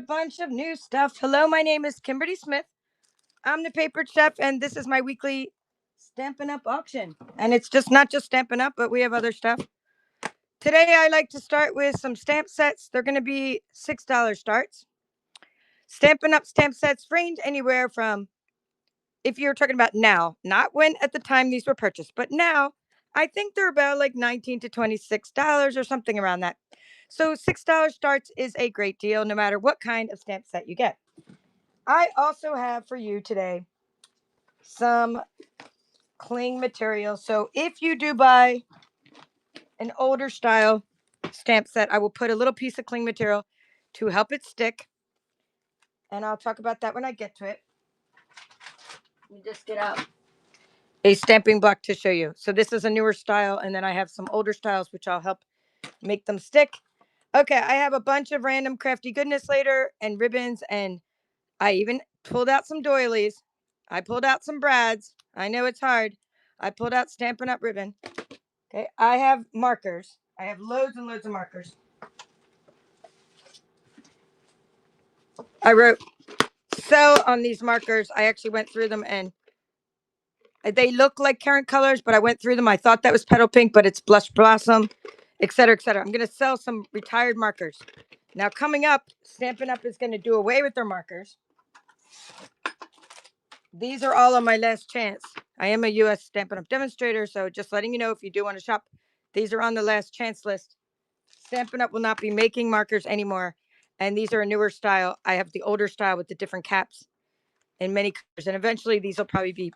bunch of new stuff. Hello, my name is Kimberly Smith. I'm the Paper Chef, and this is my weekly Stampin' Up auction. And it's just not just Stampin' Up, but we have other stuff. Today, I like to start with some stamp sets. They're going to be $6 starts. Stampin' Up stamp sets range anywhere from, if you're talking about now, not when at the time these were purchased, but now, I think they're about like $19 to $26 or something around that. So $6 starts is a great deal no matter what kind of stamp set you get. I also have for you today some cling material. So if you do buy an older style stamp set, I will put a little piece of cling material to help it stick. And I'll talk about that when I get to it. Let me just get out a stamping block to show you. So this is a newer style, and then I have some older styles which I'll help make them stick. Okay, I have a bunch of random crafty goodness later and ribbons, and I even pulled out some doilies. I pulled out some brads. I know it's hard. I pulled out Stampin' Up ribbon. Okay, I have markers. I have loads and loads of markers. I wrote sell on these markers. I actually went through them, and they look like current colors, but I went through them. I thought that was petal pink, but it's blush blossom, etc., etc. I'm going to sell some retired markers. Now, coming up, Stampin' Up is going to do away with their markers. These are all on my last chance. I am a U.S. Stampin' Up demonstrator, so just letting you know if you do want to shop, these are on the last chance list. Stampin' Up will not be making markers anymore, and these are a newer style. I have the older style with the different caps in many colors, and eventually these will probably be,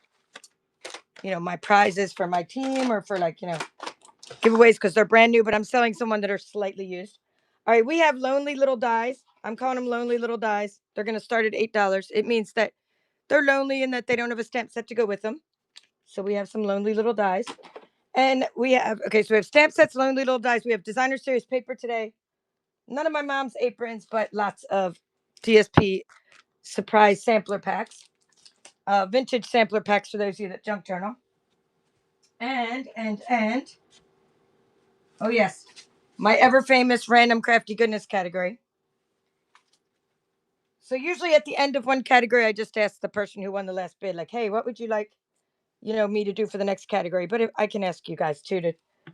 my prizes for my team or for giveaways because they're brand new, but I'm selling some that are slightly used. All right, we have lonely little dies. I'm calling them lonely little dies. They're going to start at $8. It means that they're lonely and that they don't have a stamp set to go with them. So we have some lonely little dies. And we have, so we have stamp sets, lonely little dies. We have designer series paper today. None of my mom's aprons, but lots of TSP surprise sampler packs. Vintage sampler packs for those of you that junk journal. And, oh yes, my ever famous random crafty goodness category. So usually at the end of one category, I just ask the person who won the last bid, like, hey, what would you like, me to do for the next category? But I can ask you guys too to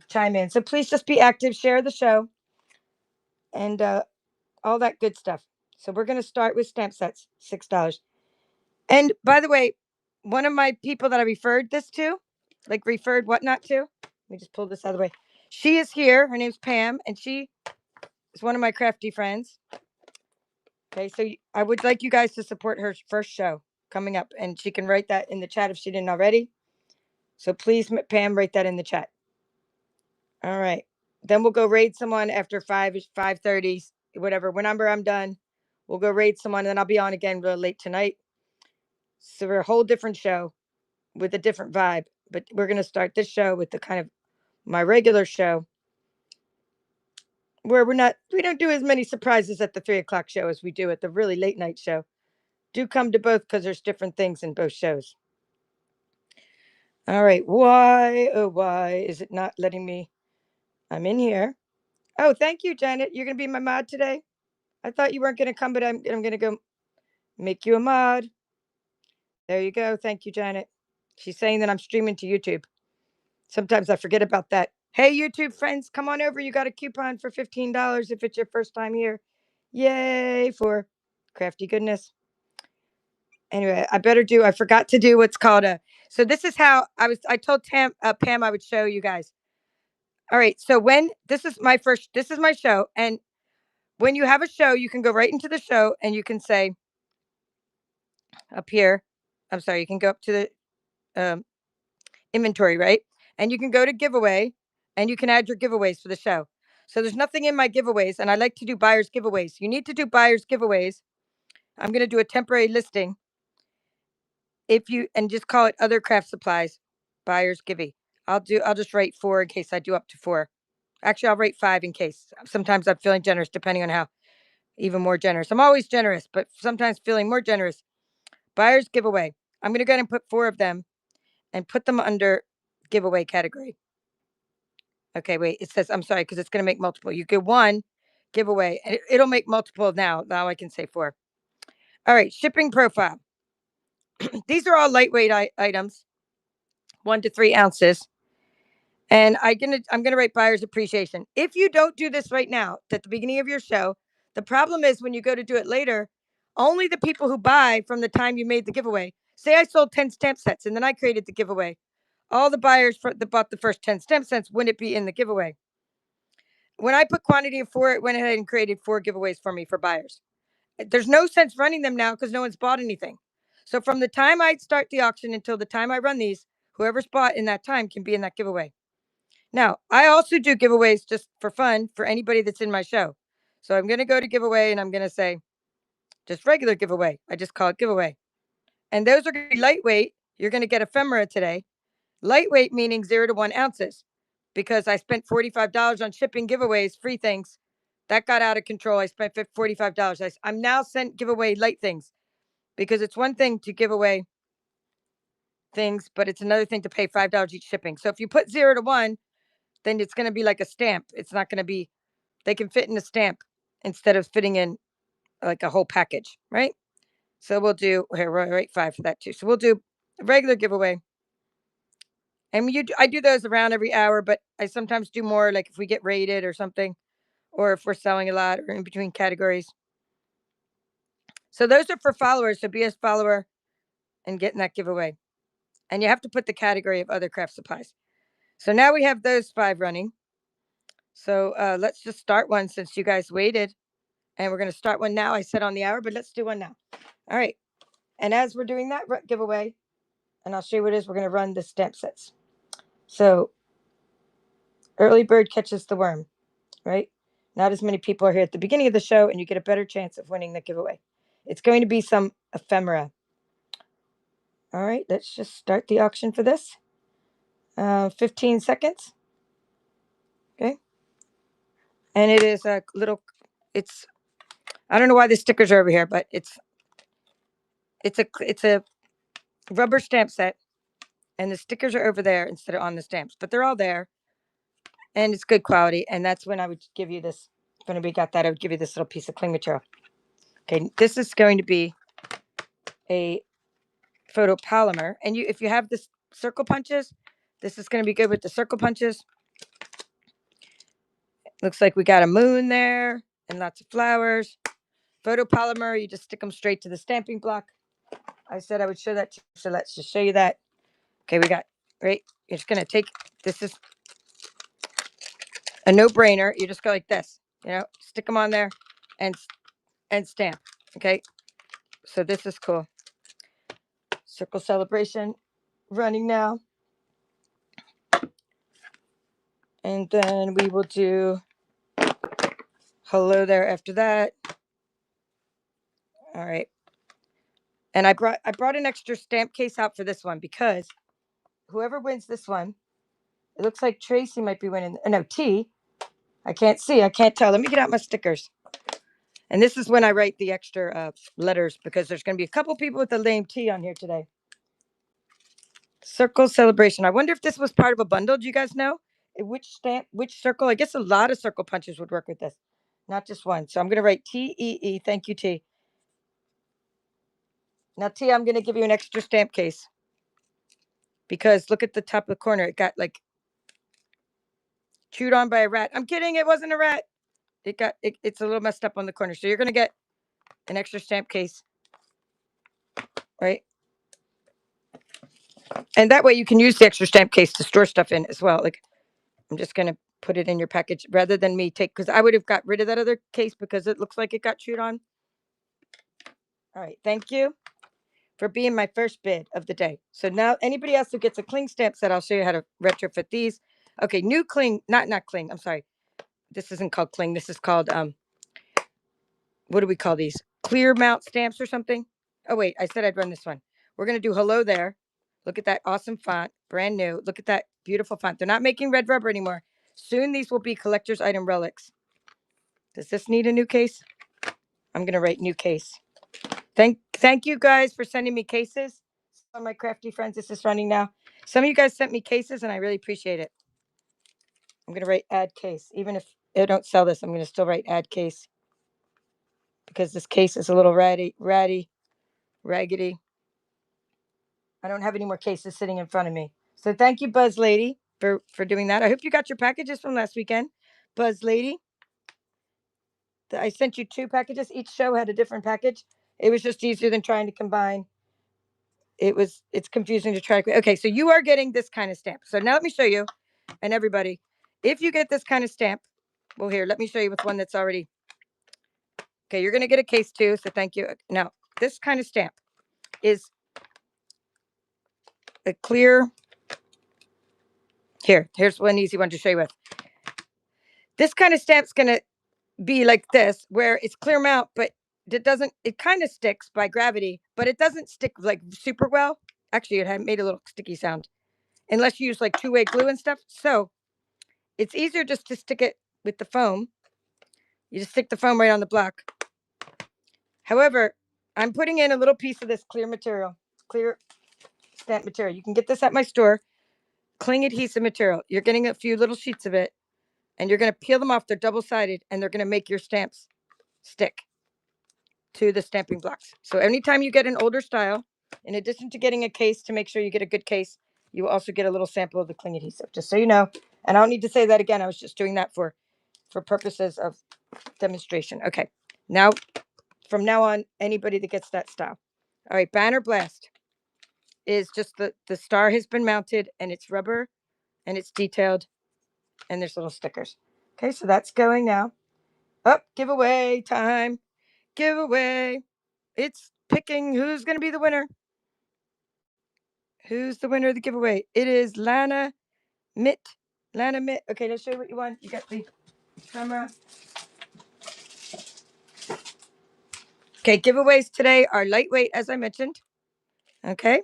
chime in. So please just be active, share the show, and all that good stuff. So we're going to start with stamp sets, $6. And by the way, one of my people that I referred this to, like referred whatnot to, let me just pull this out of the way. She is here. Her name's Pam, and she is one of my crafty friends. Okay, so I would like you guys to support her first show coming up, and she can write that in the chat if she didn't already. So please, Pam, write that in the chat. All right. Then we'll go raid someone after 5:30, whatever. Whenever I'm done, we'll go raid someone, and then I'll be on again real late tonight. So we're a whole different show with a different vibe. But we're going to start this show with the kind of my regular show where we don't do as many surprises at the 3:00 show as we do at the really late night show. Do come to both because there's different things in both shows. All right. Why, oh, why is it not letting me? I'm in here. Oh, thank you, Janet. You're going to be my mod today. I thought you weren't going to come, but I'm going to go make you a mod. There you go. Thank you, Janet. She's saying that I'm streaming to YouTube. Sometimes I forget about that. Hey, YouTube friends, come on over. You got a coupon for $15 if it's your first time here. Yay for crafty goodness. Anyway, I forgot to do what's called so this is how I told Pam I would show you guys. All right. So this is my show. And when you have a show, you can go right into the show and you can say up here, I'm sorry, you can go up to the inventory, right? And you can go to giveaway and you can add your giveaways for the show. So there's nothing in my giveaways, and I like to do buyers giveaways. You need to do buyers giveaways. I'm going to do a temporary listing. And just call it other craft supplies, buyers givey. I'll just write 4 in case I do up to 4. Actually, I'll write 5 in case. Sometimes I'm feeling generous, depending on how even more generous. I'm always generous, but sometimes feeling more generous. Buyers giveaway. I'm going to go ahead and put 4 of them and put them under giveaway category. Okay, wait, it says, I'm sorry, because it's going to make multiple. You get 1, giveaway. And it'll make multiple now. Now I can say 4. All right, shipping profile. These are all lightweight items, 1 to 3 ounces. And I'm gonna write buyer's appreciation. If you don't do this right now at the beginning of your show, the problem is when you go to do it later, only the people who buy from the time you made the giveaway. Say I sold 10 stamp sets and then I created the giveaway. All the buyers that bought the first 10 stamp sets wouldn't be in the giveaway. When I put quantity of 4, it went ahead and created 4 giveaways for me for buyers. There's no sense running them now because no one's bought anything. So from the time I start the auction until the time I run these, whoever's bought in that time can be in that giveaway. Now, I also do giveaways just for fun for anybody that's in my show. So I'm going to go to giveaway and I'm going to say just regular giveaway. I just call it giveaway. And those are going to be lightweight. You're going to get ephemera today. Lightweight meaning 0 to 1 ounces because I spent $45 on shipping giveaways, free things. That got out of control. I spent $45. I'm now sent giveaway light things because it's one thing to give away things, but it's another thing to pay $5 each shipping. So if you put 0 to 1, then it's going to be like a stamp. It's not going to be, they can fit in a stamp instead of fitting in like a whole package, right? So we'll do, here, we'll write 5 for that too. So we'll do a regular giveaway. And I do those around every hour, but I sometimes do more like if we get rated or something, or if we're selling a lot or in between categories. So those are for followers. So be a follower and get in that giveaway. And you have to put the category of other craft supplies. So now we have those 5 running. So let's just start one since you guys waited. And we're going to start one now. I said on the hour, but let's do one now. All right. And as we're doing that giveaway, and I'll show you what it is, we're going to run the stamp sets. So early bird catches the worm, right? Not as many people are here at the beginning of the show, and you get a better chance of winning the giveaway. It's going to be some ephemera. All right, let's just start the auction for this. 15 seconds. Okay. And it is a little, I don't know why the stickers are over here, but it's a rubber stamp set, and the stickers are over there instead of on the stamps, but they're all there, and it's good quality. And that's when I would give you this. If anybody got that, I would give you this little piece of cling material. Okay, this is going to be a photopolymer, and if you have this circle punches, this is going to be good with the circle punches. Looks like we got a moon there and lots of flowers. Photopolymer, you just stick them straight to the stamping block. I said I would show that to you, so let's just show you that. Okay, we got, right? You're just going to take, this is a no-brainer. You just go like this, stick them on there and stamp. Okay, so this is cool. Circle celebration running now. And then we will do hello there after that. All right. And I brought an extra stamp case out for this one because whoever wins this one, it looks like Tracy might be winning. No, T. I can't see. I can't tell. Let me get out my stickers. And this is when I write the extra letters because there's going to be a couple people with the name T on here today. Circle celebration. I wonder if this was part of a bundle. Do you guys know which circle? I guess a lot of circle punches would work with this, not just one. So I'm going to write TEE. Thank you, T. Now, T, I'm going to give you an extra stamp case because look at the top of the corner. It got like chewed on by a rat. I'm kidding. It wasn't a rat. It's a little messed up on the corner. So you're going to get an extra stamp case, right? And that way you can use the extra stamp case to store stuff in as well. Like I'm just going to put it in your package rather than me because I would have got rid of that other case because it looks like it got chewed on. All right. Thank you for being my first bid of the day. So now anybody else who gets a cling stamp set, I'll show you how to retrofit these. Okay. New cling, not cling. I'm sorry. This isn't called cling. This is called, what do we call these? Clear mount stamps or something? Oh, wait. I said I'd run this one. We're going to do hello there. Look at that awesome font. Brand new. Look at that beautiful font. They're not making red rubber anymore. Soon these will be collector's item relics. Does this need a new case? I'm going to write new case. Thank you guys for sending me cases. Some of my crafty friends, this is running now. Some of you guys sent me cases and I really appreciate it. I'm going to write add case, even if I don't sell this. I'm going to still write add case because this case is a little raggedy. I don't have any more cases sitting in front of me. So thank you, Buzz Lady, for doing that. I hope you got your packages from last weekend, Buzz Lady. I sent you 2 packages. Each show had a different package. It was just easier than trying to combine. It's confusing to try. Okay, so you are getting this kind of stamp. So now let me show you, and everybody, if you get this kind of stamp, well, here, let me show you with one that's already. Okay, you're going to get a case too, so thank you. Now, this kind of stamp is a clear. Here's one easy one to show you with. This kind of stamp's going to be like this, where it's clear mount, but it kind of sticks by gravity, but it doesn't stick like super well. Actually, it had made a little sticky sound unless you use like 2-way glue and stuff. So it's easier just to stick it with the foam. You just stick the foam right on the block. However, I'm putting in a little piece of this clear stamp material. You can get this at my store. Cling adhesive material. You're getting a few little sheets of it, and you're going to peel them off. They're double-sided, and they're going to make your stamps stick to the stamping blocks. So anytime you get an older style, in addition to getting a case to make sure you get a good case, you will also get a little sample of the cling adhesive, just so you know. And I don't need to say that again. I was just doing that for purposes of demonstration. Okay. Now, from now on, anybody that gets that style. All right, Banner Blast is just the star has been mounted, and it's rubber, and it's detailed, and there's little stickers. Okay, so that's going now. Up, giveaway time. Giveaway. It's picking who's going to be the winner. Who's the winner of the giveaway? It is Lana Mitt. Lana Mitt. Okay, let's show you what you want. You got the camera. Okay, giveaways today are lightweight, as I mentioned. Okay.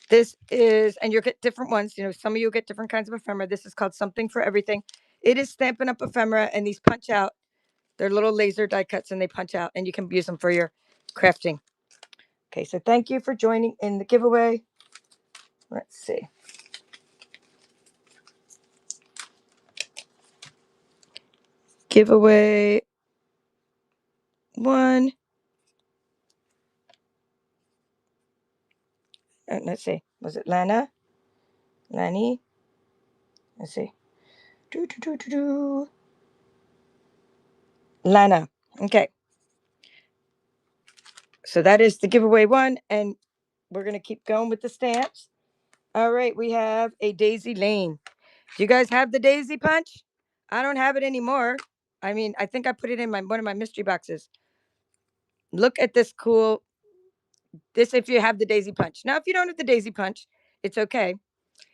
This is, and you'll get different ones. You know, some of you get different kinds of ephemera. This is called Something for Everything. It is Stampin' Up! Ephemera, and these punch out. They're little laser die cuts, and they punch out, and you can use them for your crafting. Okay, so thank you for joining in the giveaway. Let's see. Giveaway 1. Let's see. Was it Lana? Lani? Let's see. Lana. Okay. So that is the giveaway 1, and we're going to keep going with the stamps. All right, we have a Daisy Lane. Do you guys have the Daisy Punch? I don't have it anymore. I mean, I think I put it in one of my mystery boxes. Look at this cool. This if you have the Daisy Punch. Now, if you don't have the Daisy Punch, it's okay.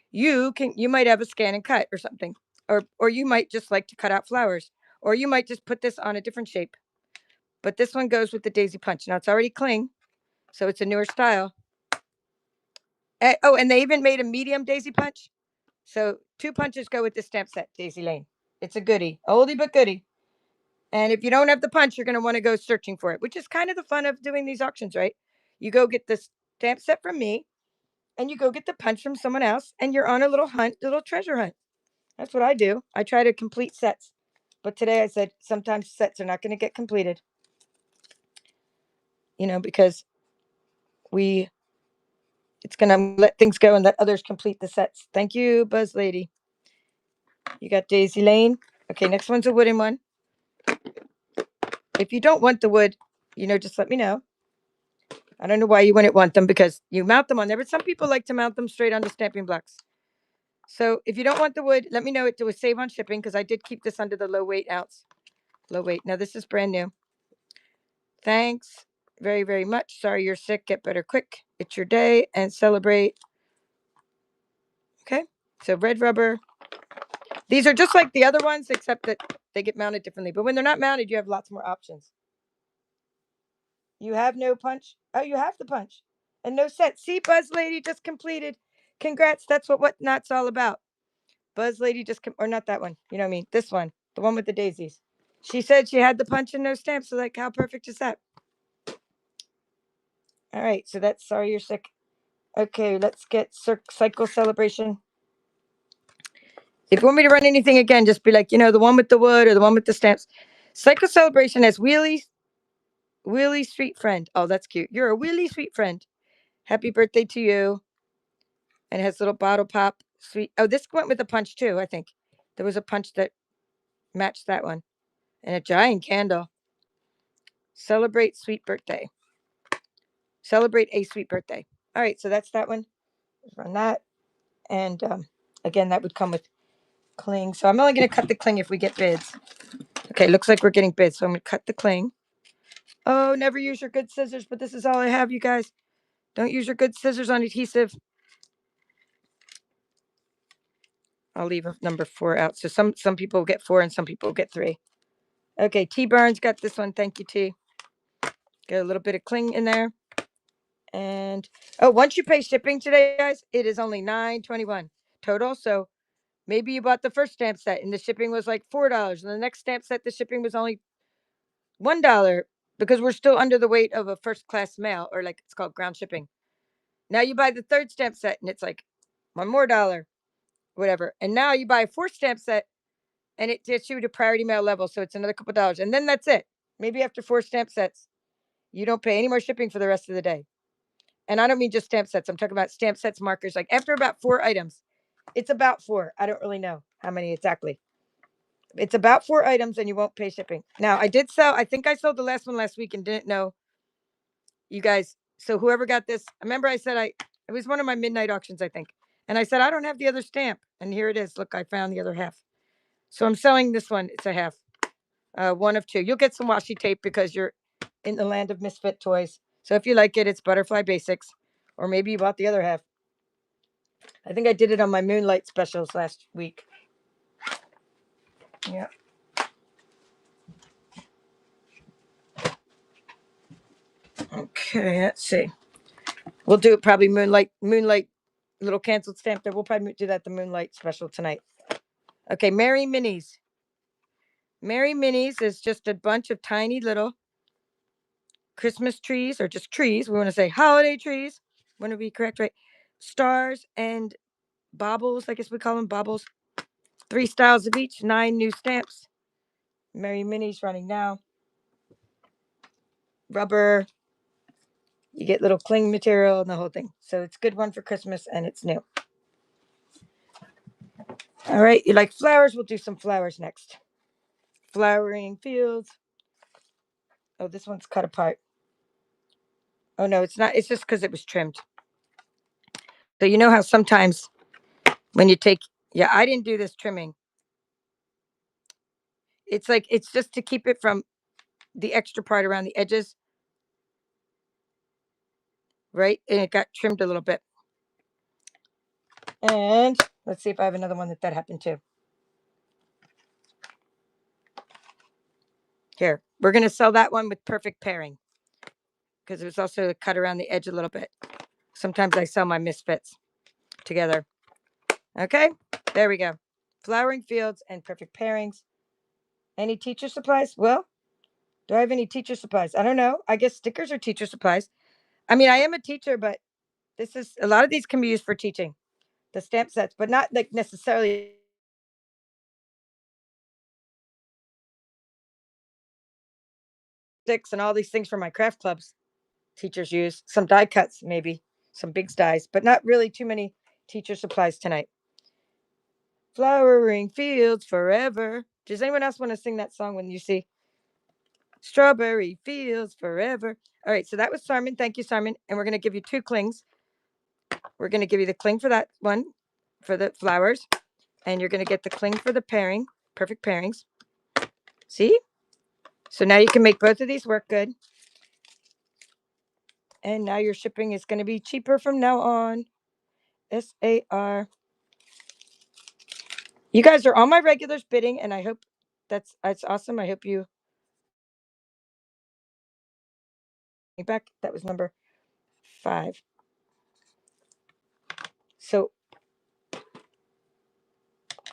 You might have a scan and cut or something. Or you might just like to cut out flowers. Or you might just put this on a different shape. But this one goes with the Daisy Punch. Now it's already cling, so it's a newer style. And they even made a medium Daisy Punch. So 2 punches go with this stamp set, Daisy Lane. It's a goodie, oldie but goodie. And if you don't have the punch, you're going to want to go searching for it, which is kind of the fun of doing these auctions, right? You go get the stamp set from me, and you go get the punch from someone else, and you're on a little hunt, little treasure hunt. That's what I do. I try to complete sets. But today I said sometimes sets are not going to get completed, because it's going to let things go and let others complete the sets. Thank you, Buzz Lady. You got Daisy Lane. Okay, next one's a wooden one. If you don't want the wood, just let me know. I don't know why you wouldn't want them, because you mount them on there, but some people like to mount them straight on the stamping blocks. So if you don't want the wood, let me know. It would save on shipping, because I did keep this under the low weight ounce. Low weight. Now this is brand new. Thanks very, very much. Sorry you're sick. Get better quick. It's your day, and celebrate. Okay. So red rubber. These are just like the other ones, except that they get mounted differently. But when they're not mounted, you have lots more options. You have no punch. Oh, you have the punch. And no set. See, Buzz Lady just completed. Congrats. That's what Whatnot's all about. Buzz Lady or not that one. You know what I mean? This one. The one with the daisies. She said she had the punch and no stamps. So like, how perfect is that? All right. So that's sorry you're sick. Okay, let's get Cycle Celebration. If you want me to run anything again, just be like, the one with the wood or the one with the stamps. Cycle Celebration has Wheelie Sweet Friend. Oh, that's cute. You're a Wheelie Sweet Friend. Happy birthday to you. And it has little bottle pop sweet. Oh, this went with the punch too, I think. There was a punch that matched that one. And a giant candle. Celebrate sweet birthday. Celebrate a sweet birthday. All right, so that's that one. Let's run that. And again, that would come with cling. So I'm only going to cut the cling if we get bids. Okay, looks like we're getting bids. So I'm going to cut the cling. Oh, never use your good scissors, but this is all I have, you guys. Don't use your good scissors on adhesive. I'll leave a number 4 out. So some people will get 4 and some people will get 3. Okay, T Burns got this one. Thank you, T. Get a little bit of cling in there. And once you pay shipping today, guys, it is only $9.21 total. So maybe you bought the first stamp set and the shipping was like $4, and the next stamp set the shipping was only $1 because we're still under the weight of a first class mail, or like it's called ground shipping. Now you buy the third stamp set and it's like $1 more, whatever. And now you buy a 4th stamp set and it gets you to priority mail level, so it's another couple dollars, and then that's it. Maybe after 4 stamp sets, you don't pay any more shipping for the rest of the day. And I don't mean just stamp sets. I'm talking about stamp sets, markers. Like after about 4 items, it's about 4. I don't really know how many exactly. It's about 4 items and you won't pay shipping. Now, I think I sold the last one last week and didn't know you guys. So whoever got this, remember I said it was one of my midnight auctions, I think. And I said, I don't have the other stamp. And here it is. Look, I found the other half. So I'm selling this one. It's a half. One of 2. You'll get some washi tape because you're in the land of misfit toys. So if you like it, it's Butterfly Basics. Or maybe you bought the other half. I think I did it on my Moonlight specials last week. Yeah. Okay, let's see. We'll do it probably Moonlight little canceled stamp there. We'll probably do that the Moonlight special tonight. Okay, Merry Minis. Merry Minis is just a bunch of tiny little Christmas trees, or just trees. We want to say holiday trees. Want to be correct, right? Stars and baubles, I guess we call them baubles. 3 styles of each, 9 new stamps. Merry Minis running now. Rubber. You get little cling material and the whole thing. So it's a good one for Christmas and it's new. All right, you like flowers? We'll do some flowers next. Flowering fields. Oh, this one's cut apart. Oh, no, it's not. It's just because it was trimmed. So you know how sometimes when you take, yeah, I didn't do this trimming. It's like, it's just to keep it from the extra part around the edges. Right? And it got trimmed a little bit. And let's see if I have another one that happened to. Here, we're going to sell that one with perfect pairing because it was also cut around the edge a little bit. Sometimes I sell my misfits together. Okay, there we go. Flowering fields and perfect pairings. Any teacher supplies? Well, do I have any teacher supplies? I don't know. I guess stickers are teacher supplies. I mean, I am a teacher, but this is a lot of these can be used for teaching. The stamp sets, but not like necessarily sticks and all these things for my craft clubs. Teachers use some die cuts, maybe some big dies, but not really too many teacher supplies tonight. Flowering fields forever. Does anyone else want to sing that song when you see strawberry fields forever? All right, so that was Simon. Thank you, Simon. And we're going to give you 2 clings. We're going to give you the cling for that one, for the flowers, and you're going to get the cling for the pairing, perfect pairings. See? So now you can make both of these work good. And now your shipping is going to be cheaper from now on. SAR. You guys are on my regulars bidding, and I hope that's awesome. I hope you back. That was number 5. So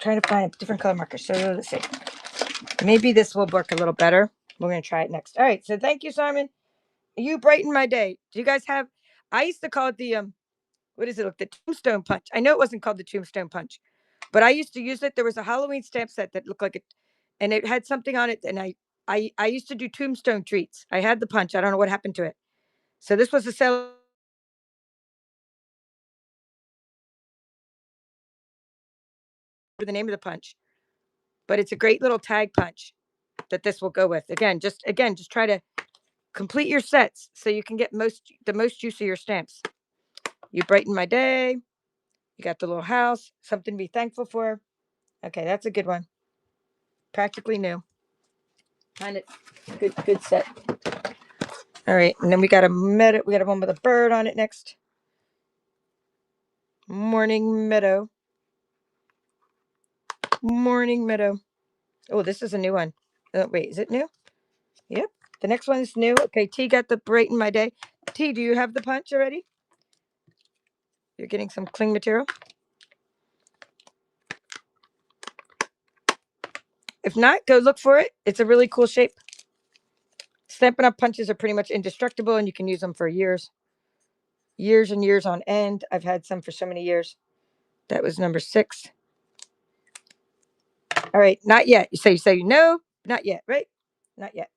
trying to find a different color marker. So let's see. Maybe this will work a little better. We're going to try it next. All right. So thank you, Simon. You brighten my day. Do you guys have? I used to call it the what is it? Like the tombstone punch. I know it wasn't called the tombstone punch, But I used to use it. There was a Halloween stamp set that looked like it, and it had something on it. And I used to do tombstone treats. I had the punch. I don't know what happened to it. So this was a sell. The name of the punch, but it's a great little tag punch that this will go with. Again, just try to complete your sets so you can get the most use of your stamps. You brighten my day. You got the little house, something to be thankful for. Okay, that's a good one. Practically new. Kind of good set. All right, and then we got we got a one with a bird on it next. Morning meadow. Morning meadow. Oh, this is a new one. Oh, wait, is it new? Yep. The next one is new. Okay, T got the brighten my day. T, do you have the punch already? You're getting some cling material. If not, go look for it. It's a really cool shape. Stampin' Up punches are pretty much indestructible, and you can use them for years. Years and years on end. I've had some for so many years. That was number 6. All right, not yet. You say no, not yet, right? Not yet.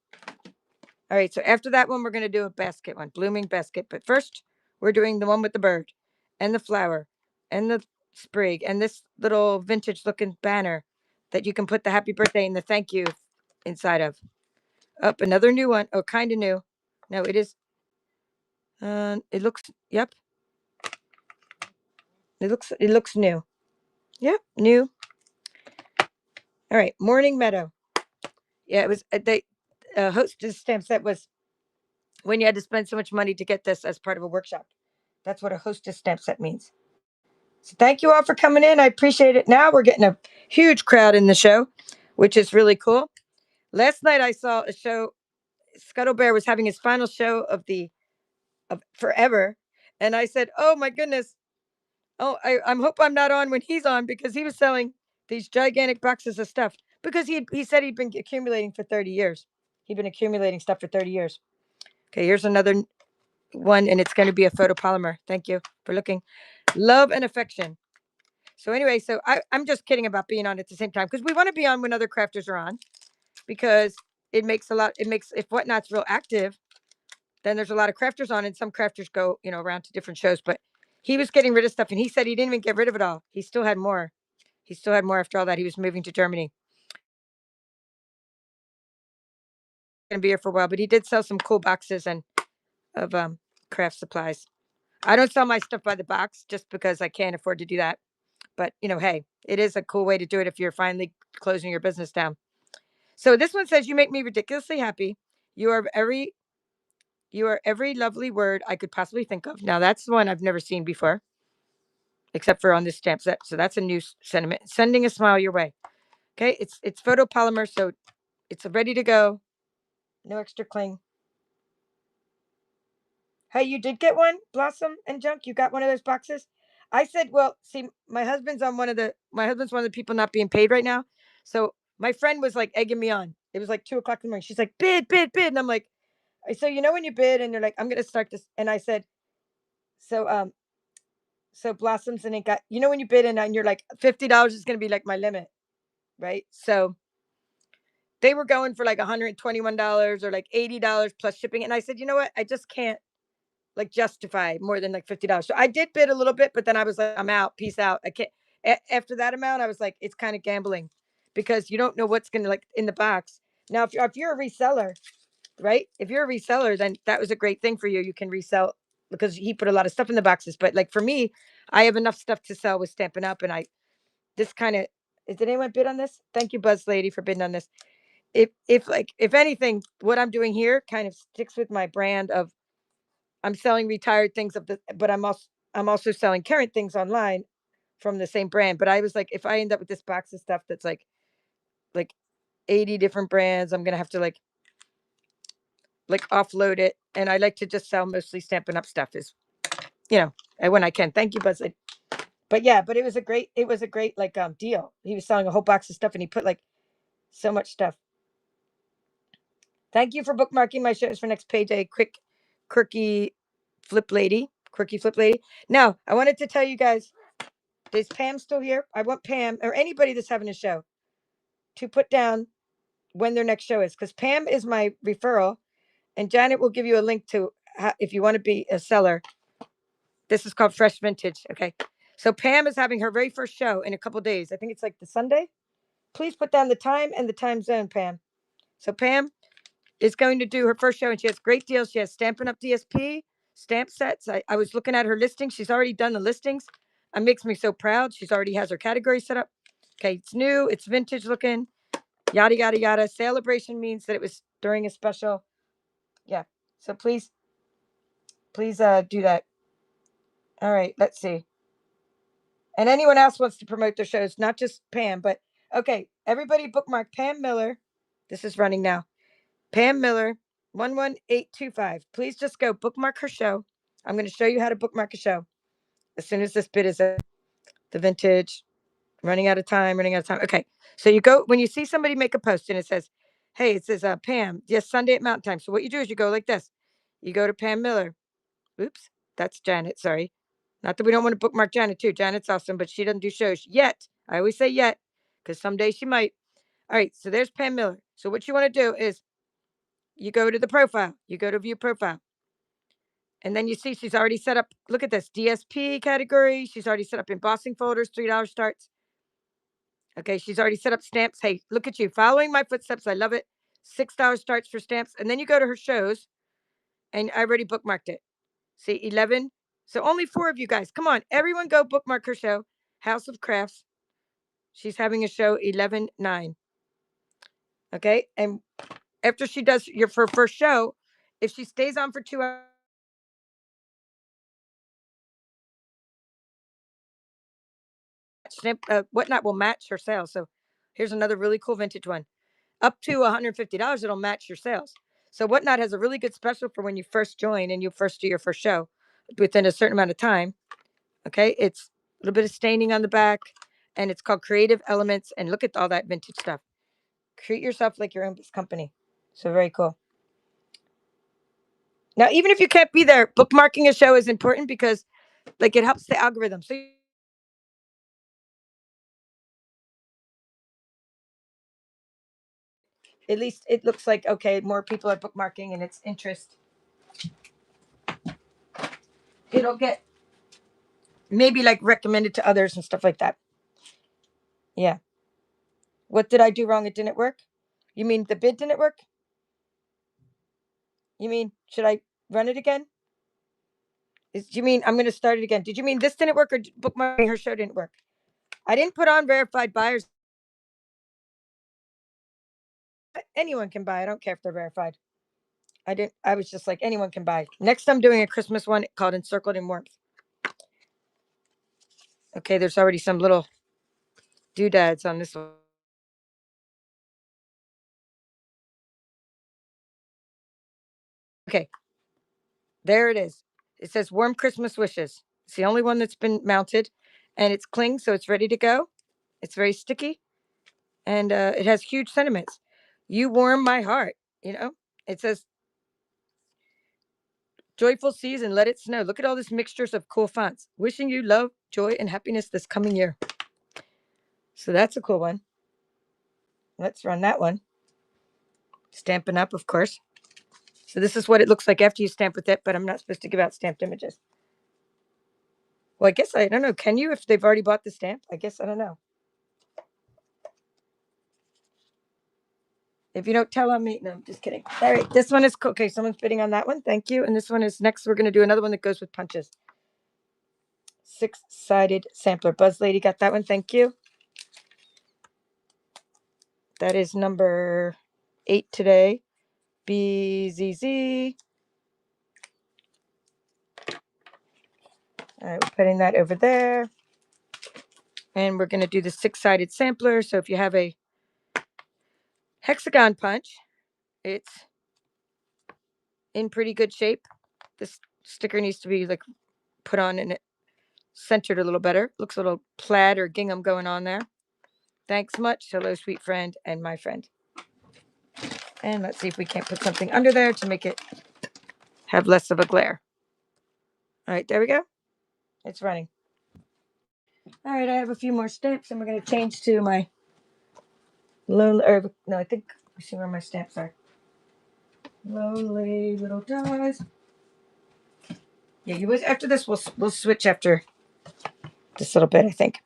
All right, so after that one, we're going to do a basket one, blooming basket. But first, we're doing the one with the bird and the flower and the sprig and this little vintage looking banner that you can put the happy birthday and the thank you inside of. Up, another new one. Oh, kind of new. No, it is. It looks. Yep. It looks new. Yep, new. All right, Morning Meadow. Yeah, it was. They hostess stamp set was when you had to spend so much money to get this as part of a workshop. That's what a hostess stamp set means. So thank you all for coming in. I appreciate it. Now we're getting a huge crowd in the show, which is really cool. Last night I saw a show. Scuttle Bear was having his final show of forever, and I said, "Oh my goodness! Oh, I'm hope I'm not on when he's on because he was selling these gigantic boxes of stuff because he said he'd been accumulating for 30 years. He'd been accumulating stuff for 30 years. Okay, here's another one, and it's going to be a photopolymer. Thank you for looking. Love and affection. So anyway, I'm just kidding about being on at the same time because we want to be on when other crafters are on because it makes if Whatnot's real active, then there's a lot of crafters on, and some crafters go around to different shows. But he was getting rid of stuff, and he said he didn't even get rid of it all. He still had more. He still had more after all that. He was moving to Germany. Going to be here for a while, but he did sell some cool boxes and of craft supplies. I don't sell my stuff by the box just because I can't afford to do that. But hey, it is a cool way to do it if you're finally closing your business down. So this one says, "You make me ridiculously happy. You are every lovely word I could possibly think of." Now that's the one I've never seen before, except for on this stamp set. So that's a new sentiment. Sending a smile your way. Okay, it's photopolymer, so it's ready to go. No extra cling. Hey, you did get one, Blossom and Junk. You got one of those boxes. I said, well, see, my husband's one of the people not being paid right now. So my friend was like egging me on. It was like 2 o'clock in the morning. She's like, bid, bid, bid. And I'm like, so when you bid and you're like, I'm gonna start this. And I said, so so Blossoms and it got when you bid and you're like $50 is gonna be like my limit, right? So they were going for like $121 or like $80 plus shipping. And I said, you know what? I just can't like justify more than like $50. So I did bid a little bit, but then I was like, I'm out. Peace out. I can't. After that amount, I was like, it's kind of gambling because you don't know what's gonna like in the box. Now, if you're a reseller, right? If you're a reseller, then that was a great thing for you. You can resell because he put a lot of stuff in the boxes. But like for me, I have enough stuff to sell with Stampin' Up, and this kind of did anyone bid on this? Thank you, Buzz Lady, for bidding on this. If anything, what I'm doing here kind of sticks with my brand of I'm selling retired things but I'm also selling current things online from the same brand. But I was like, if I end up with this box of stuff that's like 80 different brands, I'm gonna have to like offload it. And I like to just sell mostly Stampin' Up stuff and when I can. Thank you, Buzz. But yeah, but it was a great like deal. He was selling a whole box of stuff and he put like so much stuff. Thank you for bookmarking my shows for next page. A quick quirky flip lady. Now, I wanted to tell you guys Is Pam still here? I want Pam or anybody that's having a show to put down when their next show is, because Pam is my referral, and Janet will give you a link to if you want to be a seller. This is called Fresh Vintage. Okay. So Pam is having her very first show in a couple days. I think it's like the Sunday. Please put down the time and the time zone, Pam. So Pam is going to do her first show, and she has great deals. She has Stampin' Up! DSP, stamp sets. I was looking at her listing. She's already done the listings. It makes me so proud. She's already has her category set up. Okay, it's new. It's vintage looking. Yada, yada, yada. Celebration means that it was during a special. Yeah. So please do that. All right, let's see. And anyone else wants to promote their shows, not just Pam, but okay, everybody bookmark Pam Miller. This is running now. Pam Miller, 11825. Please just go bookmark her show. I'm going to show you how to bookmark a show as soon as this bit is the vintage. Running out of time, running out of time. Okay. So you go, when you see somebody make a post and it says, hey, it says Pam, yes, Sunday at Mountain Time. So what you do is you go like this. You go to Pam Miller. Oops, that's Janet. Sorry. Not that we don't want to bookmark Janet too. Janet's awesome, but she doesn't do shows yet. I always say yet because someday she might. All right. So there's Pam Miller. So what you want to do is you go to the profile, you go to view profile, and then you see she's already set up. Look at this DSP category. She's already set up embossing folders, $3 starts. Okay, she's already set up stamps. Hey, look at you following my footsteps. I love it. $6 starts for stamps. And then you go to her shows, and I already bookmarked it. See, 11. So only 4 of you guys. Come on, everyone go bookmark her show, House of Crafts. She's having a show 11/9. Okay, and after she does your first show, if she stays on for 2 hours, whatnot will match her sales. So here's another really cool vintage one. Up to $150, it'll match your sales. So Whatnot has a really good special for when you first join and you first do your first show within a certain amount of time. Okay, it's a little bit of staining on the back, and it's called Creative Elements. And look at all that vintage stuff. Treat yourself like your own company. So very cool. Now, even if you can't be there, bookmarking a show is important because, like, it helps the algorithm. So at least it looks like okay, more people are bookmarking and it's interest. It'll get maybe like recommended to others and stuff like that. Yeah. What did I do wrong? It didn't work. You mean the bid didn't work? You mean should I run it again? You mean I'm going to start it again? Did you mean this didn't work or bookmarking her show didn't work? I didn't put on verified buyers. Anyone can buy. I don't care if they're verified. I didn't. I was just like anyone can buy. Next, I'm doing a Christmas one called Encircled in Warmth. Okay, there's already some little doodads on this one. Okay, there it is. It says Warm Christmas Wishes. It's the only one that's been mounted, and it's cling, so it's ready to go. It's very sticky, and it has huge sentiments. You warm my heart. You know, it says joyful season, let it snow. Look at all these mixtures of cool fonts. Wishing you love, joy, and happiness this coming year. So that's a cool one. Let's run that one. Stampin' Up, of course. So this is what it looks like after you stamp with it, but I'm not supposed to give out stamped images. Well, I guess I don't know. Can you if they've already bought the stamp? I guess I don't know. If you don't tell on me, no, I'm just kidding. All right, this one is cool. Okay, someone's bidding on that one. Thank you. And this one is next. We're going to do another one that goes with punches. 6-sided sampler. Buzz Lady got that one. Thank you. That is number 8 today. BZZ. All right, we're putting that over there. And we're going to do the 6-sided sampler. So if you have a hexagon punch, it's in pretty good shape. This sticker needs to be like put on and centered a little better. Looks a little plaid or gingham going on there. Thanks much. Hello, sweet friend and my friend. And let's see if we can't put something under there to make it have less of a glare. All right, there we go. It's running. All right, I have a few more stamps, and we're going to change to my lonely. Or no, I think we see where my stamps are. Lonely little dies. Yeah, you was after this. We'll switch after this little bit, I think.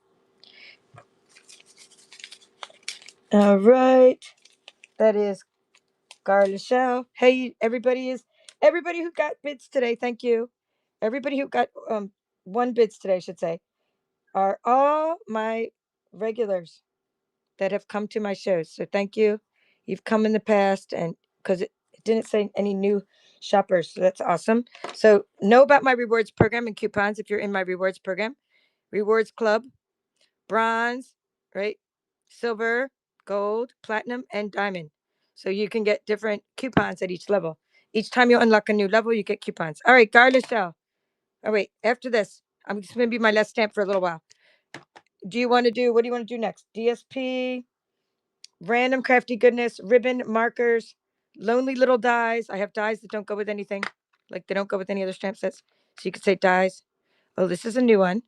All right, that is Garlichelle. Hey, everybody who got bids today. Thank you. Everybody who got one bids today, I should say, are all my regulars that have come to my shows. So thank you. You've come in the past, and because it didn't say any new shoppers, so that's awesome. So know about my rewards program and coupons if you're in my rewards program. Rewards Club, bronze, right? Silver, gold, platinum, and diamond. So you can get different coupons at each level. Each time you unlock a new level, you get coupons. All right, Garlichelle. Oh wait, after this, I'm just gonna be my last stamp for a little while. What do you want to do next? DSP, random crafty goodness, ribbon, markers, lonely little dies. I have dies that don't go with anything. Like they don't go with any other stamp sets. So you could say dies. Oh, this is a new one.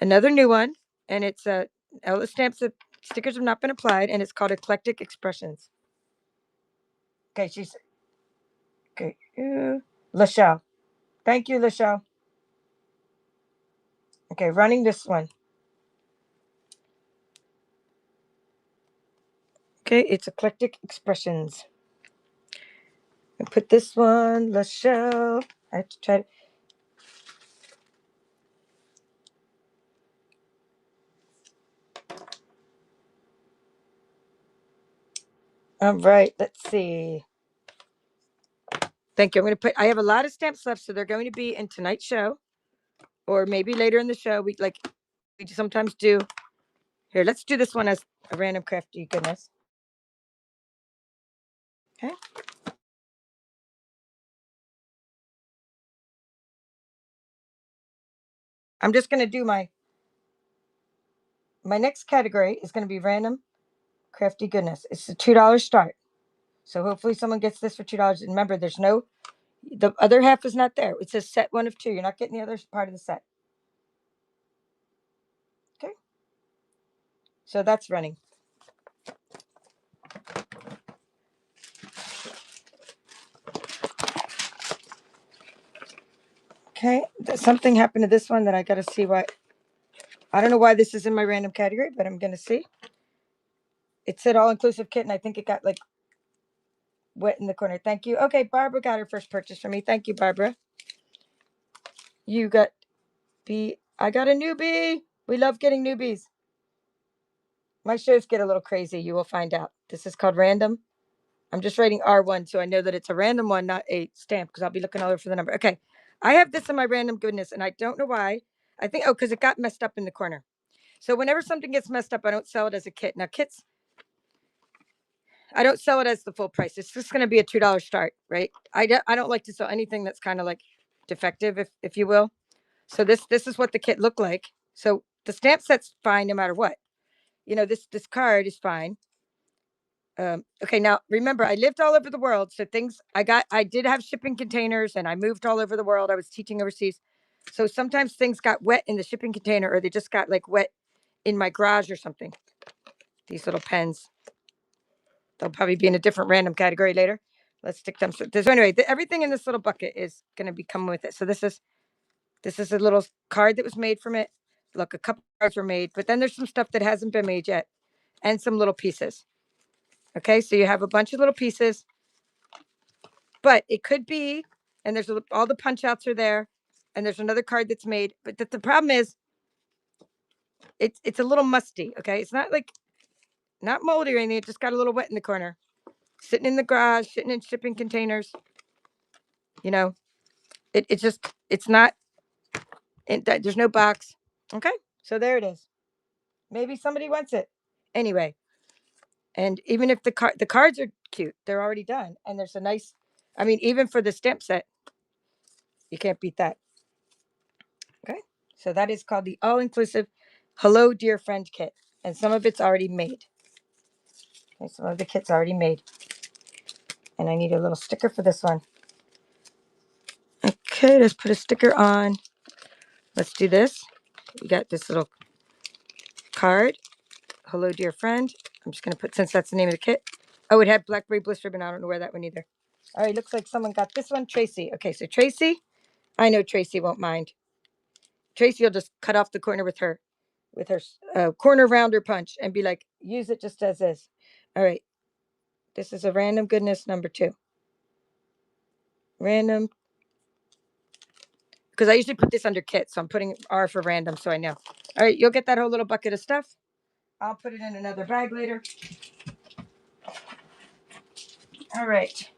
Another new one. And it's all the stamps that stickers have not been applied, and it's called Eclectic Expressions. Okay, she's okay. Lachelle. Thank you, Lachelle. Okay, running this one. Okay, it's Eclectic Expressions. I put this one, Lachelle. I have to try to. All right, let's see. Thank you. I'm going to put, I have a lot of stamps left, so they're going to be in tonight's show, or maybe later in the show. We sometimes do. Here, let's do this one as a random crafty goodness. Okay. I'm just going to do my next category is going to be random crafty goodness. It's a $2 start. So hopefully someone gets this for $2. And remember, the other half is not there. It says set one of two. You're not getting the other part of the set. Okay. So that's running. Okay. Something happened to this one that I got to see why. I don't know why this is in my random category, but I'm going to see. It said all inclusive kit, and I think it got like wet in the corner. Thank you. Okay, Barbara got her first purchase for me. Thank you, Barbara. You got B. I got a newbie. We love getting newbies. My shows get a little crazy. You will find out. This is called random. I'm just writing R1 so I know that it's a random one, not a stamp, because I'll be looking all over for the number. Okay. I have this in my random goodness, and I don't know why. I think, because it got messed up in the corner. So whenever something gets messed up, I don't sell it as a kit. Now, kits, I don't sell it as the full price. It's just going to be a $2 start, right? I don't like to sell anything that's kind of like defective, if you will. So this is what the kit looked like. So the stamp set's fine no matter what. This card is fine. Okay, now remember, I lived all over the world, so I did have shipping containers, and I moved all over the world. I was teaching overseas, so sometimes things got wet in the shipping container, or they just got like wet in my garage or something. These little pens, they'll probably be in a different random category later. Let's stick them. So anyway, everything in this little bucket is going to be coming with it. So this is a little card that was made from it. Look, a couple cards were made, but then there's some stuff that hasn't been made yet, and some little pieces. Okay, so you have a bunch of little pieces, but it could be, and all the punch outs are there, and there's another card that's made, but the problem is it's a little musty. Okay, it's not moldy or anything. It just got a little wet in the corner, sitting in the garage, sitting in shipping containers. You know, it's not. There's no box. Okay, so there it is. Maybe somebody wants it anyway. And even if the cards are cute, they're already done, and there's a nice. I mean, even for the stamp set, you can't beat that. Okay, so that is called the all-inclusive Hello Dear Friend kit, and some of it's already made. Okay, some of the kit's already made, and I need a little sticker for this one. Okay, let's put a sticker on. Let's do this. We got this little card. Hello, dear friend. I'm just going to put, since that's the name of the kit. Oh, it had blackberry bliss ribbon. I don't know where that one either. All right, looks like someone got this one. Tracy. Okay, so Tracy, I know Tracy won't mind. Tracy will just cut off the corner with her corner rounder punch and be like, use it just as is. All right, this is a random goodness number 2. Random, because I usually put this under kit, so I'm putting R for random so I know. All right, you'll get that whole little bucket of stuff. I'll put it in another bag later. All right.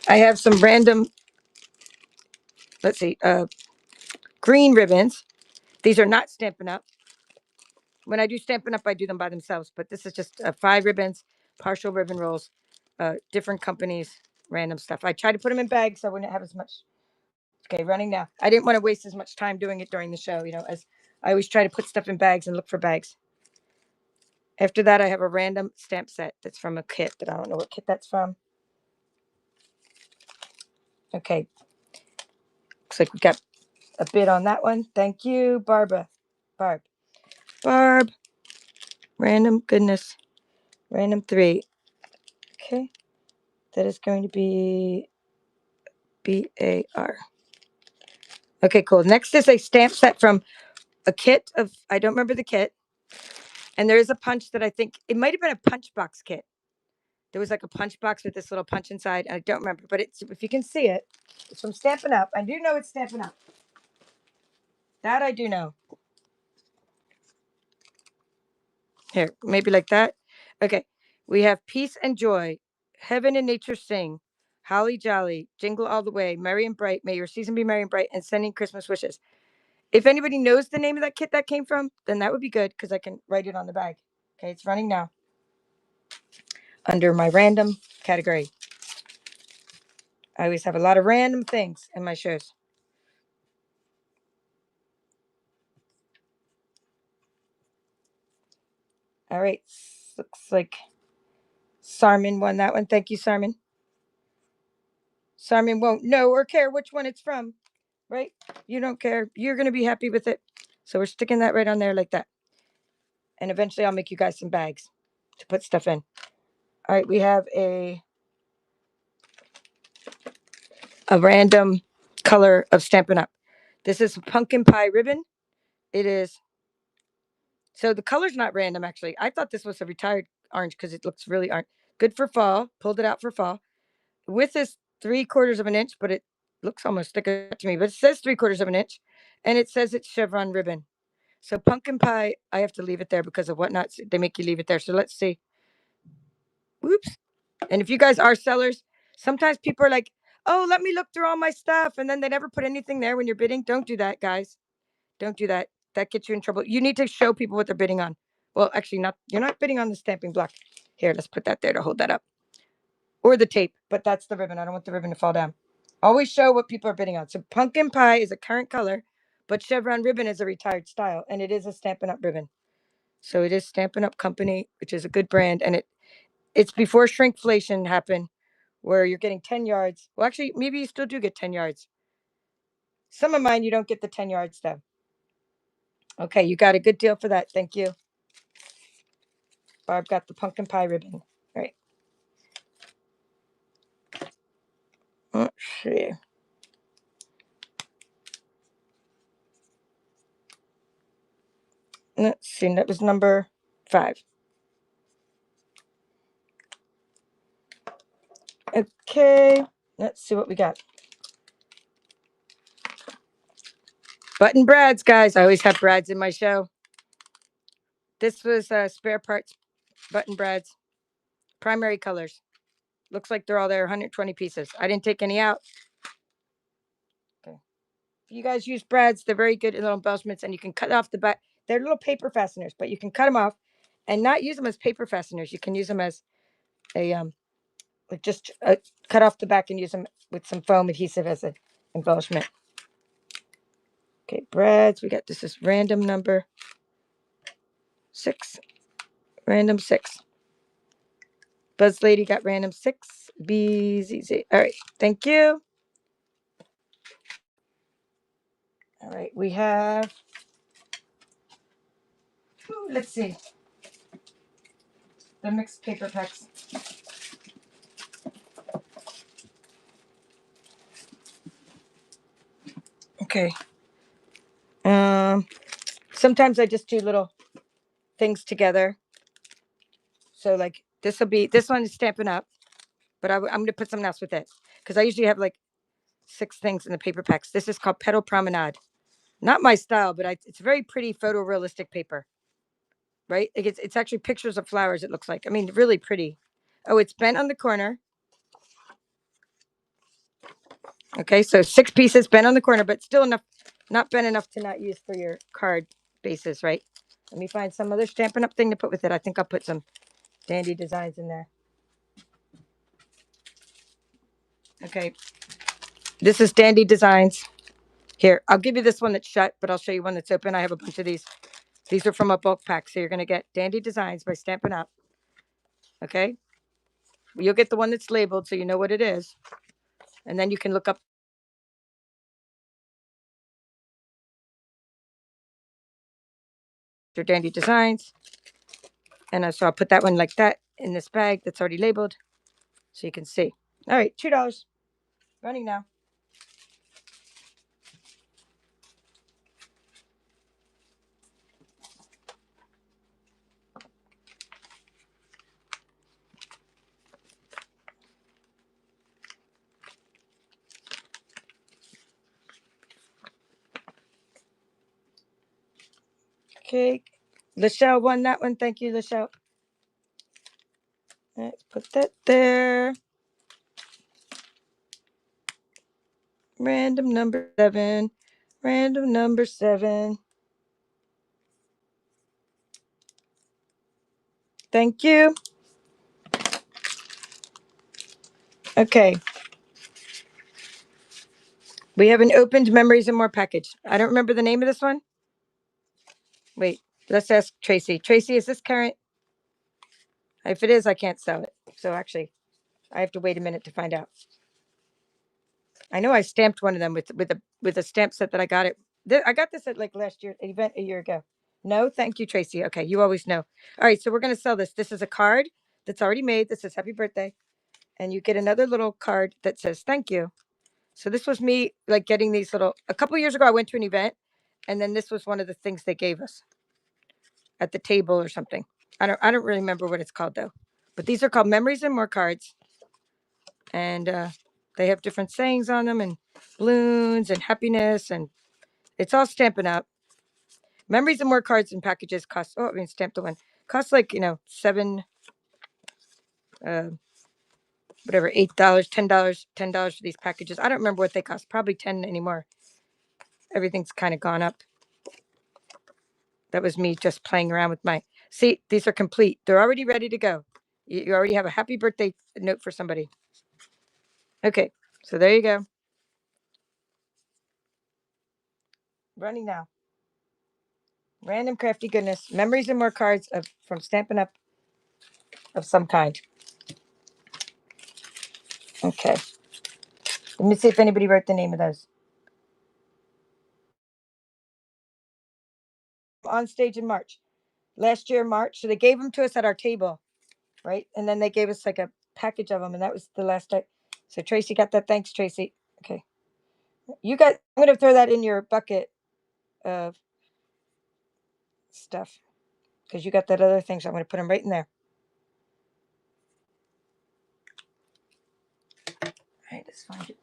I have some random, let's see, green ribbons. These are not Stampin' Up. When I do Stampin' Up, I do them by themselves, but this is just 5 ribbons, partial ribbon rolls, different companies, random stuff. I try to put them in bags so I wouldn't have as much. Okay, running now. I didn't want to waste as much time doing it during the show, as I always try to put stuff in bags and look for bags. After that, I have a random stamp set that's from a kit that I don't know what kit that's from. Okay. Looks like we got a bid on that one. Thank you, Barb. Random goodness. Random 3. Okay. That is going to be BAR. Okay, cool. Next is a stamp set from a kit of, I don't remember the kit. And there is a punch that I think, it might have been a punch box kit. There was like a punch box with this little punch inside. And I don't remember, but it's, if you can see it, it's from Stampin' Up. I do know it's Stampin' Up. That I do know. Here, maybe like that. Okay. We have peace and joy. Heaven and nature sing. Holly jolly. Jingle all the way. Merry and bright. May your season be merry and bright. And sending Christmas wishes. If anybody knows the name of that kit that came from, then that would be good because I can write it on the bag. Okay, it's running now. Under my random category. I always have a lot of random things in my shows. All right. Looks like Sarmin won that one. Thank you, Sarmin. Sarmin won't know or care which one it's from, right? You don't care. You're going to be happy with it. So we're sticking that right on there like that. And eventually I'll make you guys some bags to put stuff in. All right. We have a random color of Stampin' Up. This is pumpkin pie ribbon. It is. So the color's not random, actually. I thought this was a retired orange because it looks really orange. Good for fall. Pulled it out for fall. Width is 3/4 of an inch, but it looks almost thicker to me. But it says 3/4 of an inch, and it says it's chevron ribbon. So pumpkin pie, I have to leave it there because of whatnot. They make you leave it there. So let's see. Whoops. And if you guys are sellers, sometimes people are like, "Oh, let me look through all my stuff," and then they never put anything there when you're bidding. Don't do that, guys. Don't do that. That gets you in trouble. You need to show people what they're bidding on. Well, actually, not. You're not bidding on the stamping block. Here, let's put that there to hold that up. Or the tape, but that's the ribbon. I don't want the ribbon to fall down. Always show what people are bidding on. So pumpkin pie is a current color, but chevron ribbon is a retired style, and it is a Stampin' Up ribbon. So it is Stampin' Up Company, which is a good brand, and it's before shrinkflation happened, where you're getting 10 yards. Well, actually, maybe you still do get 10 yards. Some of mine you don't get the 10 yards though. Okay, you got a good deal for that. Thank you. Barb got the pumpkin pie ribbon. All right. Let's see. Let's see. That was number 5. Okay. Let's see what we got. Button brads, guys. I always have brads in my show. This was spare parts button brads. Primary colors. Looks like they're all there, 120 pieces. I didn't take any out. Okay. If you guys use brads, they're very good little embellishments, and you can cut off the back. They're little paper fasteners, but you can cut them off and not use them as paper fasteners. You can use them as a like just cut off the back and use them with some foam adhesive as an embellishment. Okay, brads. We got this is random number 6. Random 6. Buzz Lady got random 6. BZZ. All right. Thank you. All right, we have, let's see, the mixed paper packs. Okay. Um, Sometimes I just do little things together. So like this one is Stampin' Up, but I'm going to put something else with it because I usually have like 6 things in the paper packs. This is called Petal Promenade. Not my style, but it's very pretty photorealistic paper, right? Like it's actually pictures of flowers. It looks like. I mean, really pretty. Oh, it's bent on the corner. Okay, so 6 pieces bent on the corner, but still enough, not bent enough to not use for your card bases, right? Let me find some other Stampin' Up thing to put with it. I think I'll put some dandy designs in there. Okay, this is dandy designs. Here, I'll give you this one that's shut, but I'll show you one that's open. I have a bunch of these. These are from a bulk pack, so you're going to get Dandy Designs by Stampin' Up. Okay, you'll get the one that's labeled, so you know what it is, and then you can look up your Dandy Designs. And so I'll put that one like that in this bag that's already labeled, so you can see. All right, $2. Running now. Okay, Lachelle won that one. Thank you, Lachelle. Let's put that there. Random number 7. Random number 7. Thank you. Okay. We have an opened Memories and More package. I don't remember the name of this one. Wait, let's ask Tracy. Tracy, is this current? If it is, I can't sell it. So actually, I have to wait a minute to find out. I know I stamped one of them with a stamp set that I got it. I got this at like last year event a year ago. No, thank you, Tracy. Okay, you always know. All right, so we're gonna sell this. This is a card that's already made. This says Happy Birthday, and you get another little card that says Thank you. So this was me like getting these little. A couple years ago, I went to an event, and then this was one of the things they gave us at the table or something. I don't really remember what it's called though. But these are called Memories and More cards, and they have different sayings on them and balloons and happiness, and it's all Stampin' Up. Memories and More cards and packages cost. Oh, I mean, stamp the one costs like 7, uh, whatever, $8, $10 for these packages. I don't remember what they cost. Probably 10 anymore. Everything's kind of gone up. That was me just playing around with my. See, these are complete. They're already ready to go. You already have a happy birthday note for somebody. Okay, so there you go. Running now. Random crafty goodness. Memories and More cards from Stampin' Up of some kind. Okay. Let me see if anybody wrote the name of those. On stage in March. Last year, March. So they gave them to us at our table, right? And then they gave us like a package of them, and that was the last time. So Tracy got that. Thanks, Tracy. Okay. You got, I'm going to throw that in your bucket of stuff because you got that other thing. So I'm going to put them right in there. All right, let's find it.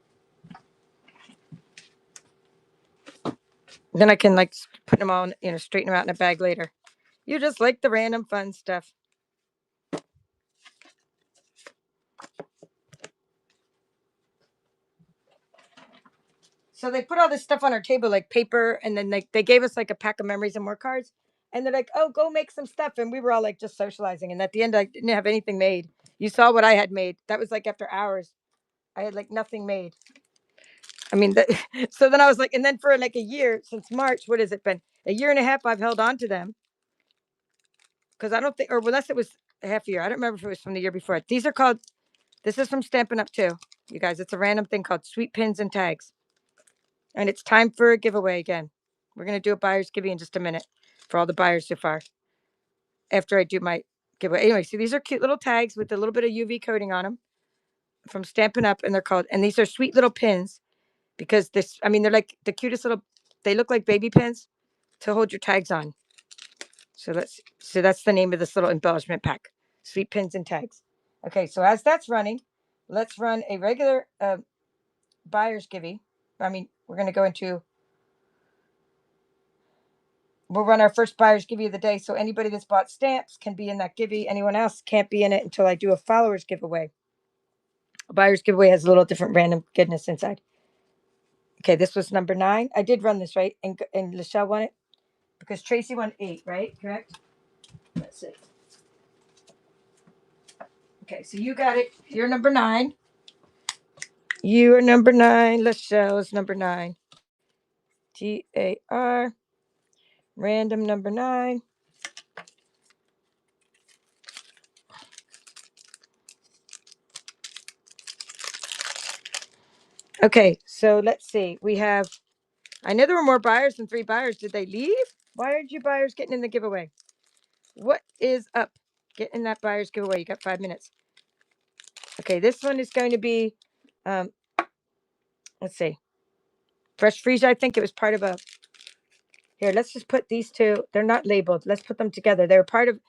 Then I can like put them all, straighten them out in a bag later. You just like the random fun stuff. So they put all this stuff on our table, like paper, and then they gave us like a pack of Memories and More cards. And they're like, oh, go make some stuff. And we were all like just socializing. And at the end, I didn't have anything made. You saw what I had made. That was like after hours. I had like nothing made. I mean, so then I was like, and then for like a year, since March, what has it been? A year and a half, I've held on to them. Because I don't think, or unless it was a half a year. I don't remember if it was from the year before. These are called, this is from Stampin' Up too. You guys, it's a random thing called Sweet Pins and Tags. And it's time for a giveaway again. We're going to do a buyer's giveaway in just a minute for all the buyers so far after I do my giveaway. Anyway, so these are cute little tags with a little bit of UV coating on them from Stampin' Up. And they're called, and these are sweet little pins because this, I mean, they're like the cutest little, they look like baby pins to hold your tags on. So that's the name of this little embellishment pack, sweet pins and tags. Okay, so as that's running, let's run a regular buyer's givey. I mean, we're going to go into, we'll run our first buyer's givey of the day. So anybody that's bought stamps can be in that givey. Anyone else can't be in it until I do a followers giveaway. A buyer's giveaway has a little different random goodness inside. Okay, this was number 9. I did run this, right? And Lachelle won it because Tracy won 8, right? Correct? Let's see. Okay, so you got it. You're number 9. You are number 9. Lachelle is number 9. GAR. Random number 9. Okay, so let's see. We have, I know there were more buyers than 3 buyers. Did they leave? Why aren't you buyers getting in the giveaway? What is up? Get in that buyer's giveaway. You got 5 minutes. Okay, this one is going to be, um, let's see. Fresh Freesia, I think it was part of a, here, let's just put these two. They're not labeled. Let's put them together. They were part of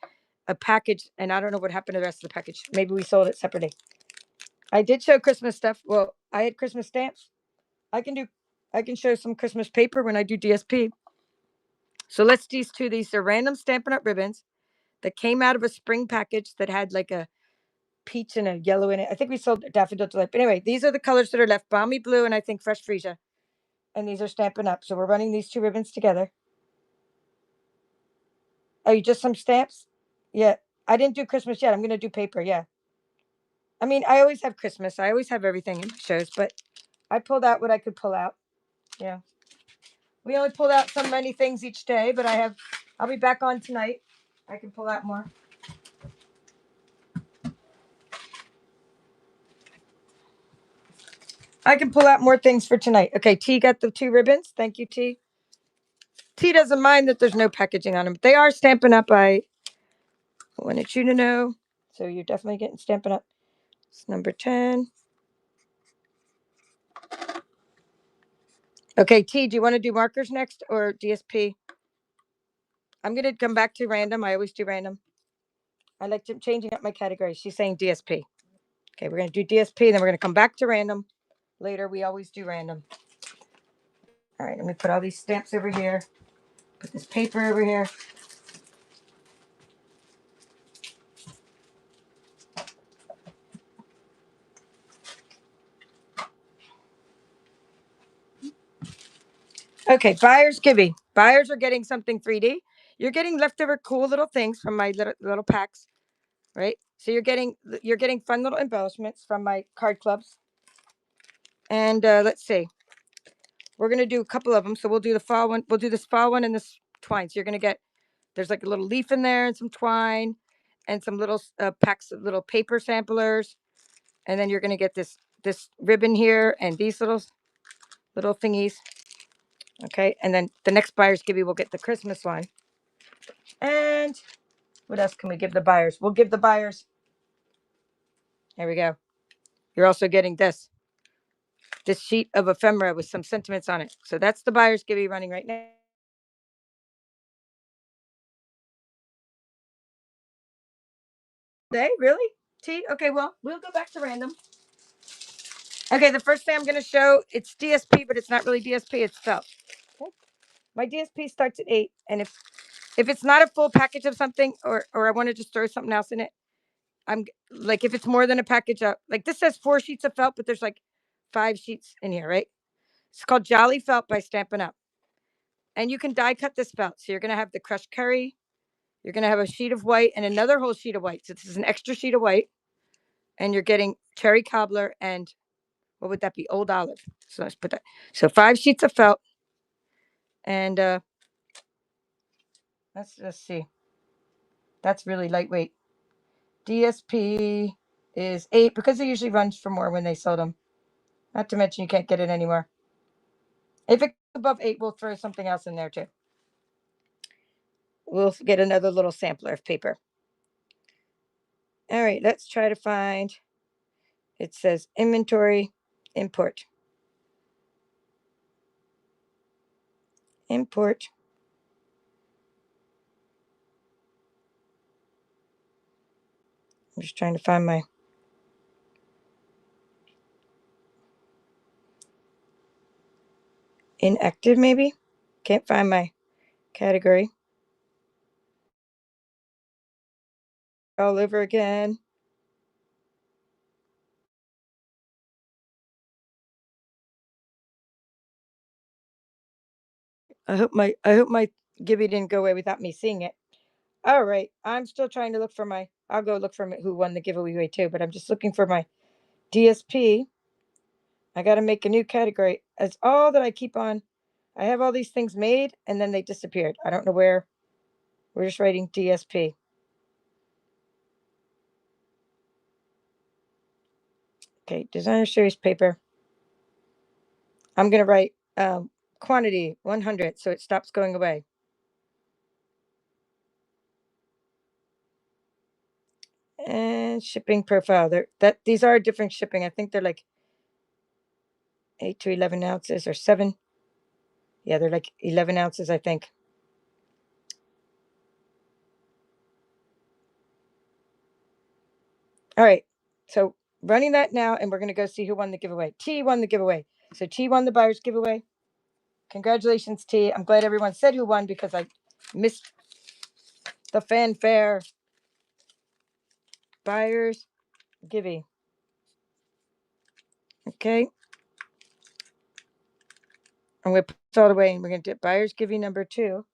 a package, and I don't know what happened to the rest of the package. Maybe we sold it separately. I did show Christmas stuff. Well, I had Christmas stamps. I can show some Christmas paper when I do DSP. So let's these two. These are random Stampin' Up ribbons that came out of a spring package that had like a peach and a yellow in it. I think we sold Daffodil Delight. But anyway, these are the colors that are left. Balmy Blue and I think Fresh Freesia. And these are Stampin' Up. So we're running these 2 ribbons together. Oh, you just some stamps? Yeah. I didn't do Christmas yet. I'm going to do paper. Yeah. I mean, I always have Christmas. I always have everything in my shows, but I pulled out what I could pull out. Yeah. We only pulled out so many things each day, but I'll be back on tonight. I can pull out more. I can pull out more things for tonight. Okay, T got the 2 ribbons. Thank you, T. T doesn't mind that there's no packaging on them. They are Stampin' Up. I wanted you to know. So you're definitely getting Stampin' Up. It's number 10. Okay, T, do you want to do markers next or DSP? I'm going to come back to random. I always do random. I like changing up my categories. She's saying DSP. Okay, we're going to do DSP, and then we're going to come back to random. Later, we always do random. All right, let me put all these stamps over here. Put this paper over here. Okay, buyers giving. Buyers are getting something 3D. You're getting leftover cool little things from my little packs, right? So you're getting fun little embellishments from my card clubs. And let's see. We're gonna do a couple of them. So we'll do the fall one. We'll do this fall one and this twine. So you're gonna get, there's like a little leaf in there and some twine and some little packs of little paper samplers. And then you're gonna get this ribbon here and these little thingies. Okay, and then the next buyer's givey will get the Christmas one. And what else can we give the buyers? We'll give the buyers. There we go. You're also getting this sheet of ephemera with some sentiments on it. So that's the buyer's givey running right now. They really? T? Okay, well, we'll go back to random. Okay, the first thing I'm going to show, it's DSP, but it's not really DSP, it's felt. Okay. My DSP starts at 8, and if it's not a full package of something, or I want to just throw something else in it, I'm like, if it's more than a package up, like this says 4 sheets of felt, but there's like 5 sheets in here, right? It's called Jolly Felt by Stampin' Up. And you can die cut this felt. So you're going to have the crushed curry. You're going to have a sheet of white and another whole sheet of white. So this is an extra sheet of white. And you're getting cherry cobbler and what would that be? Old olive. So let's put that. So 5 sheets of felt. And let's see. That's really lightweight. DSP is 8 because it usually runs for more when they sold them. Not to mention you can't get it anymore. If it's above 8, we'll throw something else in there too. We'll get another little sampler of paper. All right, let's try to find, it says inventory, import. Import. I'm just trying to find my inactive, maybe. Can't find my category. All over again. I hope my Gibby didn't go away without me seeing it. All right, I'm still trying to look for my. I'll go look for who won the giveaway too, but I'm just looking for my DSP. I got to make a new category. It's all that I keep on. I have all these things made and then they disappeared. I don't know where. We're just writing DSP. Okay, designer series paper. I'm going to write quantity 100 so it stops going away. And shipping profile. These are different shipping. I think they're like 8 to 11 ounces or 7. Yeah, they're like 11 ounces, I think. All right. So running that now, and we're going to go see who won the giveaway. T won the giveaway. So T won the buyer's giveaway. Congratulations, T. I'm glad everyone said who won because I missed the fanfare. Buyer's givey. Okay. I'm going to put it all away and we're going to do buyer's givey number 2.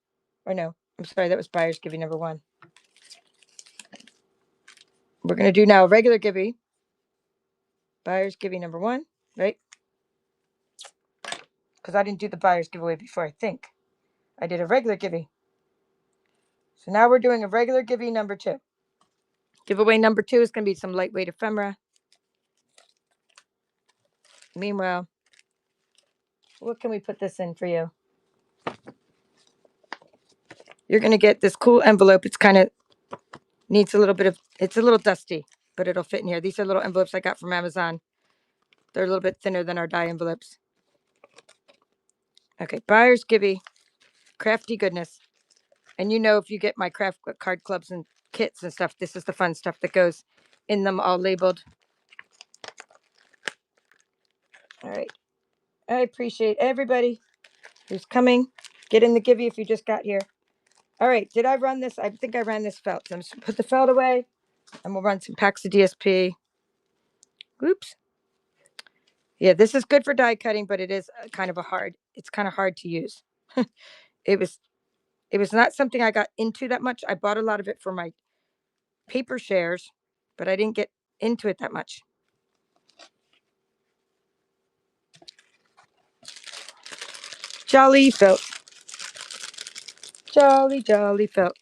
Or no, I'm sorry, that was buyer's givey number 1. We're going to do now a regular givey. Buyer's givey number 1, right? Because I didn't do the buyer's giveaway before, I think. I did a regular givey. So now we're doing a regular givey number 2. Giveaway number 2 is going to be some lightweight ephemera. Meanwhile, what can we put this in for you? You're going to get this cool envelope. It's kind of needs a little bit of, it's a little dusty, but it'll fit in here. These are little envelopes I got from Amazon. They're a little bit thinner than our die envelopes. Okay, buyer's givey, crafty goodness. And you know, if you get my craft card clubs and kits and stuff, this is the fun stuff that goes in them, all labeled. All right. I appreciate everybody who's coming. Get in the givey if you just got here. All right. Did I run this? I think I ran this felt. So I'm just going to put the felt away and we'll run some packs of DSP. Oops. Yeah, this is good for die cutting, but it is kind of it's kind of hard to use. it was not something I got into that much. I bought a lot of it for my paper shares, but I didn't get into it that much. Jolly felt. Jolly, jolly felt.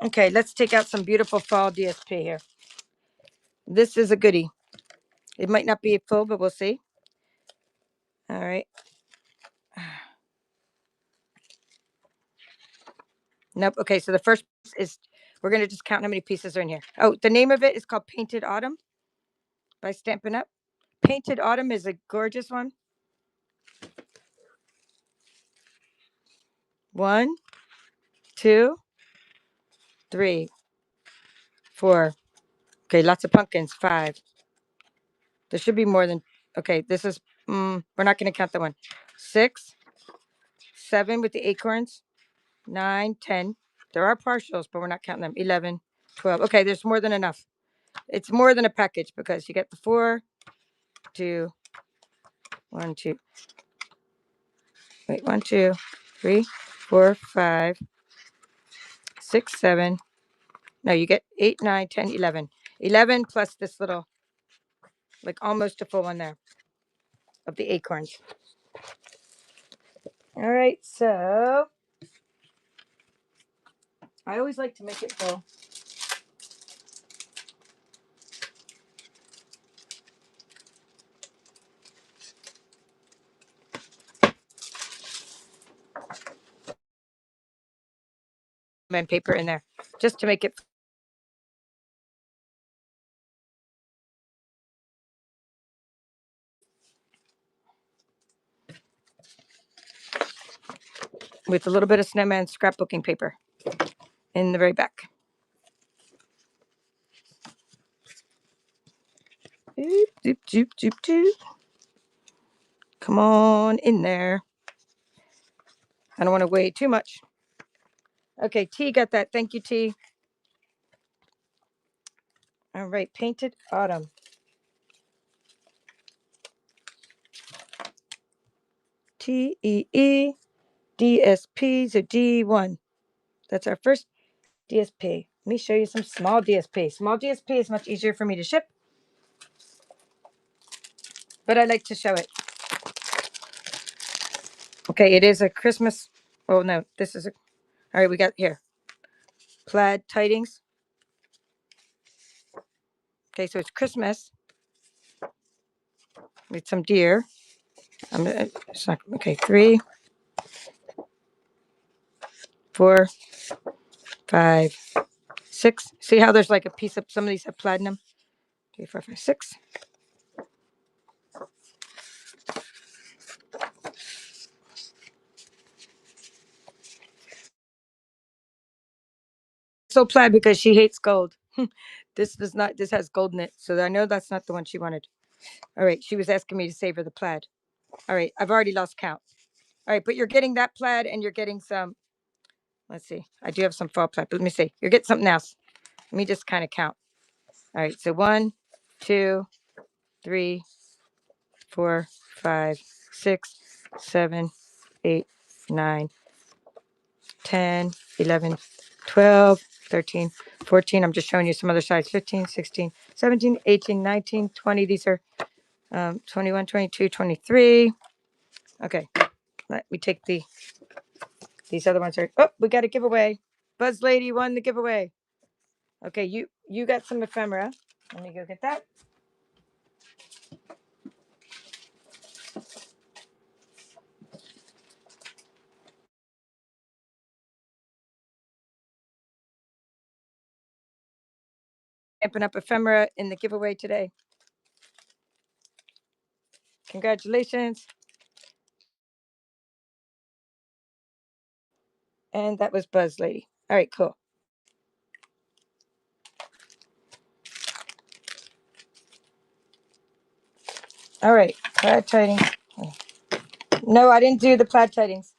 Okay, let's take out some beautiful fall DSP here. This is a goodie. It might not be full, but we'll see. All right. Nope. Okay, so the first is, we're going to just count how many pieces are in here. Oh, the name of it is called Painted Autumn by Stampin' Up. Painted Autumn is a gorgeous one. 1, 2, 3, 4. Okay, lots of pumpkins. 5. There should be more than. Okay, this is. We're not going to count that one. 6, 7 with the acorns. 9, 10. There are partials, but we're not counting them. 11, 12. Okay, there's more than enough. It's more than a package because you get the 4, 2, 1, 2. Wait, 1, 2, 3, 4, 5, 6, 7. No, you get 8, 9, 10, 11. 11 plus this little, like almost a full one there of the acorns. All right, so I always like to make it full. And paper in there just to make it with a little bit of snowman scrapbooking paper in the very back. Doop, doop, doop, doop, doop. Come on in there. I don't want to weigh too much. Okay, T got that. Thank you, T. All right, Painted Autumn. TEE DSP, so D1. That's our first DSP. Let me show you some small DSP. Small DSP is much easier for me to ship, but I like to show it. Okay, it is a Christmas. Oh, no, this is a. All right, we got here. Plaid tidings. Okay, so it's Christmas with some deer. It's not, okay, 3, 4, 5, 6. See how there's like a piece of, some of these have platinum? 3, 4, 5, 6. So plaid because she hates gold. This does not, this has gold in it. So I know that's not the one she wanted. All right, she was asking me to save her the plaid. All right, I've already lost count. All right, but you're getting that plaid and you're getting some, let's see, I do have some fall plaid, but let me see. You're getting something else. Let me just kind of count. All right, so 1, 2, 3, 4, 5, 6, 7, 8, 9, 10, 11, 12, 13, 14. I'm just showing you some other sides. 15, 16, 17, 18, 19, 20. These are 21, 22, 23. Okay, let me take these other ones. Oh, we got a giveaway. Buzz Lady won the giveaway. Okay, you got some ephemera. Let me go get that. Stampin' Up ephemera in the giveaway today. Congratulations. And that was Buzz Lady. All right, cool. All right, plaid tidings. No, I didn't do the plaid tidings.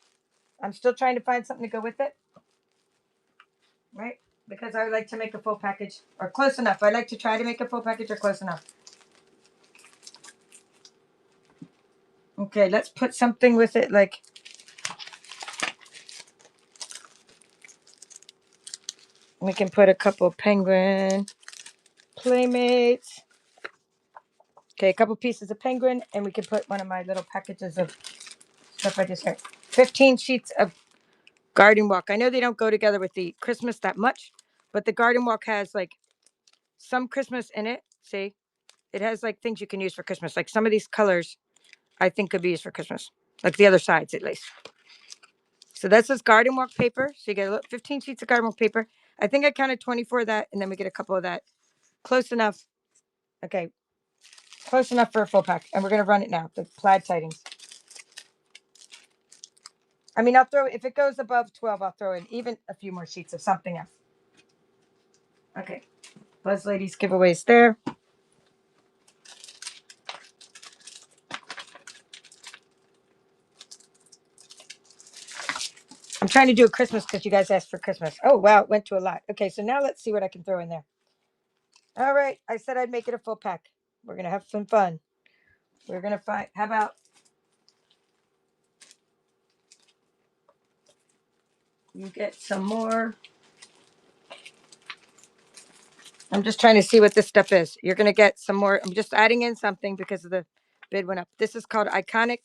I'm still trying to find something to go with it. Right? Because I would like to make a full package or close enough. I like to try to make a full package or close enough. Okay, let's put something with it like we can put a couple penguin playmates. Okay, a couple pieces of penguin, and we can put one of my little packages of stuff I just had. 15 sheets of garden walk. I know they don't go together with the Christmas that much, but the garden walk has like some Christmas in it. See, it has like things you can use for Christmas. Like some of these colors I think could be used for Christmas, like the other sides at least. So this is garden walk paper. So you get 15 sheets of garden walk paper. I think I counted 24 of that, and then we get a couple of that. Close enough. Okay, close enough for a full pack. And we're going to run it now, the plaid tidings. I mean, I'll throw, if it goes above 12, I'll throw in even a few more sheets of something else. Okay, Buzz Ladies giveaways there. I'm trying to do a Christmas because you guys asked for Christmas. Oh, wow, it went to a lot. Okay, so now let's see what I can throw in there. All right, I said I'd make it a full pack. We're going to have some fun. We're going to find, how about you get some more. I'm just trying to see what this stuff is. You're going to get some more. I'm just adding in something because of the bid went up. This is called iconic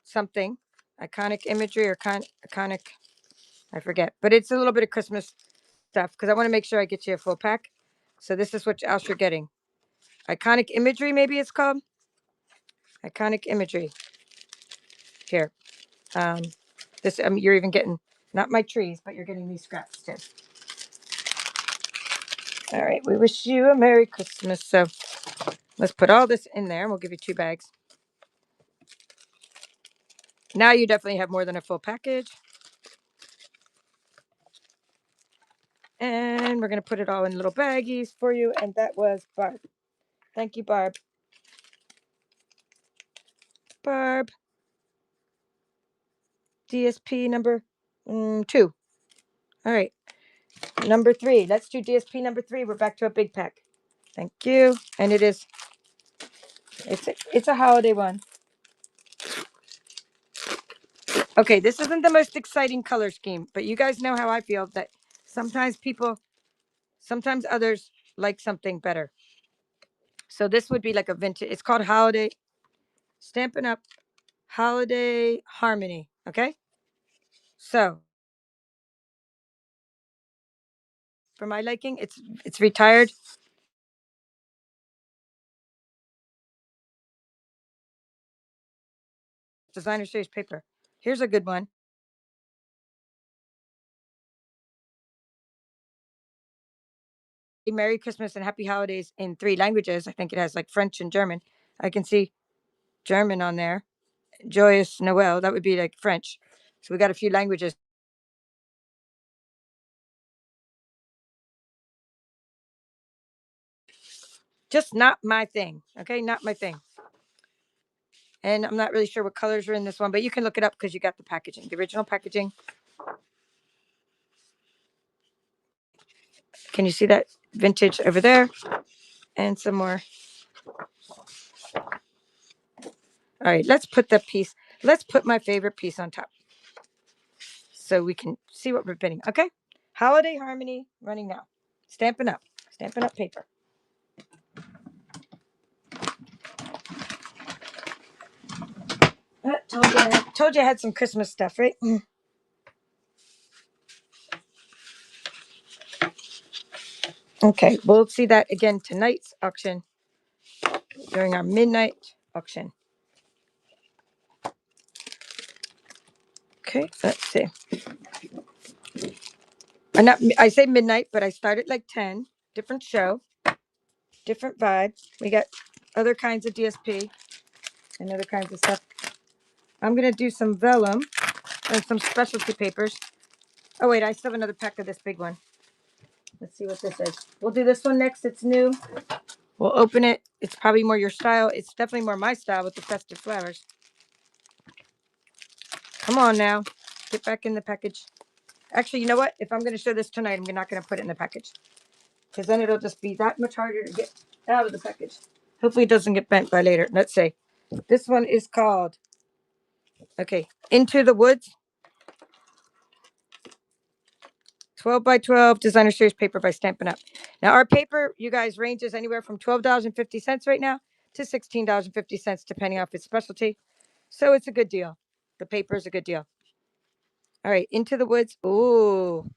something, iconic imagery or iconic. I forget, but it's a little bit of Christmas stuff because I want to make sure I get you a full pack. So this is what else you're getting. Iconic imagery, maybe it's called. Iconic imagery. Here. Um, this you're even getting not my trees, but you're getting these scraps too. All right. We wish you a Merry Christmas. So let's put all this in there and we'll give you 2 bags. Now you definitely have more than a full package. And we're going to put it all in little baggies for you. And that was Barb. Thank you, Barb. Barb. DSP number 2. All right. Number 3. Let's do DSP number 3. We're back to a big pack. Thank you. And it's a holiday one. Okay, this isn't the most exciting color scheme, but you guys know how I feel that sometimes others like something better. So this would be like a vintage. It's called Holiday Stampin' Up Holiday Harmony. Okay. So for my liking, it's retired. Designer series paper. Here's a good one. Merry Christmas and Happy Holidays in 3 languages. I think it has like French and German. I can see German on there. Joyous Noel. That would be like French. So we got a few languages. Just not my thing. Okay, not my thing. And I'm not really sure what colors are in this one, but you can look it up because you got the packaging, the original packaging. Can you see that vintage over there? And some more. All right, let's put my favorite piece on top so we can see what we're bidding. Okay, Holiday Harmony running now. Stampin' Up paper. Told you I had some Christmas stuff, right? Okay, we'll see that again tonight's auction during our midnight auction. Okay, let's see. I say midnight, but I start at like 10. Different show, different vibe. We got other kinds of DSP and other kinds of stuff. I'm gonna do some vellum and some specialty papers. Oh wait, I still have another pack of this big one. Let's see what this is. We'll do this one next. It's new. We'll open it. It's probably more your style. It's definitely more my style with the festive flowers. Come on now. Get back in the package. Actually, you know what? If I'm going to show this tonight, I'm not going to put it in the package. Because then it'll just be that much harder to get out of the package. Hopefully it doesn't get bent by later. Let's see. This one is called, okay, Into the Woods. 12 by 12 designer series paper by Stampin' Up. Now our paper, you guys, ranges anywhere from $12.50 right now to $16.50, depending on if it's specialty. So it's a good deal. The paper is a good deal. All right, Into the Woods. Ooh,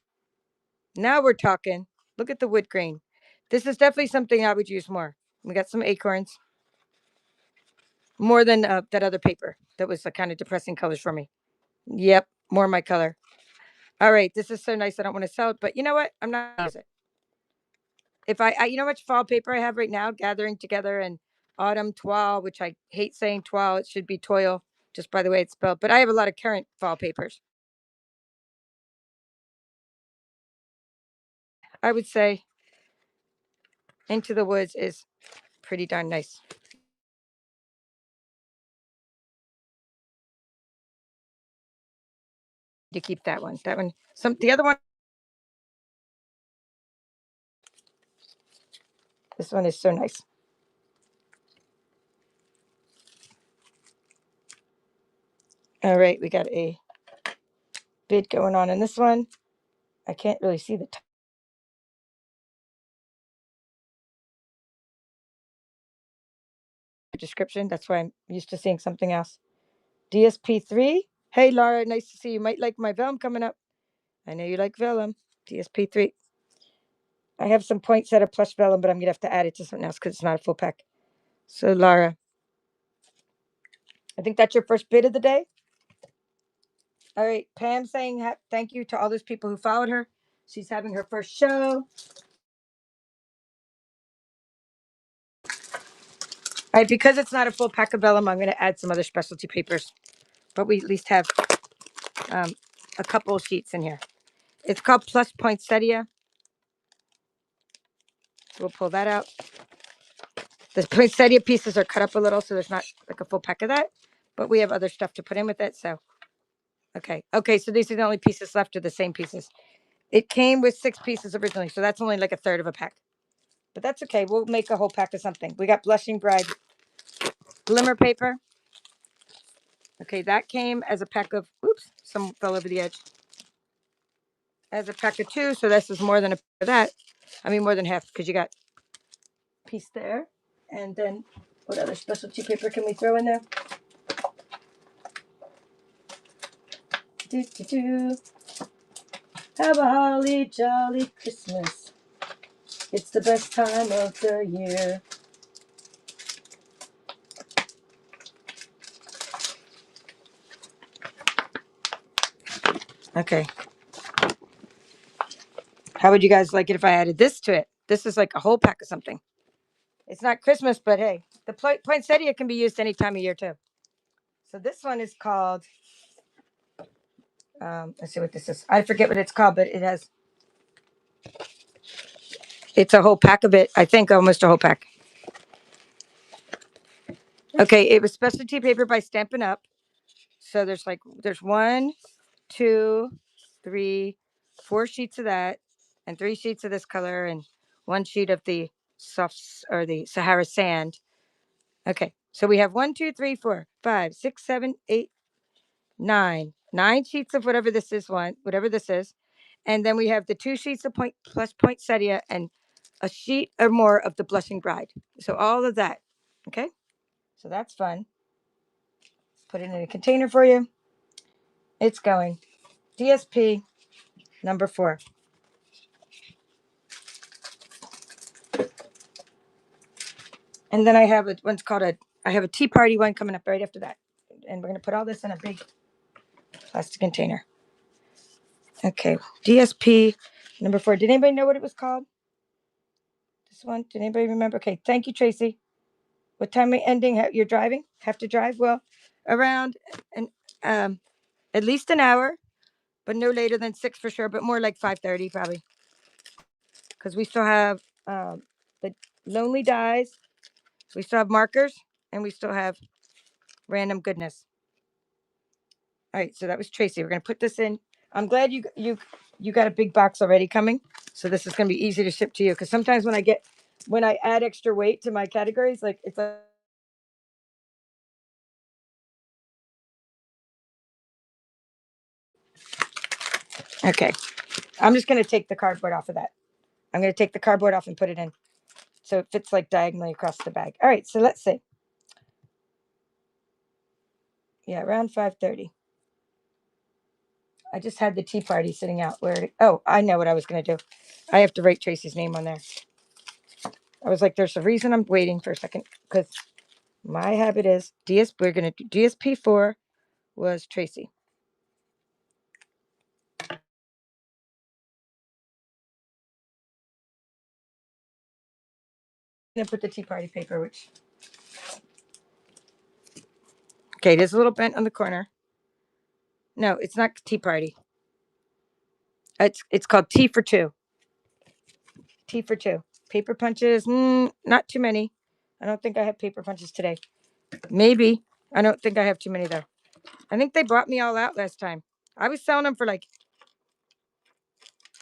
now we're talking. Look at the wood grain. This is definitely something I would use more. We got some acorns. More than that other paper. That was the kind of depressing colors for me. Yep, more my color. All right, this is so nice. I don't want to sell it, but you know what? I'm not gonna use it. If you know how much fall paper I have right now, gathering together and autumn toile, which I hate saying toile. It should be toil, just by the way it's spelled. But I have a lot of current fall papers. I would say Into the Woods is pretty darn nice. To keep that one. That one. The other one. This one is so nice. All right, we got a bid going on in this one. I can't really see the description. That's why I'm used to seeing something else. DSP3. Hey, Laura, nice to see you. Might like my vellum coming up. I know you like vellum. DSP3. I have some poinsettia plush vellum, but I'm going to have to add it to something else because it's not a full pack. So, Laura, I think that's your first bid of the day. All right. Pam saying thank you to all those people who followed her. She's having her first show. All right. Because it's not a full pack of vellum, I'm going to add some other specialty papers. But we at least have um, a couple of sheets in here. It's called Plus Poinsettia. So we'll pull that out. The poinsettia pieces are cut up a little, so there's not like a full pack of that. But we have other stuff to put in with it. So, okay. Okay, so these are the only pieces left, are the same pieces. It came with 6 pieces originally, so that's only like a third of a pack. But that's okay. We'll make a whole pack of something. We got Blushing Bride glimmer paper. Okay, that came as a pack of, oops, some fell over the edge. As a pack of 2, so this is more than a pack of that. I mean, more than half, because you got a piece there. And then what other specialty paper can we throw in there? Do, do, do. Have a holly jolly Christmas. It's the best time of the year. Okay. How would you guys like it if I added this to it? This is like a whole pack of something. It's not Christmas, but hey, the poinsettia can be used any time of year too. So this one is called, let's see what this is. I forget what it's called, but it's a whole pack of it. I think almost a whole pack. Okay, it was specialty paper by Stampin' Up. So there's 1, 2, 3, 4 sheets of that, and 3 sheets of this color, and 1 sheet of the soft or the Sahara sand. Okay, so we have 1, 2, 3, 4, 5, 6, 7, 8, 9 sheets of whatever this is, whatever this is, and then we have the 2 sheets of plus poinsettia and a sheet or more of the Blushing Bride. So all of that. Okay, so that's fun. Put it in a container for you. It's going. DSP number 4. And then I have one's called I have a tea party one coming up right after that. And we're going to put all this in a big plastic container. Okay, DSP number 4. Did anybody know what it was called? This one? Did anybody remember? Okay, thank you, Tracy. What time are we ending? You're driving? Have to drive? Well, around an at least an hour, but no later than 6 for sure, but more like 5:30 probably. Because we still have the Lonely Dies, we still have markers, and we still have random goodness. All right, so that was Tracy. We're gonna put this in. I'm glad you got a big box already coming, so this is gonna be easy to ship to you. Because sometimes when I add extra weight to my categories, like it's like, okay. I'm just gonna take the cardboard off of that. I'm gonna take the cardboard off and put it in, so it fits like diagonally across the bag. All right, so let's see. Yeah, around 5:30. I just had the tea party sitting out where. Oh, I know what I was gonna do. I have to write Tracy's name on there. I was like, there's a reason I'm waiting for a second because my habit is We're gonna do DSP4 was Tracy. I'm gonna put the tea party paper, which okay, it is a little bent on the corner. No, it's not tea party. It's called Tea for Two. Tea for Two. Paper punches, not too many. I don't think I have paper punches today. Maybe. I don't think I have too many though. I think they bought me all out last time. I was selling them for like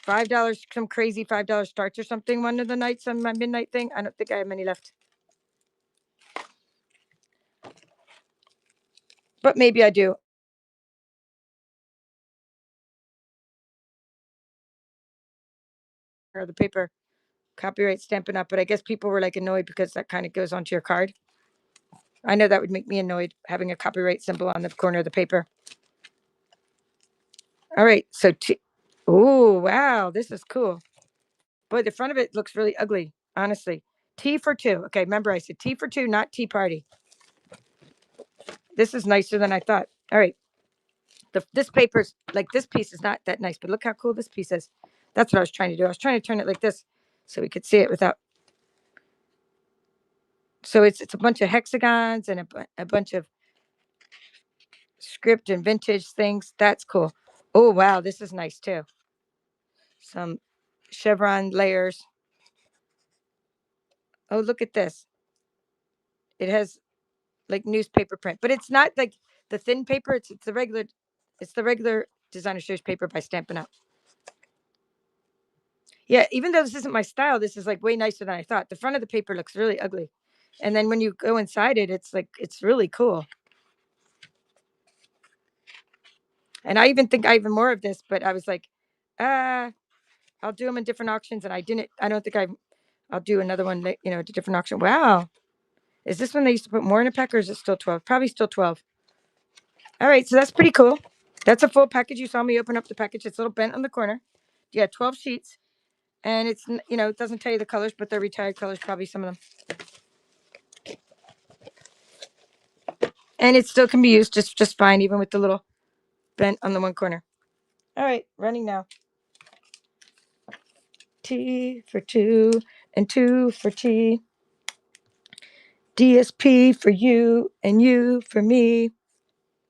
$5, some crazy $5 starts or something one of the nights on my midnight thing. I don't think I have many left. But maybe I do. Or the paper copyright Stampin' Up, but I guess people were like annoyed because that kind of goes onto your card. I know that would make me annoyed having a copyright symbol on the corner of the paper. All right, so Oh, wow. This is cool. Boy, the front of it looks really ugly, honestly. Tea for two. Okay, remember I said tea for two, not tea party. This is nicer than I thought. All right. This paper's like this piece is not that nice, but look how cool this piece is. That's what I was trying to do. I was trying to turn it like this so we could see it without. So it's a bunch of hexagons and a bunch of script and vintage things. That's cool. Oh, wow. This is nice too. Some chevron layers. Oh, look at this. It has like newspaper print, but it's not like the thin paper. It's the regular designer series paper by Stampin' Up. Yeah, even though this isn't my style, this is like way nicer than I thought. The front of the paper looks really ugly. And then when you go inside it, it's like, it's really cool. And I even think I have more of this, but I was like, I'll do them in different auctions. And I don't think I'll do another one, at a different auction. Wow. Is this one they used to put more in a pack or is it still 12? Probably still 12. All right. So that's pretty cool. That's a full package. You saw me open up the package. It's a little bent on the corner. Yeah, 12 sheets. And it's, it doesn't tell you the colors, but they're retired colors, probably some of them. And it still can be used just fine, even with the little bent on the one corner. All right, running now. T for two and two for T. DSP for you and you for me.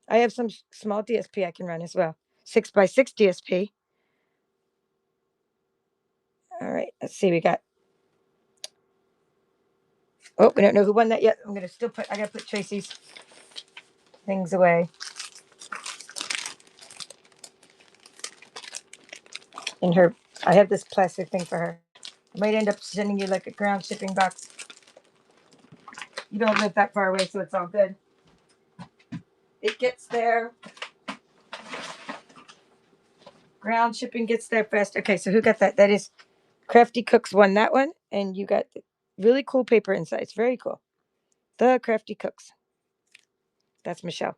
I have some small DSP I can run as well. 6x6 DSP. All right, let's see. We got. Oh, we don't know who won that yet. I gotta put Tracy's things away. I have this plastic thing for her. I might end up sending you like a ground shipping box. You don't live that far away, so it's all good. It gets there. Ground shipping gets there fast. Okay, so who got that? That is Crafty Cooks won that one, and you got really cool paper inside. It's very cool. The Crafty Cooks. That's Michelle.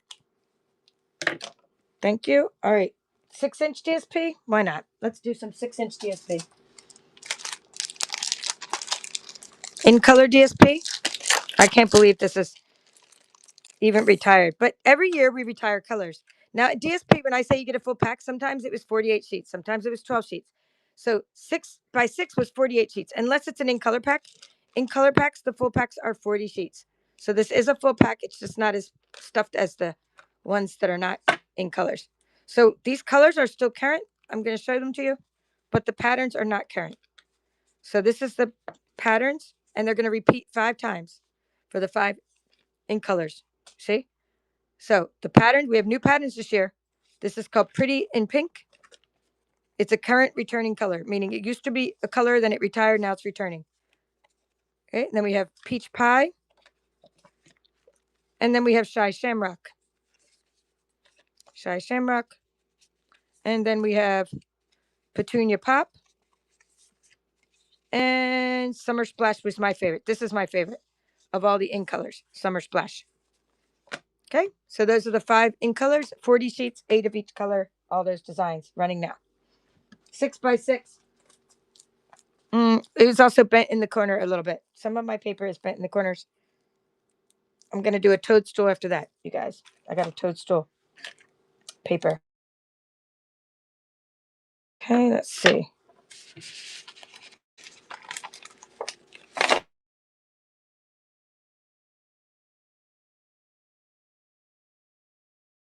Thank you. All right. 6-inch DSP? Why not? Let's do some 6-inch DSP. In color DSP? I can't believe this is even retired. But every year we retire colors. Now, at DSP, when I say you get a full pack, sometimes it was 48 sheets, sometimes it was 12 sheets. So 6x6 was 48 sheets, unless it's an in color pack. In color packs, the full packs are 40 sheets. So this is a full pack. It's just not as stuffed as the ones that are not in colors. So these colors are still current. I'm going to show them to you, but the patterns are not current. So this is the patterns, and they're going to repeat 5 times for the 5 in colors. See? So the pattern, we have new patterns this year. This is called Pretty in Pink. It's a current returning color, meaning it used to be a color, then it retired, now it's returning. Okay, and then we have Peach Pie. And then we have Shy Shamrock. Shy Shamrock. And then we have Petunia Pop. And Summer Splash was my favorite. This is my favorite of all the in colors. Summer Splash. Okay, so those are the 5 in colors, 40 sheets, 8 of each color, all those designs running now. 6x6. It was also bent in the corner a little bit. Some of my paper is bent in the corners. I'm going to do a toadstool after that, you guys. I got a toadstool paper. Okay, let's see.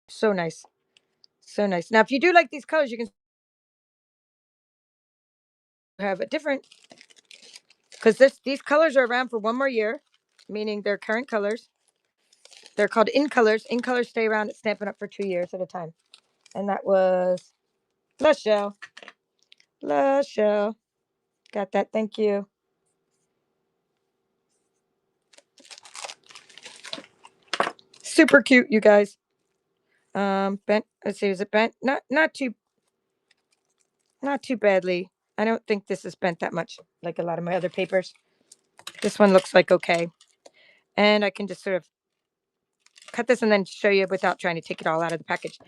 So nice. So nice. Now, if you do like these colors, you can have a different, because these colors are around for one more year, meaning they're current colors. They're called in colors. In colors stay around at Stampin' Up for 2 years at a time. And that was LaShelle. LaShelle. Got that. Thank you. Super cute, you guys. Bent. Let's see, is it bent? Not too badly. I don't think this is bent that much, like a lot of my other papers. This one looks like okay. And I can just sort of cut this and then show you without trying to take it all out of the package.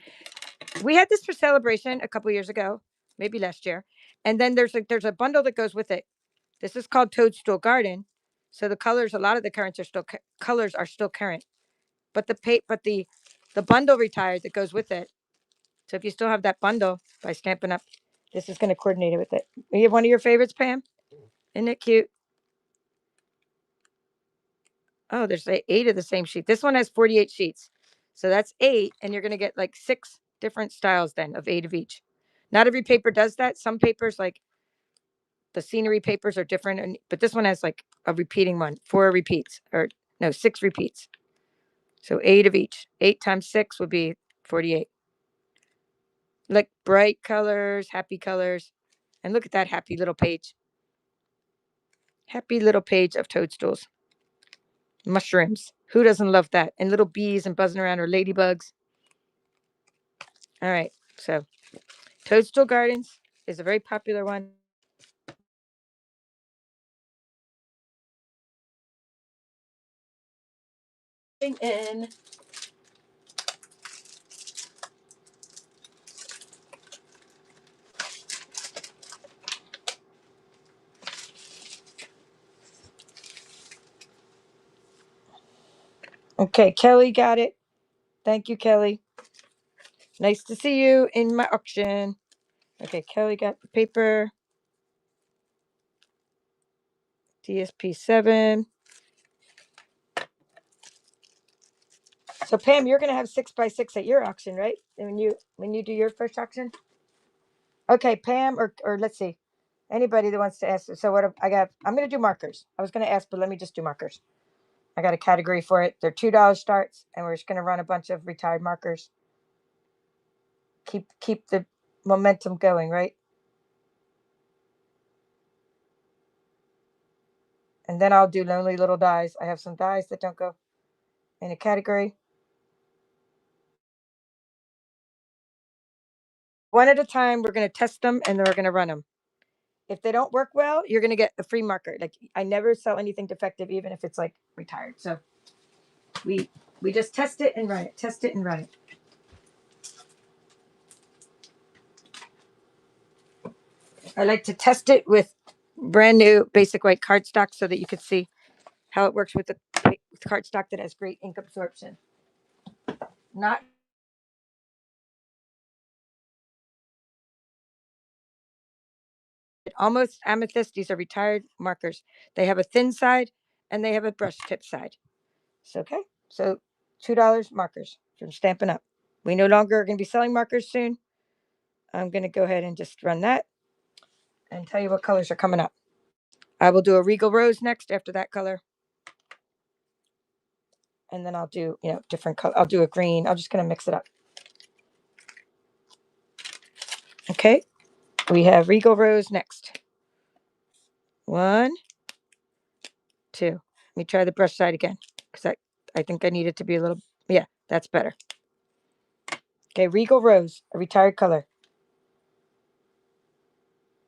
We had this for celebration a couple years ago. maybe last year. And then there's a bundle that goes with it. This is called Toadstool Garden. So the colors, a lot of the currents are still colors are still current, but the bundle retired that goes with it. So if you still have that bundle by Stampin' Up, this is going to coordinate it with it. You have one of your favorites, Pam? Isn't it cute? Oh, there's 8 of the same sheet. This one has 48 sheets. So that's 8, and you're going to get like 6 different styles then of 8 of each. Not every paper does that. Some papers, like the scenery papers, are different, but this one has like a repeating one, 4 repeats, or no, 6 repeats. So 8 of each. 8 times 6 would be 48. Like bright colors, happy colors. And look at that happy little page. Happy little page of toadstools. Mushrooms. Who doesn't love that? And little bees and buzzing around, or ladybugs. All right. So Toadstool Gardens is a very popular one. In. Okay, Kelly got it. Thank you, Kelly. Nice to see you in my auction. Okay, Kelly got the paper. DSP7. So Pam, you're gonna have 6x6 at your auction, right? And when you do your first auction. Okay, Pam, or let's see, anybody that wants to ask. So what I'm gonna do markers. I was gonna ask, but let me just do markers. I got a category for it. They're $2 starts, and we're just gonna run a bunch of retired markers. Keep the momentum going, right? And then I'll do lonely little dies. I have some dies that don't go in a category. One at a time, we're going to test them, and then we're going to run them. If they don't work well, you're going to get a free marker. Like, I never sell anything defective, even if it's like retired. So we just test it and run it. Test it and run it. I like to test it with brand new basic white cardstock so that you could see how it works with the cardstock that has great ink absorption. Not almost amethyst. These are retired markers. They have a thin side and they have a brush tip side. So, okay. So $2 markers from Stampin' Up. We no longer are going to be selling markers soon. I'm going to go ahead and just run that and tell you what colors are coming up. I will do a Regal Rose next after that color. And then I'll do, different color. I'll do a green. I'm just going to mix it up. Okay. We have Regal Rose next. 1, 2. Let me try the brush side again, because I think I need it to be a little, yeah, that's better. Okay, Regal Rose, a retired color.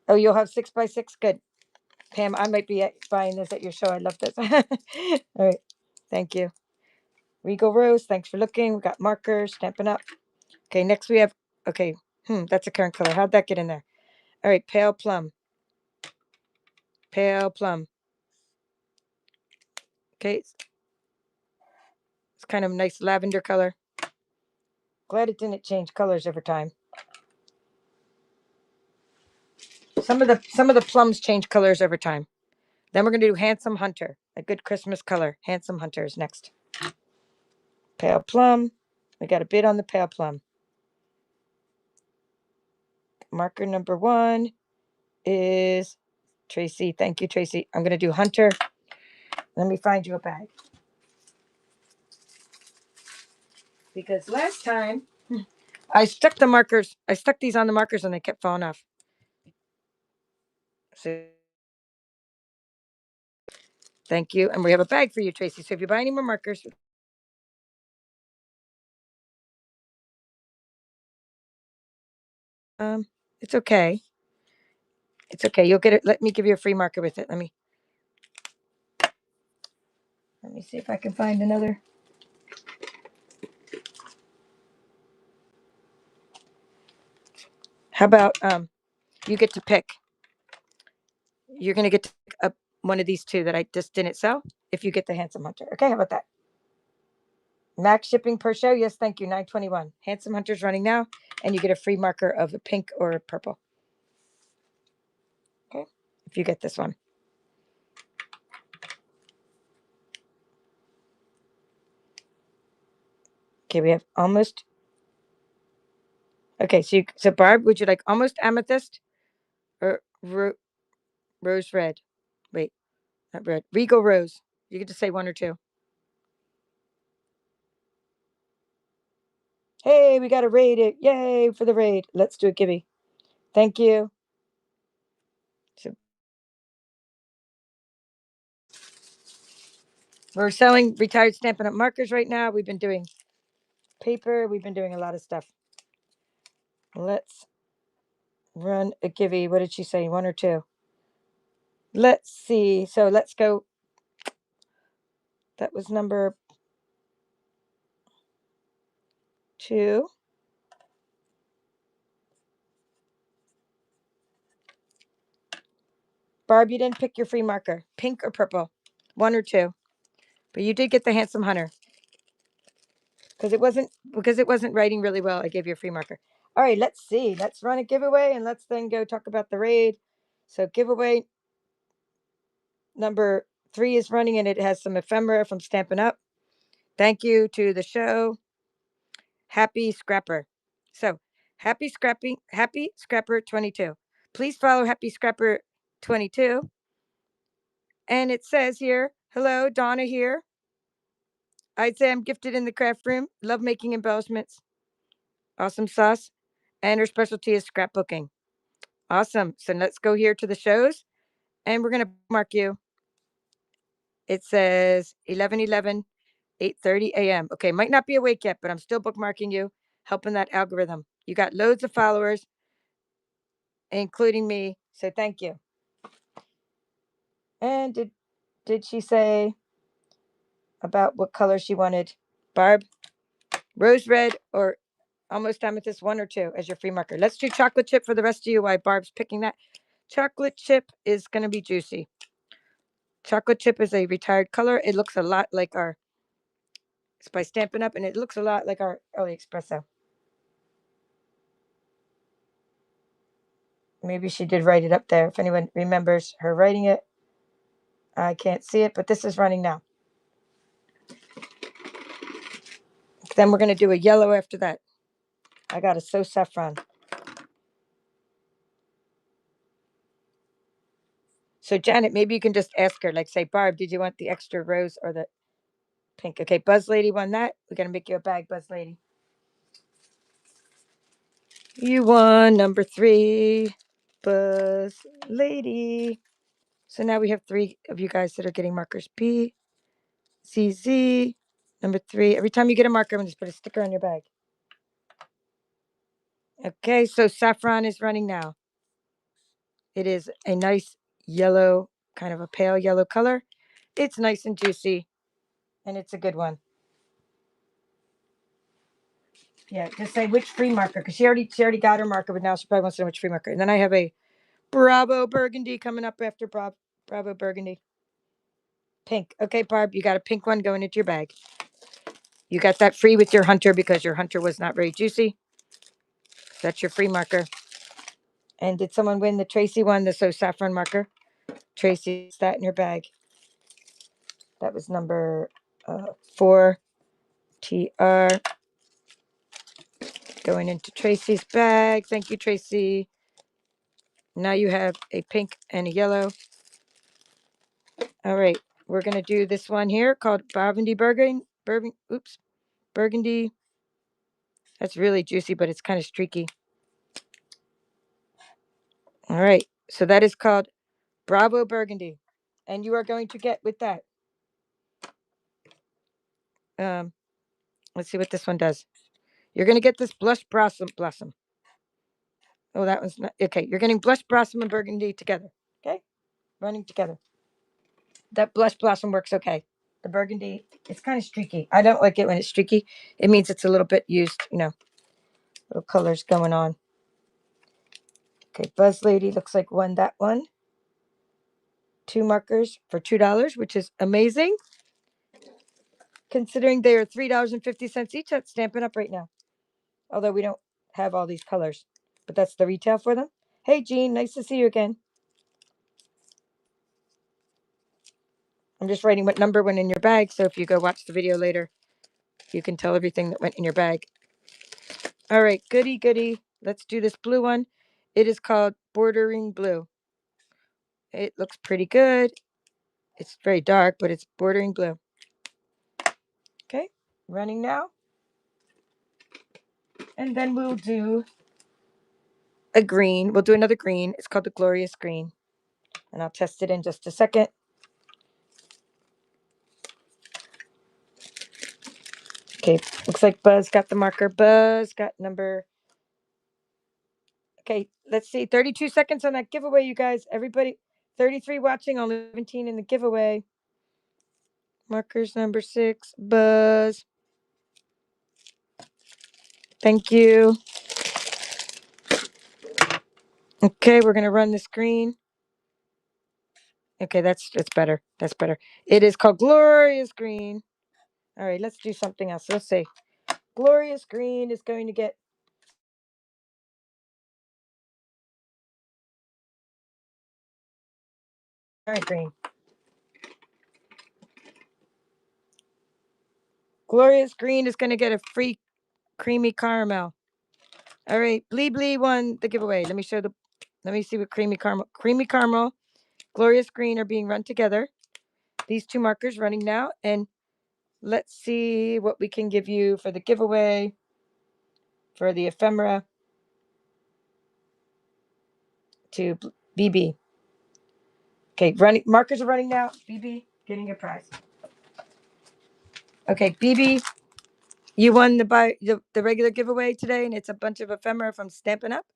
Oh, you'll have 6x6. Good. Pam, I might be buying this at your show. I love this. All right. Thank you. Regal Rose, thanks for looking. We got markers, Stampin' Up. Okay, next we have, okay, that's a current color. How'd that get in there? All right, Pale Plum. Pale Plum. Okay, it's kind of a nice lavender color. Glad it didn't change colors over time. Some of the plums change colors over time. Then we're going to do Handsome Hunter, a good Christmas color. Handsome Hunter is next. Pale Plum. We got a bid on the Pale Plum. Marker number 1 is Tracy. Thank you, Tracy. I'm going to do Hunter. Let me find you a bag. Because last time I stuck these on the markers and they kept falling off. So thank you. And we have a bag for you, Tracy. So if you buy any more markers, it's okay. It's okay. You'll get it. Let me give you a free marker with it. Let me see if I can find another. How about you get to pick. You're going to get to pick up one of these two that I just didn't sell if you get the Handsome Hunter. Okay, how about that? Max shipping per show. Yes, thank you. $9.21. Handsome Hunter's running now, and you get a free marker of a pink or a purple. Okay, if you get this one. Okay, we have almost. Okay, so Barb, would you like almost amethyst or rose red? Wait, not red. Regal rose. You get to say one or two. Hey, we got to raid it. Yay for the raid. Let's do it, Gibby. Thank you. So we're selling retired Stampin' Up! Markers right now. We've been doing paper. We've been doing a lot of stuff. Let's run a Gibby. What did she say? One or two? Let's see. So let's go. That was number 2. Barb, you didn't pick your free marker. Pink or purple? One or two. But you did get the Handsome Hunter. Because it wasn't writing really well, I gave you a free marker. All right, let's see. Let's run a giveaway and let's then go talk about the raid. So giveaway number 3 is running and it has some ephemera from Stampin' Up. Thank you to the show. Happy Scrapper. So Happy Scrapper 22. Please follow Happy Scrapper 22. And it says here, hello, Donna here. I'd say I'm gifted in the craft room. Love making embellishments. Awesome sauce. And her specialty is scrapbooking. Awesome. So let's go here to the shows and we're going to mark you. It says 11:11, 8:30 a.m. Okay, might not be awake yet, but I'm still bookmarking you, helping that algorithm. You got loads of followers, including me. So thank you. And did she say about what color she wanted? Barb, rose red or almost amethyst, one or two as your free marker. Let's do chocolate chip for the rest of you while Barb's picking that. Chocolate chip is going to be juicy. Chocolate chip is a retired color. It looks a lot like our, it's by Stampin' Up! And it looks a lot like our early espresso. Maybe she did write it up there. If anyone remembers her writing it, I can't see it, but this is running now. Then we're going to do a yellow after that. I got a So Saffron. So Janet, maybe you can just ask her, like say, Barb, did you want the extra rose or the pink? Okay, Buzz Lady won that. We're going to make you a bag, Buzz Lady. You won number 3, Buzz Lady. So now we have 3 of you guys that are getting markers. B, C, Z, number 3. Every time you get a marker, I'm going to just put a sticker on your bag. Okay, so Saffron is running now. It is a nice yellow, kind of a pale yellow color. It's nice and juicy, and it's a good one. Yeah, just say which free marker, because she already got her marker, but now she probably wants to know which free marker. And then I have a Bravo Burgundy coming up after Bravo Burgundy. Pink. Okay, Barb, you got a pink one going into your bag. You got that free with your Hunter because your Hunter was not very juicy. That's your free marker. And did someone win the Tracy one, the So Saffron marker? Tracy, is that in your bag? That was number 4 TR. Going into Tracy's bag. Thank you, Tracy. Now you have a pink and a yellow. All right. We're going to do this one here called Burgundy. Burgundy. That's really juicy, but it's kind of streaky. All right. So that is called Bravo Burgundy. And you are going to get with that. Let's see what this one does. You're going to get this Blush Blossom. Oh, that one's not. Okay. You're getting Blush Blossom and Burgundy together. Okay. Running together. That Blush Blossom works okay. The Burgundy, it's kind of streaky. I don't like it when it's streaky. It means it's a little bit used, little colors going on. Okay, Buzz Lady looks like won that one. 2 markers for $2, which is amazing, considering they are $3.50 each at Stampin' Up right now. Although we don't have all these colors, but that's the retail for them. Hey, Jean, nice to see you again. I'm just writing what number went in your bag, so if you go watch the video later, you can tell everything that went in your bag. All right, goody, goody. Let's do this blue one. It is called Bordering Blue. It looks pretty good. It's very dark, but it's bordering blue. Okay, running now. And then we'll do a green. We'll do another green. It's called the Glorious Green. And I'll test it in just a second. Okay, looks like Buzz got the marker. Buzz got number. Okay, let's see. 32 seconds on that giveaway, you guys. Everybody, 33 watching, only 17 in the giveaway. Markers number 6, Buzz. Thank you. Okay, we're gonna run the screen. Okay, that's better. That's better. It is called Glorious Green. All right, let's do something else. Let's see. Glorious Green is going to get. All right, green. Glorious Green is going to get a free creamy caramel. All right, Blee Blee won the giveaway. Let me show the. Let me see what creamy caramel. Creamy caramel, Glorious Green are being run together. These 2 markers running now, and let's see what we can give you for the giveaway for the ephemera to BB. Okay, running markers are running now. BB getting a prize. Okay, BB, you won the regular giveaway today, and it's a bunch of ephemera from Stampin' Up,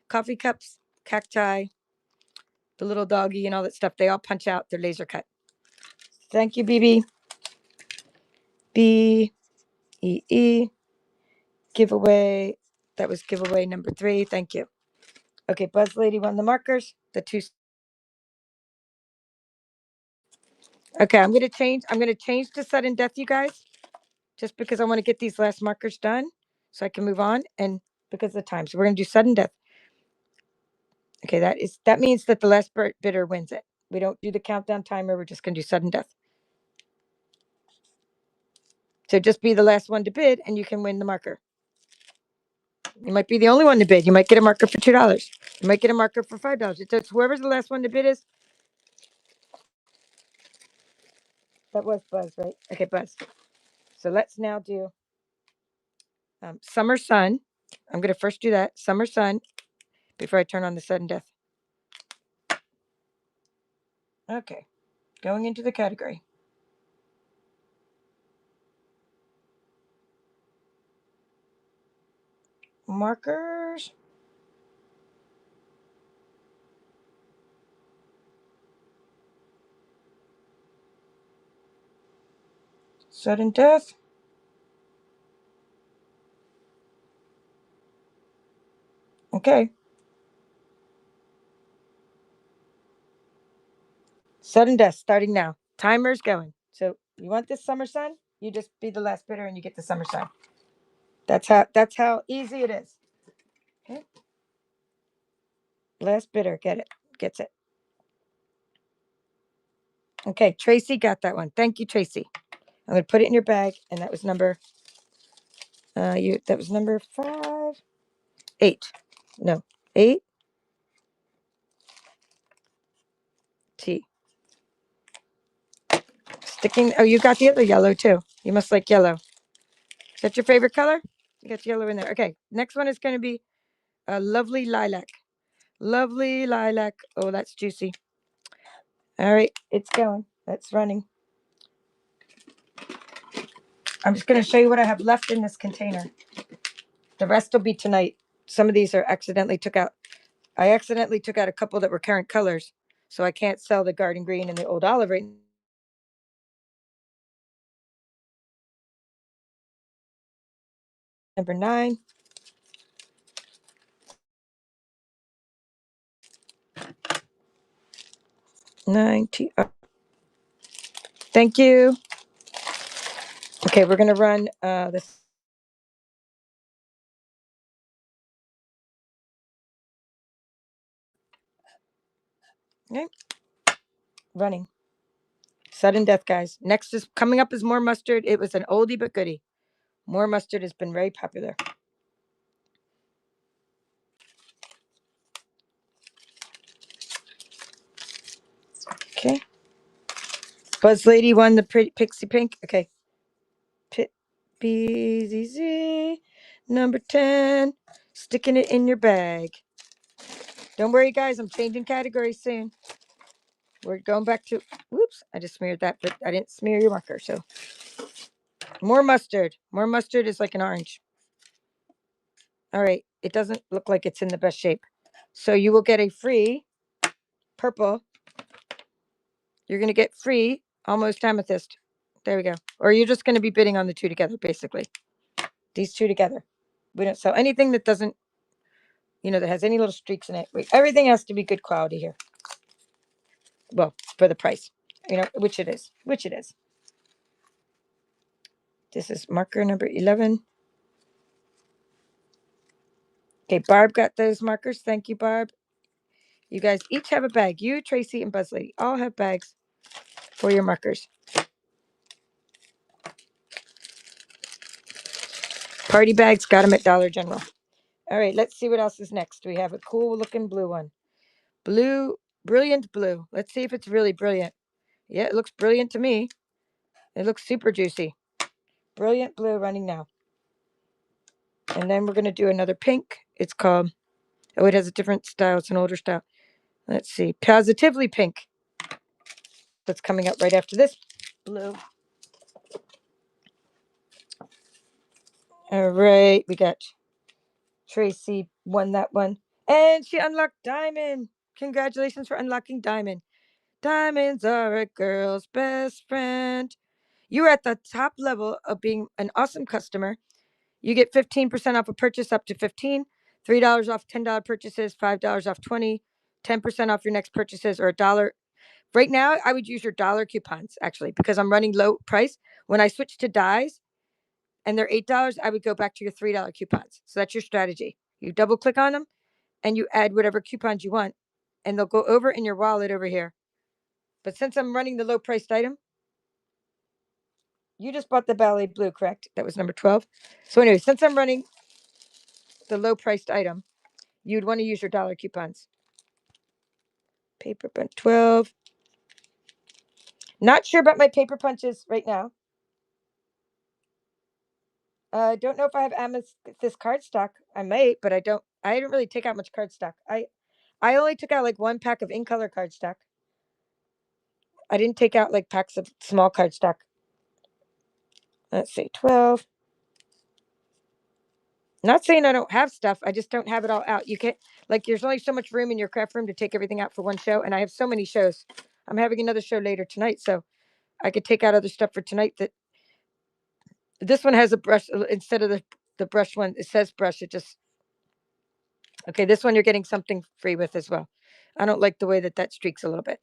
coffee cups, cacti, the little doggy, and all that stuff. They all punch out. They're laser cut. Thank you, BB. BEE giveaway. That was giveaway number 3. Thank you. Okay, Buzz Lady won the markers. The 2. Okay, I'm gonna change. I'm gonna change to sudden death, you guys, just because I want to get these last markers done, so I can move on, and because of the time. So we're gonna do sudden death. Okay, that means that the last bidder wins it. We don't do the countdown timer. We're just gonna do sudden death. So just be the last one to bid, and you can win the marker. You might be the only one to bid. You might get a marker for $2. You might get a marker for $5. It's whoever's the last one to bid is. That was Buzz, right? Okay, Buzz. So let's now do Summer Sun. I'm going to first do that. Summer Sun before I turn on the sudden death. Okay, going into the category. Markers. Sudden death. Okay. Sudden death starting now. Timer's going. So you want this Summer Sun? You just be the last bidder and you get the Summer Sun. That's how easy it is. Okay. Last bidder gets it. Okay, Tracy got that one. Thank you, Tracy. I'm gonna put it in your bag, and that was number that was number 5. 8. No, 8. T. Sticking. Oh, you got the other yellow too. You must like yellow. Is that your favorite color? You got yellow in there. Okay. Next one is going to be a lovely lilac. Lovely lilac. Oh, that's juicy. All right, it's going. That's running. I'm just going to show you what I have left in this container. The rest will be tonight. Some of these are accidentally took out. I accidentally took out a couple that were current colors, so I can't sell the garden green and the old olive right. Number 9. 90. Thank you. Okay, we're gonna run this. Okay, running. Sudden death, guys. Next is coming up is more mustard. It was an oldie but goodie. More mustard has been very popular. Okay. Buzz Lady won the pretty pixie pink. Okay. BZZ number 10. Sticking it in your bag. Don't worry, guys. I'm changing categories soon. We're going back to. Whoops! I just smeared that, but I didn't smear your marker. So more mustard. More mustard is like an orange. All right. It doesn't look like it's in the best shape. So you will get a free purple. You're going to get free almost amethyst. There we go. Or you're just going to be bidding on the two together, basically. These two together. We don't sell anything that doesn't, that has any little streaks in it. Everything has to be good quality here. Well, for the price, which it is. This is marker number 11. Okay, Barb got those markers. Thank you, Barb. You guys each have a bag. You, Tracy, and Buzz Lady all have bags for your markers. Party bags, got them at Dollar General. All right, let's see what else is next. We have a cool looking blue one. Brilliant blue. Let's see if it's really brilliant. Yeah, it looks brilliant to me. It looks super juicy. Brilliant blue running now. And then we're going to do another pink. It's called, it has a different style. It's an older style. Let's see. Positively pink. That's coming up right after this blue. All right. We got Tracy won that one. And she unlocked Diamond. Congratulations for unlocking Diamond. Diamonds are a girl's best friend. You are at the top level of being an awesome customer. You get 15% off a purchase up to 15, $3 off $10 purchases, $5 off 20, 10% off your next purchases, or $1. Right now, I would use your dollar coupons, actually, because I'm running low price. When I switch to dies and they're $8, I would go back to your $3 coupons. So that's your strategy. You double click on them and you add whatever coupons you want, and they'll go over in your wallet over here. But since I'm running the low priced item, you just bought the ballet blue, correct? That was number 12. So anyway, since I'm running the low priced item, you'd want to use your dollar coupons. Paper punch 12. Not sure about my paper punches right now. I don't know if I have amethyst cardstock. I might, but I don't. I didn't really take out much cardstock. I only took out like one pack of in color cardstock. I didn't take out like packs of small cardstock. Let's see, 12. Not saying I don't have stuff. I just don't have it all out. You can't, like, there's only so much room in your craft room to take everything out for one show. And I have so many shows. I'm having another show later tonight. So I could take out other stuff for tonight. That this one has a brush instead of the brush one. It says brush. It just, okay. This one you're getting something free with as well. I don't like the way that streaks a little bit.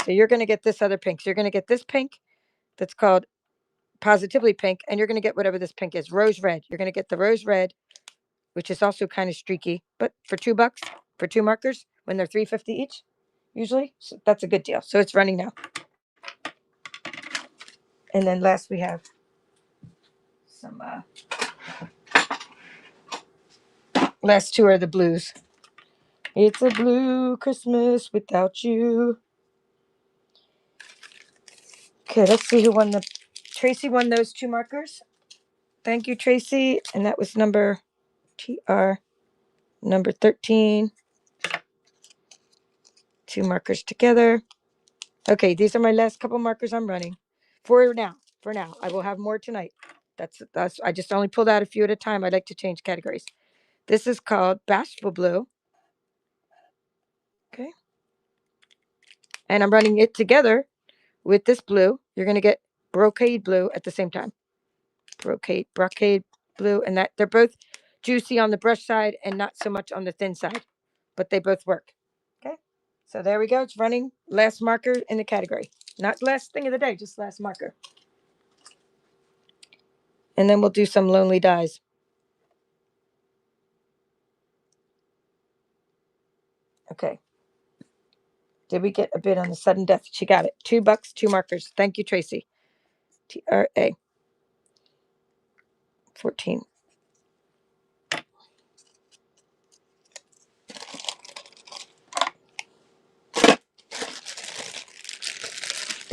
So you're going to get this other pink. So you're going to get this pink that's called Positively Pink. And you're going to get whatever this pink is. Rose red. You're going to get the rose red, which is also kind of streaky, but for $2 for two markers when they're $3.50 each, usually. So that's a good deal. So it's running now. And then last we have some last two are the blues. It's a blue Christmas without you. Okay, let's see who won the. Tracy won those two markers. Thank you, Tracy. And that was number TR number 13. Two markers together. Okay, these are my last couple markers I'm running for now. For now, I will have more tonight. That's. I just only pulled out a few at a time. I like to change categories. This is called Bashful Blue. Okay, and I'm running it together with this blue. You're gonna get brocade blue at the same time. Brocade blue, and that they're both juicy on the brush side and not so much on the thin side, but they both work. Okay, So there we go. It's running. Last marker in the category. Not last thing of the day, just last marker. And then we'll do some lonely dies. Okay. Did we get a bid on the sudden death? She got it. $2, 2 markers. Thank you, Tracy. TRA. 14.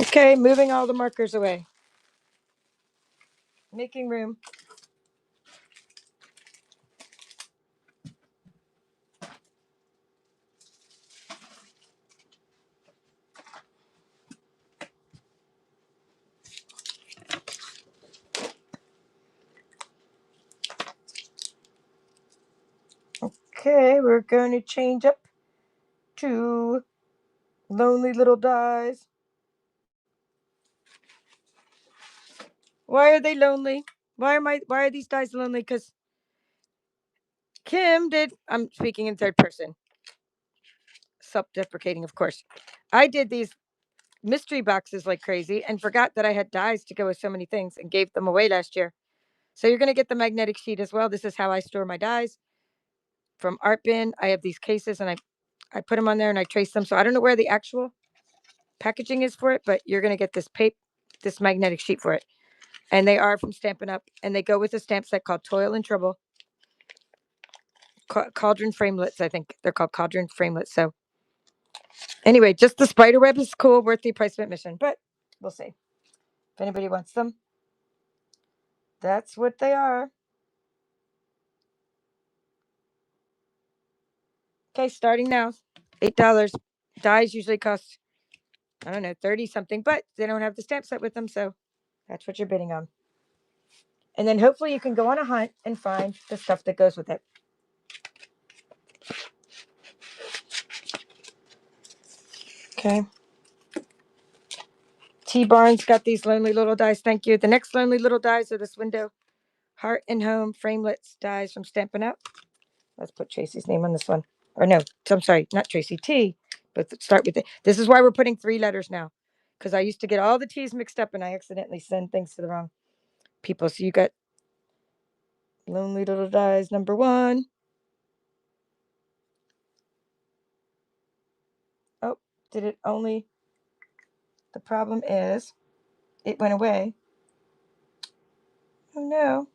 Okay, moving all the markers away. Making room. Okay, we're going to change up to lonely little dies. Why are they lonely? Why are these dies lonely? Because Kim did, I'm speaking in third person, self-deprecating, of course. I did these mystery boxes like crazy and forgot that I had dies to go with so many things and gave them away last year. So you're going to get the magnetic sheet as well. This is how I store my dies from Art Bin. I have these cases and I put them on there and I trace them. So I don't know where the actual packaging is for it, but you're going to get this magnetic sheet for it. And they are from Stampin' Up, and they go with a stamp set called Toil and Trouble. Cauldron framelets, I think they're called cauldron framelets. So anyway, just the spider web is cool, worth the price of admission, but we'll see if anybody wants them. That's what they are. Okay, starting now. $8. Dies usually cost, I don't know, 30 something, but they don't have the stamp set with them, so that's what you're bidding on. And then hopefully you can go on a hunt and find the stuff that goes with it. Okay. T Barnes got these lonely little dies. Thank you. The next lonely little dies are this window Heart and Home framelets dies from Stampin' Up. Let's put Tracy's name on this one. Or no, I'm sorry, not Tracy T, but start with it. This is why we're putting 3 letters now, because I used to get all the T's mixed up and I accidentally send things to the wrong people. So you got lonely little dies number 1. Oh, did it only? The problem is it went away. Oh no.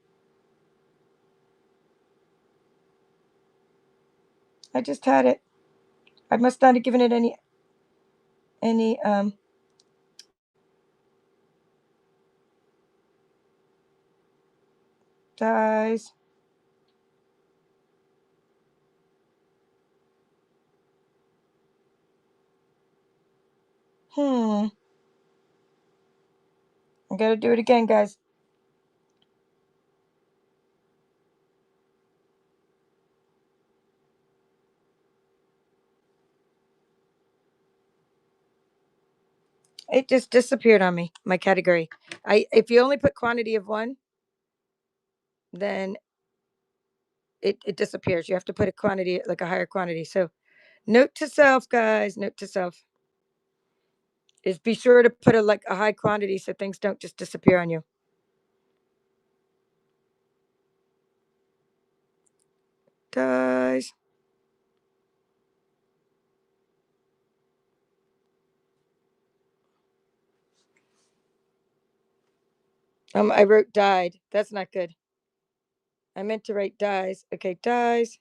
I just had it. I must not have given it any dies. I gotta do it again, guys. It just disappeared on me, my category. If you only put quantity of 1, then it disappears. You have to put a quantity, like a higher quantity. So note to self, guys, note to self is be sure to put a high quantity so things don't just disappear on you. Guys. I wrote died. That's not good. I meant to write dies. Okay, dies.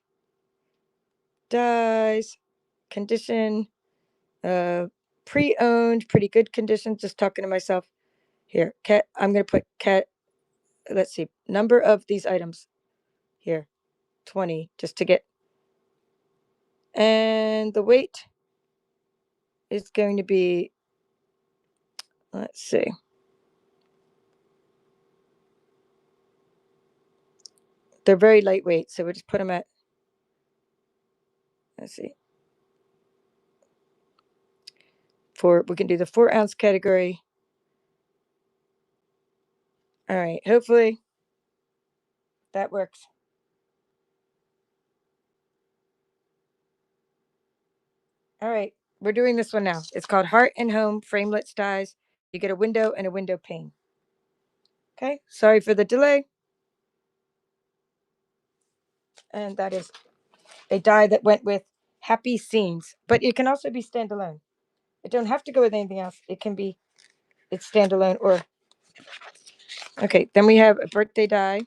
Dies. Condition. Pre-owned, pretty good condition. Just talking to myself. Here, cat. I'm gonna put cat. Let's see. Number of these items. Here, 20, just to get. And the weight is going to be. Let's see. They're very lightweight, so we just put them at. Let's see. We can do the 4-ounce category. All right. Hopefully that works. All right. we're doing this one now. It's called Heart and Home Framelits Dies. You get a window and a window pane. Okay, sorry for the delay. And that is a die that went with Happy Scenes, but it can also be standalone. It don't have to go with anything else. It can be it's standalone or okay. Then we have a birthday die.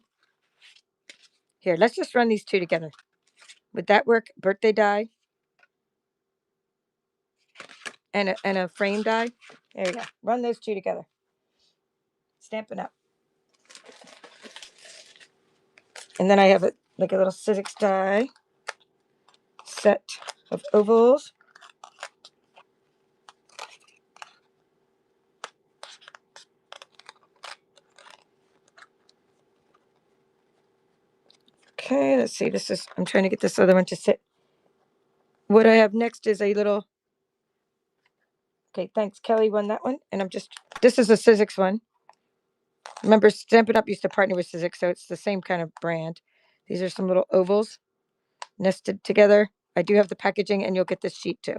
Here, let's just run these two together. Would that work? Birthday die and a frame die. There you go. Run those two together. Stampin' Up. And then I have like a little Sizzix die set of ovals. Okay, let's see. I'm trying to get this other one to sit. What I have next is a little, okay, thanks. Kelly won that one. And this is a Sizzix one. Remember, Stampin' Up used to partner with Sizzix, so it's the same kind of brand. These are some little ovals nested together. I do have the packaging, and you'll get this sheet too.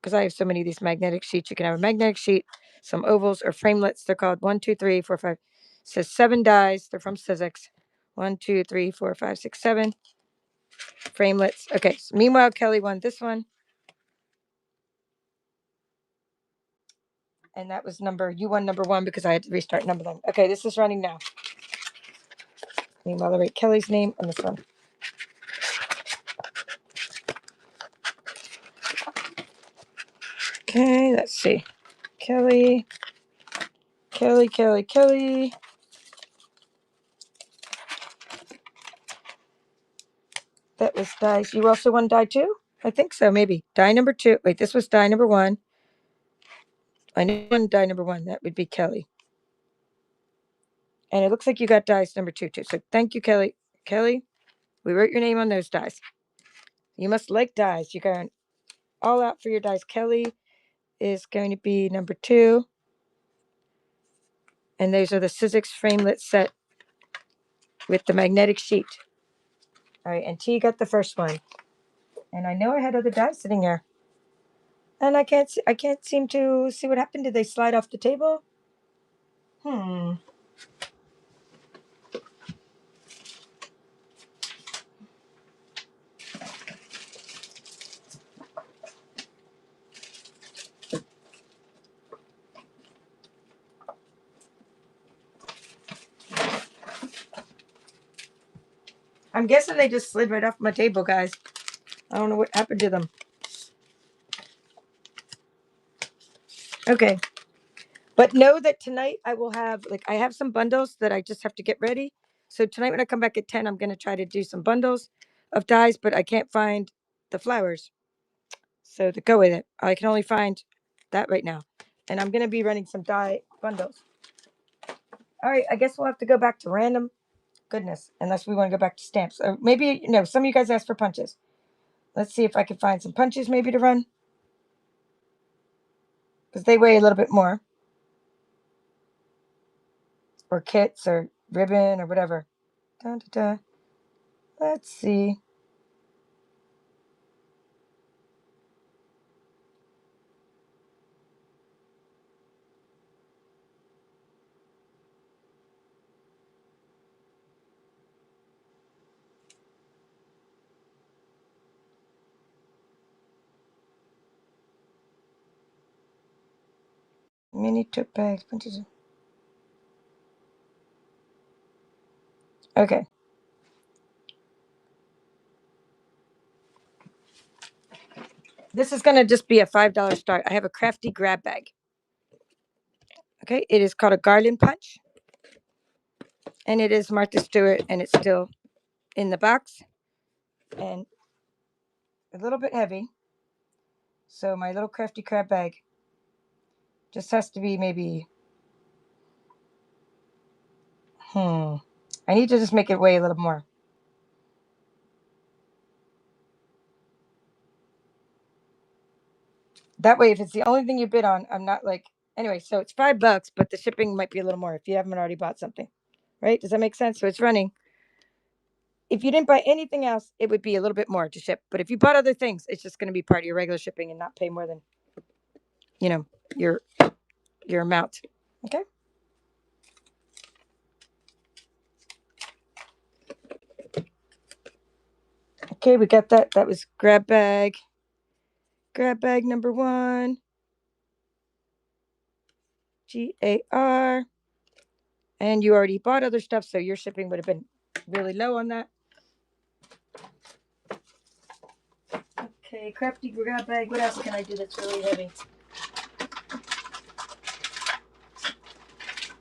Because I have so many of these magnetic sheets. You can have a magnetic sheet, some ovals or framelits. They're called 1, 2, 3, 4, 5. It says 7 dies. They're from Sizzix. 1, 2, 3, 4, 5, 6, 7 framelits. Okay. So meanwhile, Kelly won this one. And that was you won number 1 because I had to restart number them. Okay, this is running now. Meanwhile, I write Kelly's name on this one. Okay, let's see. Kelly. That was dice. You also won die 2? I think so, maybe. Die number 2. Wait, this was die number 1. I knew one die number 1. That would be Kelly. And it looks like you got dice number 2 too. So thank you, Kelly. Kelly, we wrote your name on those dice. You must like dice. You're going all out for your dice. Kelly is going to be number 2. And those are the Sizzix framelit set with the magnetic sheet. All right, and T got the first one. And I know I had other dice sitting there. And I can't seem to see what happened. Did they slide off the table? I'm guessing they just slid right off my table, guys. I don't know what happened to them. Okay. But know that tonight I will have, I have some bundles that I just have to get ready. So tonight when I come back at 10, I'm going to try to do some bundles of dies, but I can't find the flowers. So to go with it, I can only find that right now. And I'm going to be running some die bundles. All right, I guess we'll have to go back to random. Goodness, unless we want to go back to stamps. Or maybe, some of you guys asked for punches. Let's see if I can find some punches maybe to run. Because they weigh a little bit more. Or kits or ribbon or whatever. Da, da, da. Let's see. Mini tote bags. Punches. Okay. This is going to just be a $5 start. I have a crafty grab bag. Okay. It is called a garland punch. And it is Martha Stewart, and it's still in the box. And a little bit heavy. So my little crafty crab bag just has to be maybe, I need to just make it weigh a little more. That way, if it's the only thing you bid on, I'm not anyway, so it's $5, but the shipping might be a little more if you haven't already bought something. Right? Does that make sense? So it's running. if you didn't buy anything else, it would be a little bit more to ship. But if you bought other things, it's just going to be part of your regular shipping and not pay more than, you know, your your amount. Okay. Okay, we got that. That was grab bag. Grab bag number 1. GAR. And you already bought other stuff, so your shipping would have been really low on that. Okay, crafty grab bag. What else can I do that's really heavy?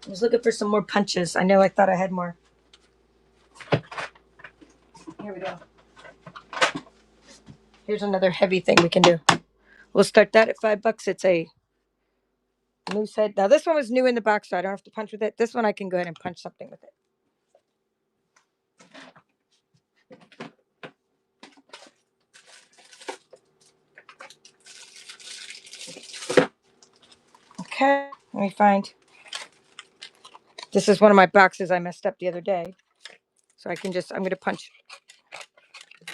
I was looking for some more punches. I know I thought I had more. Here we go. Here's another heavy thing we can do. We'll start that at $5. It's a moose head. Now this one was new in the box, so I don't have to punch with it. This one I can go ahead and punch something with it. Okay, let me find. This is one of my boxes I messed up the other day. So I'm going to punch.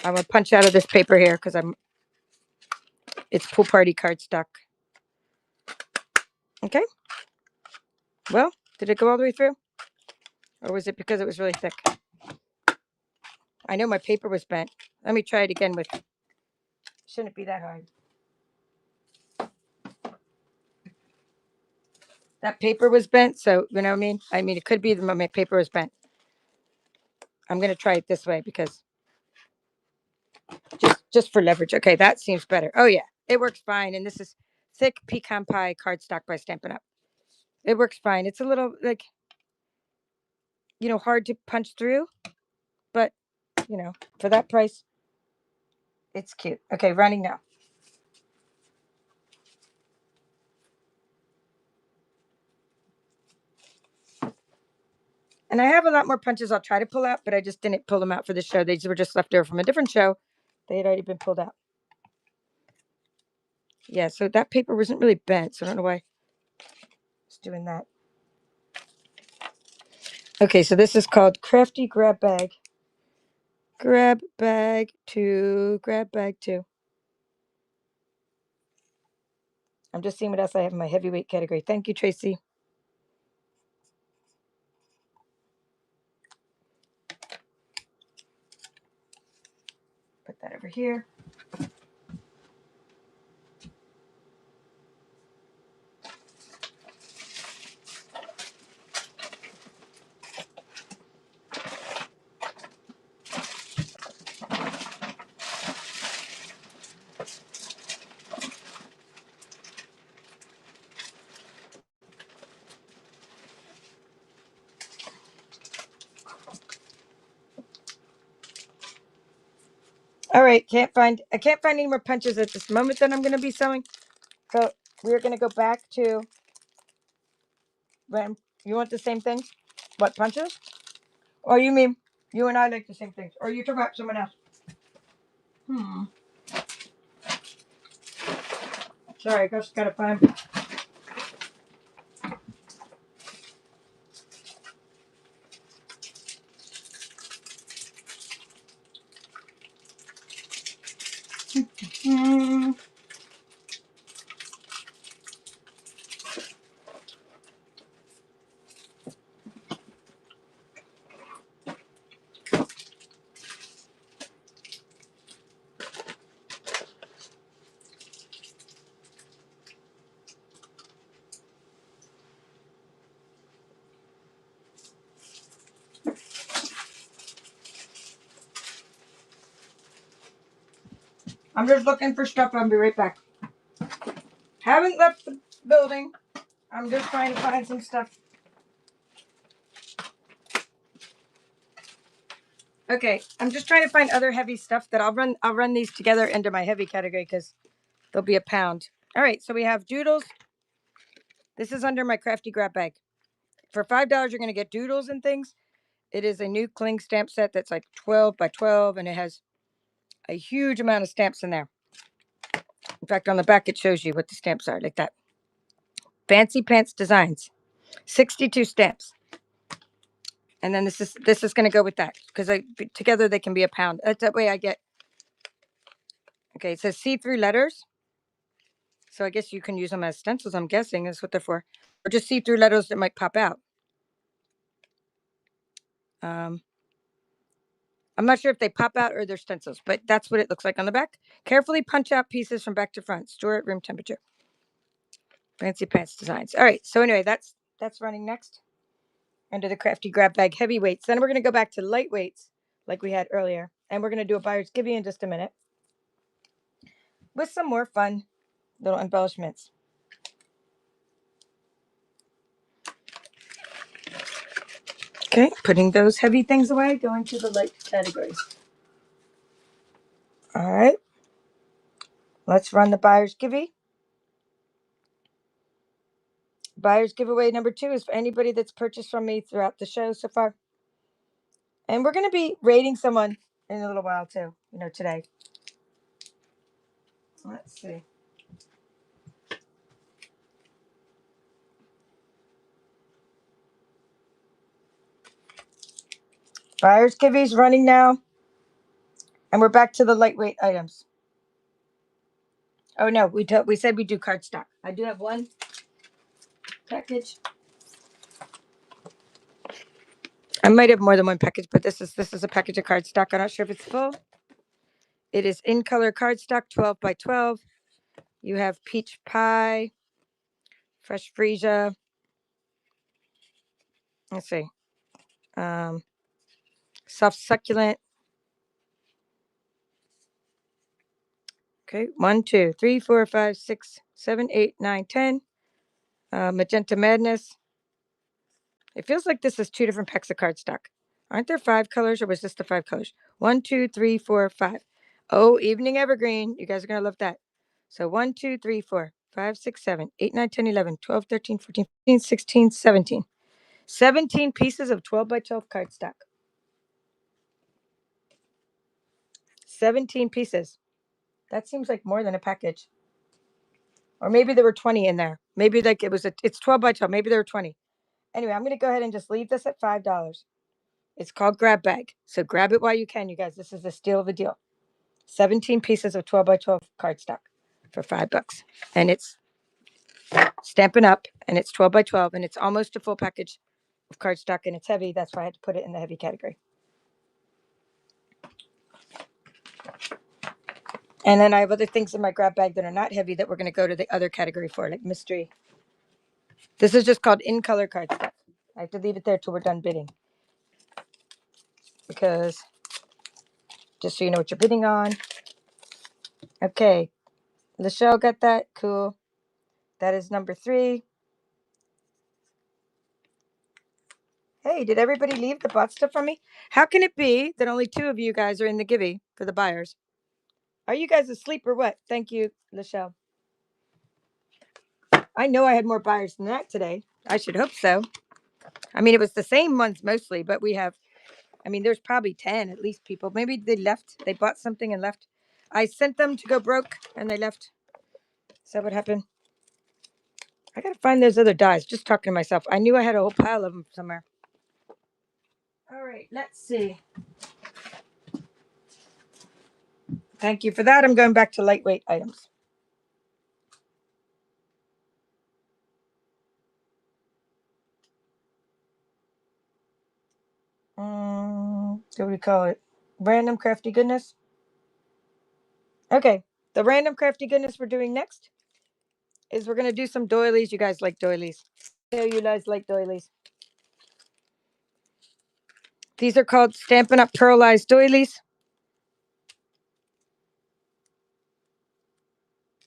I'm going to punch out of this paper here because it's pool party cardstock. Okay. Well, did it go all the way through? Or was it because it was really thick? I know my paper was bent. Let me try it again with, shouldn't be that hard. That paper was bent, so, you know what I mean? I mean, it could be that my paper was bent. I'm going to try it this way because just for leverage. Okay, that seems better. Oh, yeah, it works fine. And this is thick pecan pie cardstock by Stampin' Up. It works fine. It's a little, like, hard to punch through, but, for that price, it's cute. Okay, running now. And I have a lot more punches I'll try to pull out, but I just didn't pull them out for the show. They were just left over from a different show. They had already been pulled out. Yeah, so that paper wasn't really bent, so I don't know why it's doing that. Okay, so this is called Crafty Grab Bag. Grab bag 2, grab bag 2. I'm just seeing what else I have in my heavyweight category. Thank you, Tracy. Put that over here. All right, I can't find any more punches at this moment that I'm going to be sewing. So we're going to go back to, you want the same thing? What, punches? Or you mean you and I like the same things? Or you talk about someone else? Sorry, I just got to find. I'm just looking for stuff. I'll be right back. Haven't left the building. I'm just trying to find some stuff. Okay, I'm just trying to find other heavy stuff that I'll run these together into my heavy category because they'll be a pound. All right, so we have doodles. This is under my crafty grab bag. For $5, you're going to get doodles and things. It is a new cling stamp set that's like 12 by 12, and it has a huge amount of stamps in there. In fact, on the back, it shows you what the stamps are, like that. Fancy Pants Designs, 62 stamps. And then this is going to go with that because together they can be a pound. That way I get. Okay, it says see-through letters. So I guess you can use them as stencils. I'm guessing is what they're for, or just see-through letters that might pop out. I'm not sure if they pop out or they're stencils, but that's what it looks like on the back. Carefully punch out pieces from back to front. Store at room temperature. Fancy pants designs. All right. So anyway, that's running next under the Crafty Grab Bag heavyweights. Then we're going to go back to lightweights like we had earlier, and we're going to do a buyer's giving in just a minute with some more fun little embellishments. Okay, putting those heavy things away, going to the light categories. All right, let's run the buyer's giveaway. Buyer's giveaway number 2 is for anybody that's purchased from me throughout the show so far. And we're going to be rating someone in a little while too, today. Let's see. Buyer's giveaway's running now. And we're back to the lightweight items. Oh no, we said we do cardstock. I do have one package. I might have more than one package, but this is a package of cardstock. I'm not sure if it's full. It is in color cardstock, 12 by 12. You have peach pie, fresh freesia. Let's see. Soft succulent. Okay, 1, 2, 3, 4, 5, 6, 7, 8, 9, 10. Magenta Madness. It feels like this is 2 different packs of cardstock. Aren't there 5 colors, or was this the 5 colors? 1, 2, 3, 4, 5. Oh, Evening Evergreen. You guys are going to love that. So 1, 2, 3, 4, 5, 6, 7, 8, 9, 10, 11, 12, 13, 14, 15, 16, 17. 17 pieces of 12 by 12 cardstock. 17 pieces. That seems like more than a package. Or maybe there were 20 in there. Maybe like it's 12 by 12. Maybe there were 20. Anyway, I'm going to go ahead and just leave this at $5. It's called Grab Bag. So grab it while you can, you guys. This is a steal of a deal. 17 pieces of 12 by 12 cardstock for $5. And it's Stampin' Up, and it's 12 by 12, and it's almost a full package of cardstock, and it's heavy. That's why I had to put it in the heavy category. And then I have other things in my grab bag that are not heavy that we're going to go to the other category for, like mystery. This is just called in color cardstock. I have to leave it there till we're done bidding. Because, just so you know what you're bidding on. Okay. Lachelle got that. Cool. That is number 3. Hey, did everybody leave that bought stuff from me? How can it be that only 2 of you guys are in the givey for the buyers? Are you guys asleep or what? Thank you, Lachelle. I know I had more buyers than that today. I should hope so. I mean, it was the same ones mostly, but there's probably 10 at least people. Maybe they left. They bought something and left. I sent them to go broke and they left. Is that what happened? I got to find those other dies. Just talking to myself. I knew I had a whole pile of them somewhere. All right, let's see. Thank you for that. I'm going back to lightweight items. What do we call it? Random crafty goodness. Okay, the random crafty goodness we're doing next is we're going to do some doilies. You guys like doilies. I know you guys like doilies. These are called Stampin' Up! Pearlized doilies.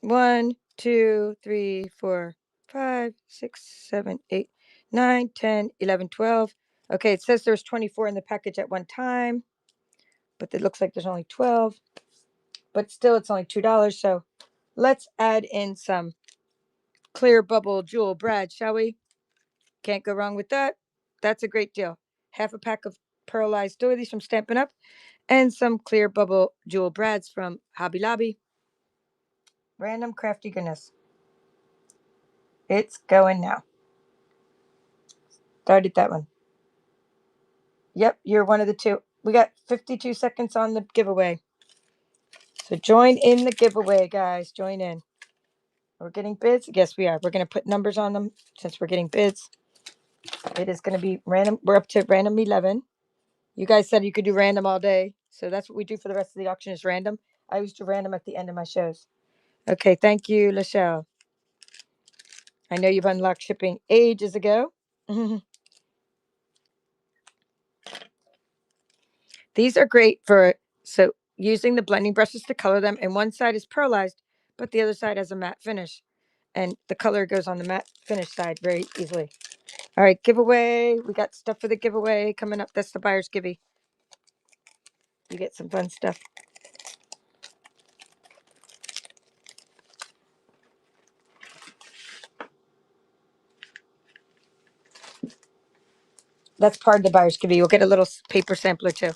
1, 2, 3, 4, 5, 6, 7, 8, 9, 10, 11, 12. Okay, it says there's 24 in the package at one time, but it looks like there's only 12. But still, it's only $2. So let's add in some clear bubble jewel brad, shall we? Can't go wrong with that. That's a great deal. Half a pack of pearlized doilies from Stampin' Up! And some clear bubble jewel brads from Hobby Lobby. Random crafty goodness. It's going now. Started that one. Yep, you're one of the two. We got 52 seconds on the giveaway. So join in the giveaway, guys. Join in. We're getting bids? Yes, we are. We're going to put numbers on them since we're getting bids. It is going to be random. We're up to random 11. You guys said you could do random all day. So that's what we do for the rest of the auction is random. I used to random at the end of my shows. Okay, thank you, Lachelle. I know you've unlocked shipping ages ago. These are great for using the blending brushes to color them. And one side is pearlized, but the other side has a matte finish. And the color goes on the matte finish side very easily. All right, giveaway. We got stuff for the giveaway coming up. That's the buyer's givey. You get some fun stuff. That's part of the buyer's givey. You'll get a little paper sampler too.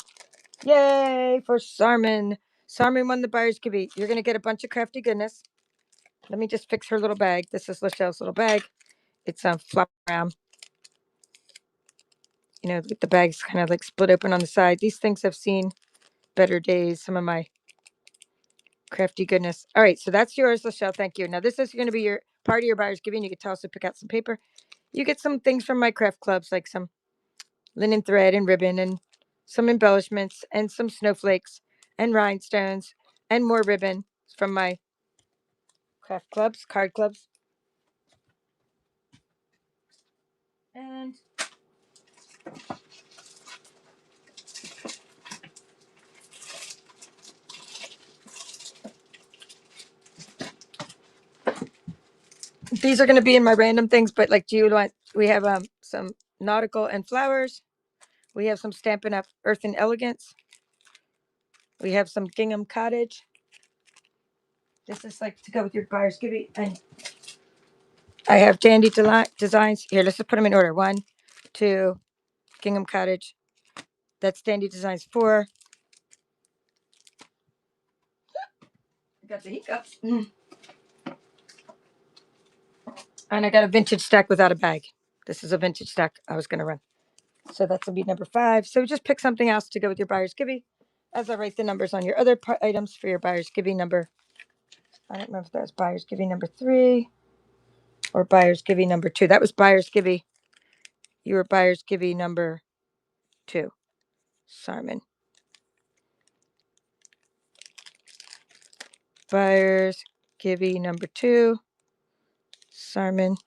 Yay for Sarmin. Sarmin won the buyer's givey. You're going to get a bunch of crafty goodness. Let me just fix her little bag. This is Lachelle's little bag. It's flop around. You know, the bag's kind of like split open on the side. These things have seen better days. Some of my crafty goodness. All right, so that's yours, Lachelle. Thank you. Now, this is going to be your part of your buyer's giving. You can tell us to pick out some paper. You get some things from my craft clubs, like some linen thread and ribbon and some embellishments and some snowflakes and rhinestones and more ribbon from my craft clubs, card clubs. And these are going to be in my random things, but like, do you want, we have some nautical and flowers. We have some Stampin' Up! Earth and Elegance. We have some gingham cottage. This is like to go with your buyer's giving. And I have dandy designs. Here, let's just put them in order. 1, 2, gingham cottage. That's dandy designs 4. I got the hiccups. And I got a vintage stack without a bag. This is a vintage stack I was going to run. So that's going to be number 5. So just pick something else to go with your buyer's giving as I write the numbers on your other items for your buyer's giving number. I don't remember if that was buyer's giving number 3 or buyer's giving number 2. That was buyer's giving. You were buyer's giving number 2, Simon. Buyer's giving number 2, Simon.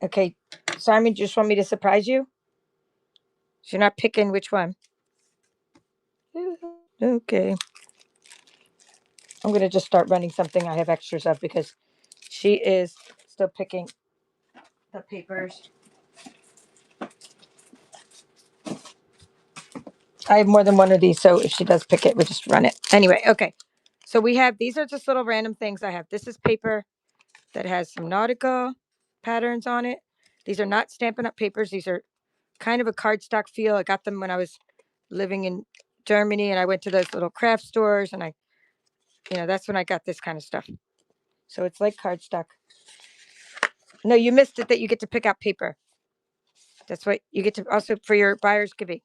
Okay, Simon, you just want me to surprise you? So you're not picking which one? Okay. I'm going to just start running something I have extras of because she is still picking the papers. I have more than one of these, so if she does pick it, we'll just run it. Anyway, okay. So we have, these are just little random things I have. This is paper that has some nautical patterns on it. These are not Stampin' Up! Papers. These are kind of a cardstock feel. I got them when I was living in Germany and I went to those little craft stores and that's when I got this kind of stuff. So it's like cardstock. No, you missed it that you get to pick out paper. That's what you get to also for your buyer's giving.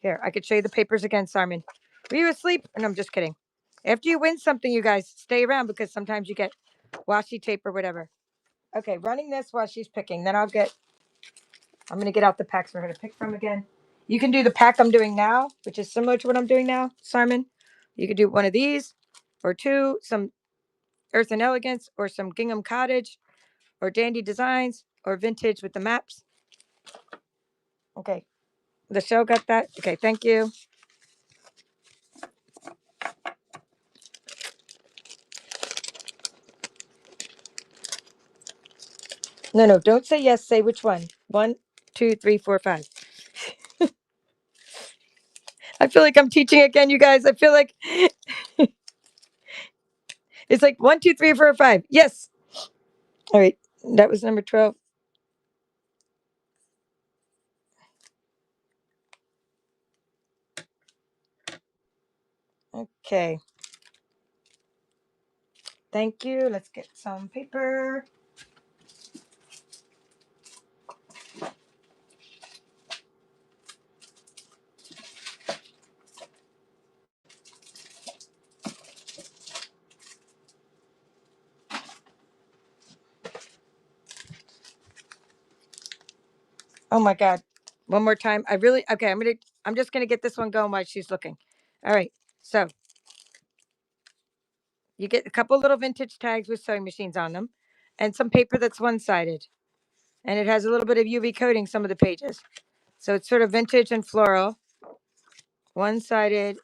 Here, I could show you the papers again, Simon. Were you asleep? No, I'm just kidding. After you win something, you guys stay around because sometimes you get washi tape or whatever. Okay, running this while she's picking. Then I'm going to get out the packs we're going to pick from again. You can do the pack I'm doing now, which is similar to what I'm doing now, Simon. You could do one of these or 2, some Earth and Elegance or some Gingham Cottage or Dandy Designs or Vintage with the maps. Okay. The show got that? Okay, thank you. No, don't say yes. Say which one. 1, 2, 3, 4, 5. I feel like I'm teaching again, you guys. I feel like it's like 1, 2, 3, 4, 5. Yes. All right. That was number 12. Okay. Thank you. Let's get some paper. Oh my God. One more time. Okay, I'm just gonna get this one going while she's looking. All right. So you get a couple little vintage tags with sewing machines on them and some paper that's one-sided. And it has a little bit of UV coating some of the pages. So it's sort of vintage and floral. One-sided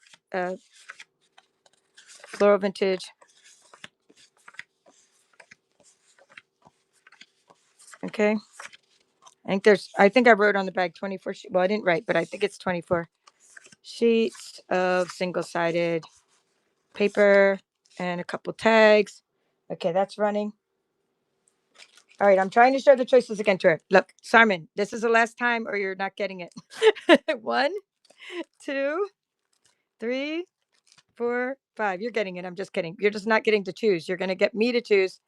floral vintage. Okay. I think I wrote on the bag 24. Well, I didn't write, but I think it's 24 sheets of single-sided paper and a couple tags. Okay, that's running. All right, I'm trying to show the choices again to her. Look, Simon, this is the last time or you're not getting it. 1, 2, 3, 4, 5. You're getting it. I'm just kidding. You're just not getting to choose. You're going to get me to choose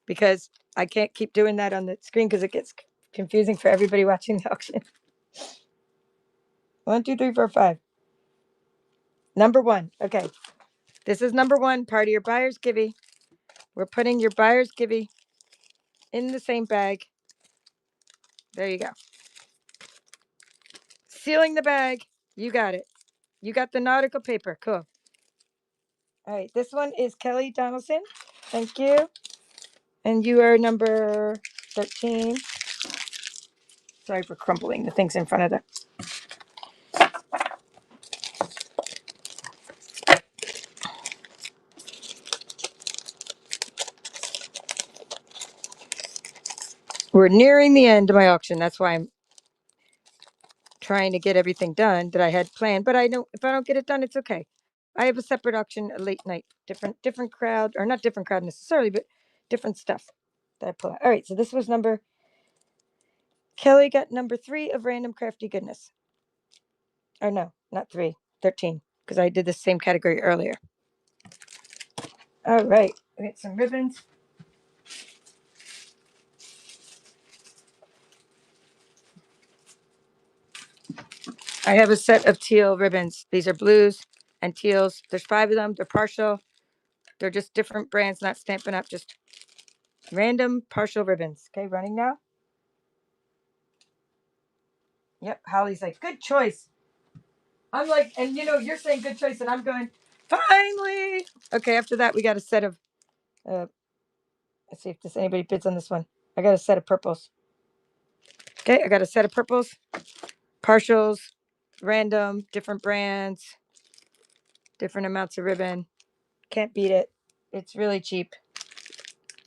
because I can't keep doing that on the screen because it gets confusing for everybody watching the auction. 1, 2, 3, 4, 5. Number 1. Okay. This is number 1, part of your buyer's givey. We're putting your buyer's givey in the same bag. There you go. Sealing the bag. You got it. You got the nautical paper. Cool. All right. This one is Kelly Donaldson. Thank you. And you are number 13. Sorry for crumpling the things in front of the. We're nearing the end of my auction. That's why I'm trying to get everything done that I had planned. But I know if I don't get it done, it's okay. I have a separate auction, a late night, different crowd, or not different crowd necessarily, but different stuff that I pull out. All right, so this was Kelly got number 3 of random crafty goodness. Or no, not 3, 13, because I did the same category earlier. All right, we get some ribbons. I have a set of teal ribbons. These are blues and teals. There's 5 of them. They're partial. They're just different brands, not Stampin' Up, just random partial ribbons. Okay, running now. Yep, Holly's like, good choice. I'm like, and you're saying good choice, and I'm going, finally. Okay, after that, we got a set of, let's see if anybody bids on this one. I got a set of purples. Okay, I got a set of purples, partials, random, different brands, different amounts of ribbon. Can't beat it. It's really cheap.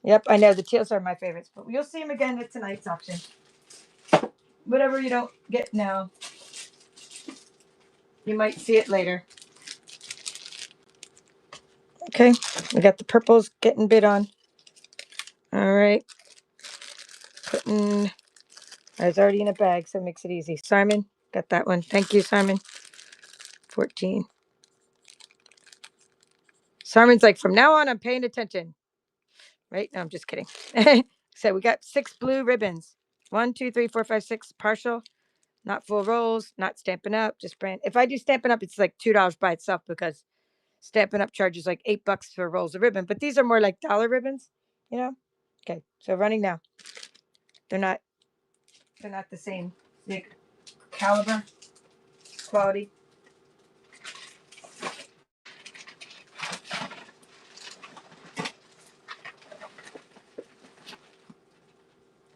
Yep, I know the teals are my favorites, but you'll see them again at tonight's auction. Whatever you don't get now, you might see it later. Okay, we got the purples getting bid on. All right, putting. I was already in a bag, so it makes it easy. Simon, got that one. Thank you, Simon. 14. Simon's like, from now on, I'm paying attention. Right? No, I'm just kidding. So we got 6 blue ribbons. 1, 2, 3, 4, 5, 6 partial, not full rolls, not Stampin' Up, just brand. If I do Stampin' Up, it's like $2 by itself because Stampin' Up charges like $8 for rolls of ribbon. But these are more like dollar ribbons, you know? Okay, so running now. They're not the same caliber, quality.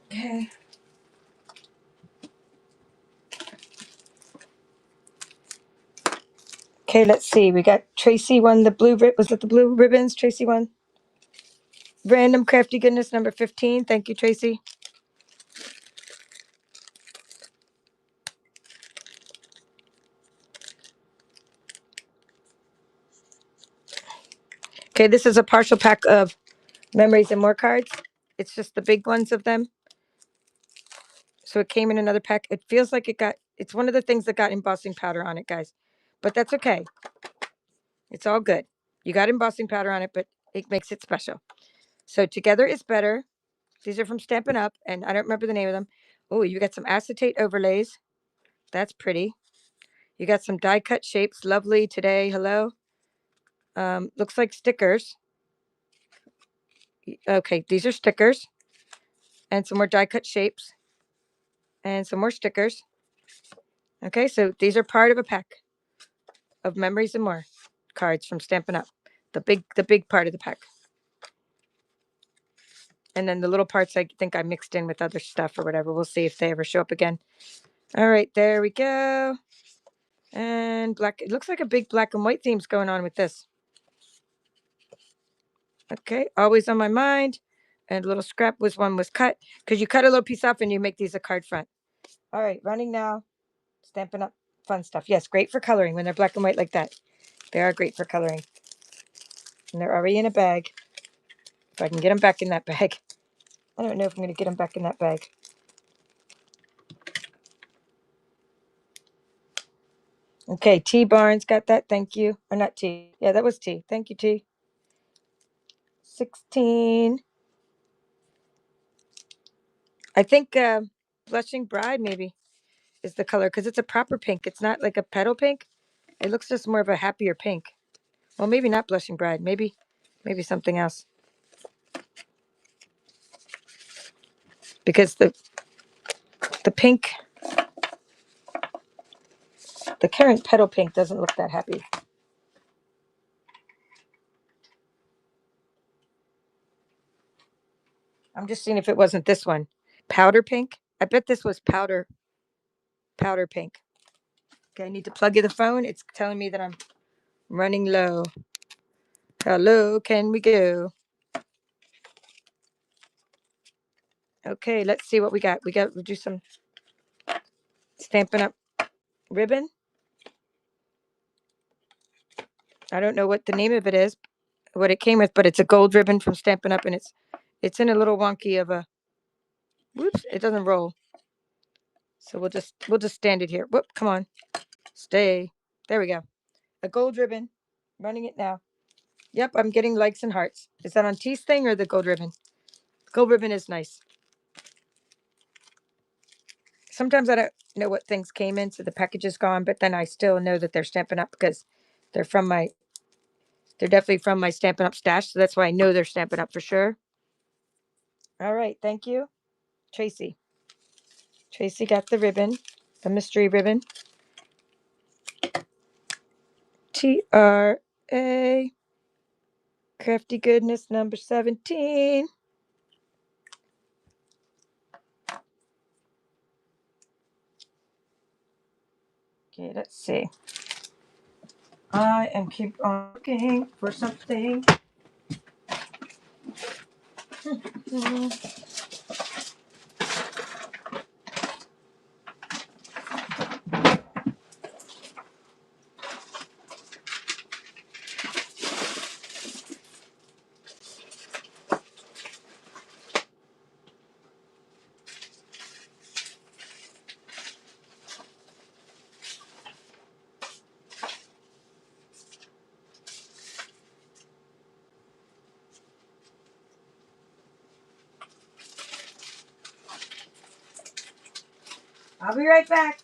Okay. Okay, let's see. We got Tracy won the blue was it the blue ribbons? Tracy won. Random crafty goodness number 15. Thank you, Tracy. Okay, this is a partial pack of memories and more cards. It's just the big ones of them. So it came in another pack. It feels like it's one of the things that got embossing powder on it, guys. But that's okay. It's all good. You got embossing powder on it, but It makes it special. So Together is Better. These are from Stampin' Up, and I don't remember the name of them. Oh, you got some acetate overlays. That's pretty. You got some die cut shapes. Lovely today. Hello. Looks like stickers. Okay, these are stickers and some more die cut shapes and some more stickers. Okay, so these are part of a pack of memories and more cards from Stampin' Up. The big part of the pack. And then the little parts I think I mixed in with other stuff or whatever. We'll see if they ever show up again. All right, there we go. And black. It looks like a big black and white theme's going on with this. Okay, always on my mind. And a little scrap was cut because you cut a little piece off and you make these a card front. All right, running now. Stampin' Up fun stuff. Yes, great for coloring when they're black and white like that. They are great for coloring. And they're already in a bag. If I can get them back in that bag. I don't know if I'm going to get them back in that bag. Okay, T Barnes got that. Thank you. Or not T. Yeah, that was T. Thank you, T. 16. I think Blushing Bride maybe is the color because it's a proper pink. It's not like a petal pink. It looks just more of a happier pink. Well, maybe not Blushing Bride. Maybe something else. Because the pink, the current petal pink doesn't look that happy. I'm just seeing if it wasn't this one. Powder pink. I bet this was powder pink. Okay, I need to plug in the phone. It's telling me that I'm running low. Hello, can we go? Okay, let's see what we got. We'll do some Stampin' Up ribbon. I don't know what the name of it is, what it came with, but it's a gold ribbon from Stampin' Up, and it's in a little wonky of a. Whoops! It doesn't roll. So we'll just stand it here. Whoop! Come on, stay. There we go. A gold ribbon. Running it now. Yep, I'm getting likes and hearts. Is that on T's thing or the gold ribbon? Gold ribbon is nice. Sometimes I don't know what things came in, so the package is gone, but then I still know that they're Stampin' Up because they're they're definitely from my Stampin' Up stash, so that's why I know they're Stampin' Up for sure. All right, thank you. Tracy. Tracy got the ribbon, the mystery ribbon. TRA. Crafty Goodness number 17. Okay, let's see. I am keep on looking for something. I'll be right back.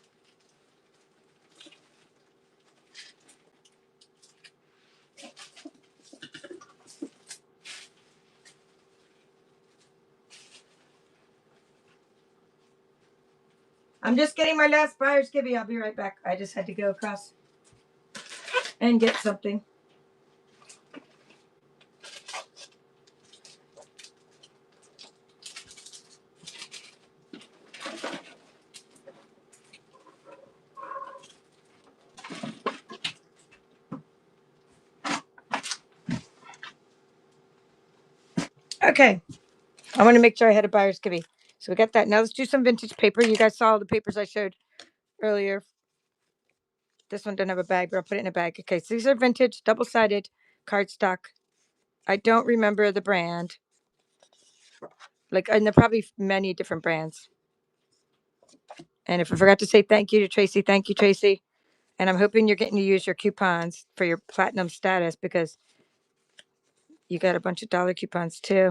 I'm just getting my last buyer's kibby. I'll be right back. I just had to go across and get something. Okay. I want to make sure I had a buyer's kibby. So we got that. Now let's do some vintage paper. You guys saw the papers I showed earlier. This one doesn't have a bag, but I'll put it in a bag. Okay, so these are vintage, double-sided cardstock. I don't remember the brand. And there are probably many different brands. And if I forgot to say thank you to Tracy, thank you, Tracy. And I'm hoping you're getting to use your coupons for your platinum status because You got a bunch of dollar coupons too.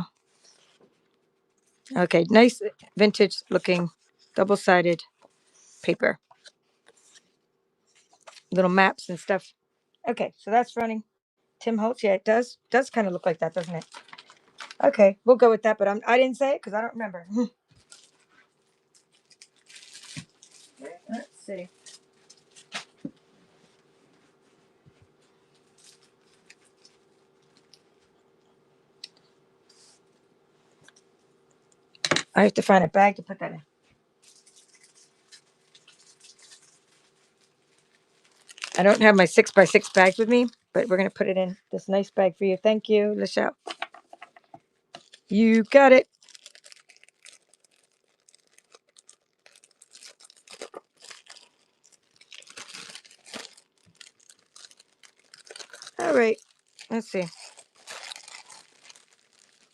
Okay, nice vintage looking double-sided paper. Little maps and stuff. Okay, so that's running. Tim Holtz, yeah, it does kind of look like that, doesn't it? Okay, we'll go with that, but I didn't say it because I don't remember. Let's see. I have to find a bag to put that in. I don't have my 6x6 bags with me, but we're going to put it in this nice bag for you. Thank you, Lachelle. You got it. All right. Let's see.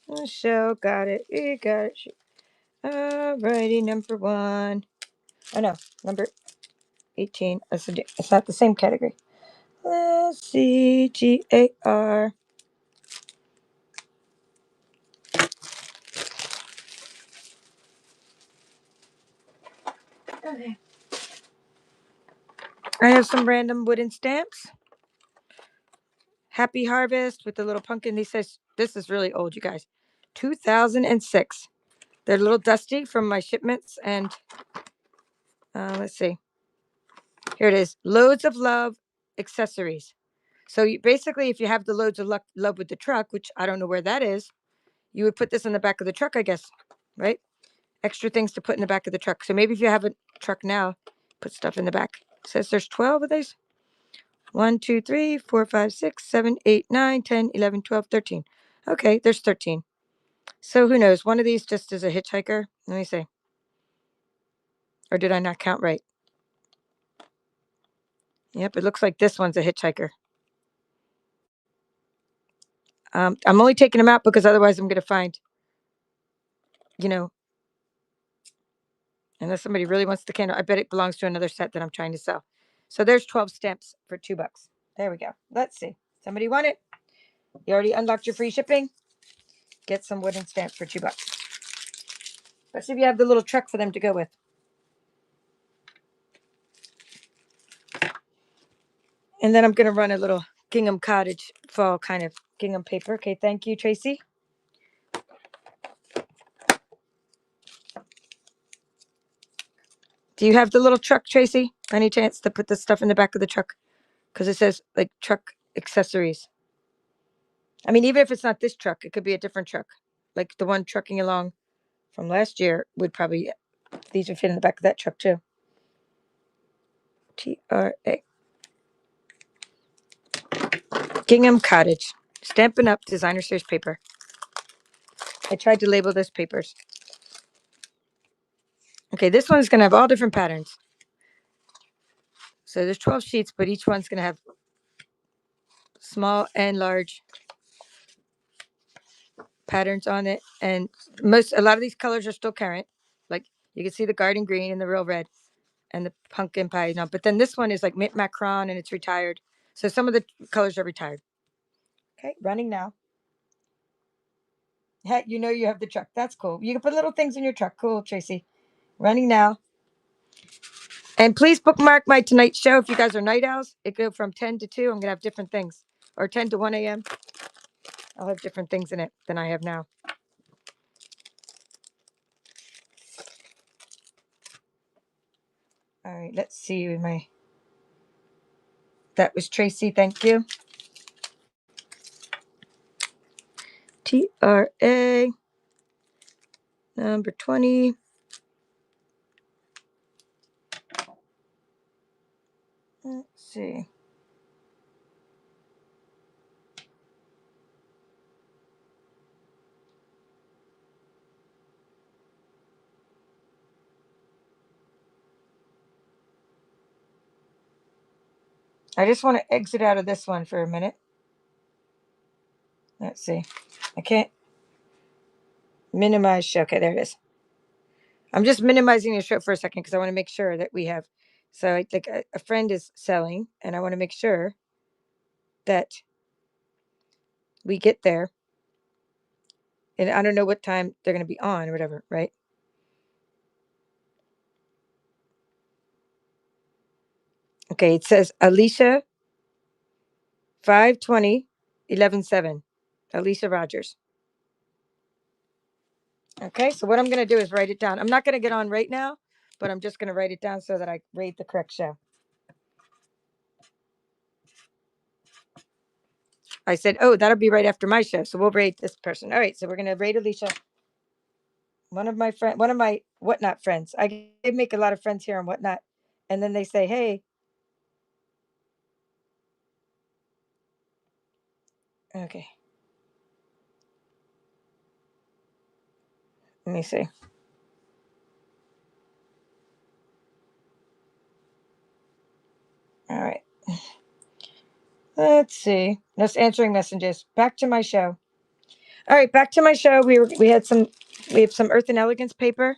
Lachelle got it. You got it. All righty, number 1. Oh, no, number 18. It's not the same category. Let's see. GAR. Okay. I have some random wooden stamps. Happy Harvest with the little pumpkin. He says, this is really old, you guys. 2006. They're a little dusty from my shipments. And let's see. Here it is. Loads of Love accessories. So you, basically, if you have the Loads of Love with the truck, which I don't know where that is, you would put this in the back of the truck, I guess, right? Extra things to put in the back of the truck. So maybe if you have a truck now, put stuff in the back. It says there's 12 of these. 1, 2, 3, 4, 5, 6, 7, 8, 9, 10, 11, 12, 13. Okay, there's 13. So who knows? One of these just is a hitchhiker. Let me see. Or did I not count right? Yep, it looks like this one's a hitchhiker. I'm only taking them out because otherwise I'm going to find, you know, unless somebody really wants the candle, I bet it belongs to another set that I'm trying to sell. So there's 12 stamps for $2. There we go. Let's see. Somebody want it? You already unlocked your free shipping? Get some wooden stamps for $2. Let's see if you have the little truck for them to go with. And then I'm going to run a little gingham cottage fall kind of gingham paper. Okay, thank you, Tracy. Do you have the little truck, Tracy? Any chance to put the stuff in the back of the truck? Because it says like truck accessories. I mean, even if it's not this truck, it could be a different truck. Like the one trucking along from last year would probably, these would fit in the back of that truck too. TRA. Gingham Cottage. Stampin' Up! Designer Series paper. I tried to label those papers. Okay, this one's going to have all different patterns. So there's 12 sheets, but each one's going to have small and large patterns on it. And a lot of these colors are still current. Like you can see the garden green and the real red and the pumpkin pie. No, but then this one is like mint macron and it's retired. So some of the colors are retired. Okay, running now. Hey, you know you have the truck. That's cool. You can put little things in your truck. Cool, Tracy. Running now. And please bookmark my tonight show if you guys are night owls. It go from 10 to 2. I'm going to have different things. Or 10 to 1 a.m. I'll have different things in it than I have now. All right, let's see my. That was Tracy. Thank you. TRA number 20. Let's see. I just want to exit out of this one for a minute. Let's see. I can't minimize show. Okay, there it is. I'm just minimizing the show for a second because I want to make sure that we have. So I think a friend is selling, and I want to make sure that we get there. And I don't know what time they're going to be on or whatever, right? Okay, it says Alicia 520 11/7. Alicia Rogers. Okay, so what I'm going to do is write it down. I'm not going to get on right now, but I'm just going to write it down so that I rate the correct show. I said, oh, that'll be right after my show. So we'll rate this person. All right, so we're going to rate Alicia. One of my whatnot friends. I make a lot of friends here on whatnot. And then they say, hey, okay, let me see. All right. Let's see. Just answering messages. Back to my show. All right, back to my show. We have some Earth and Elegance paper.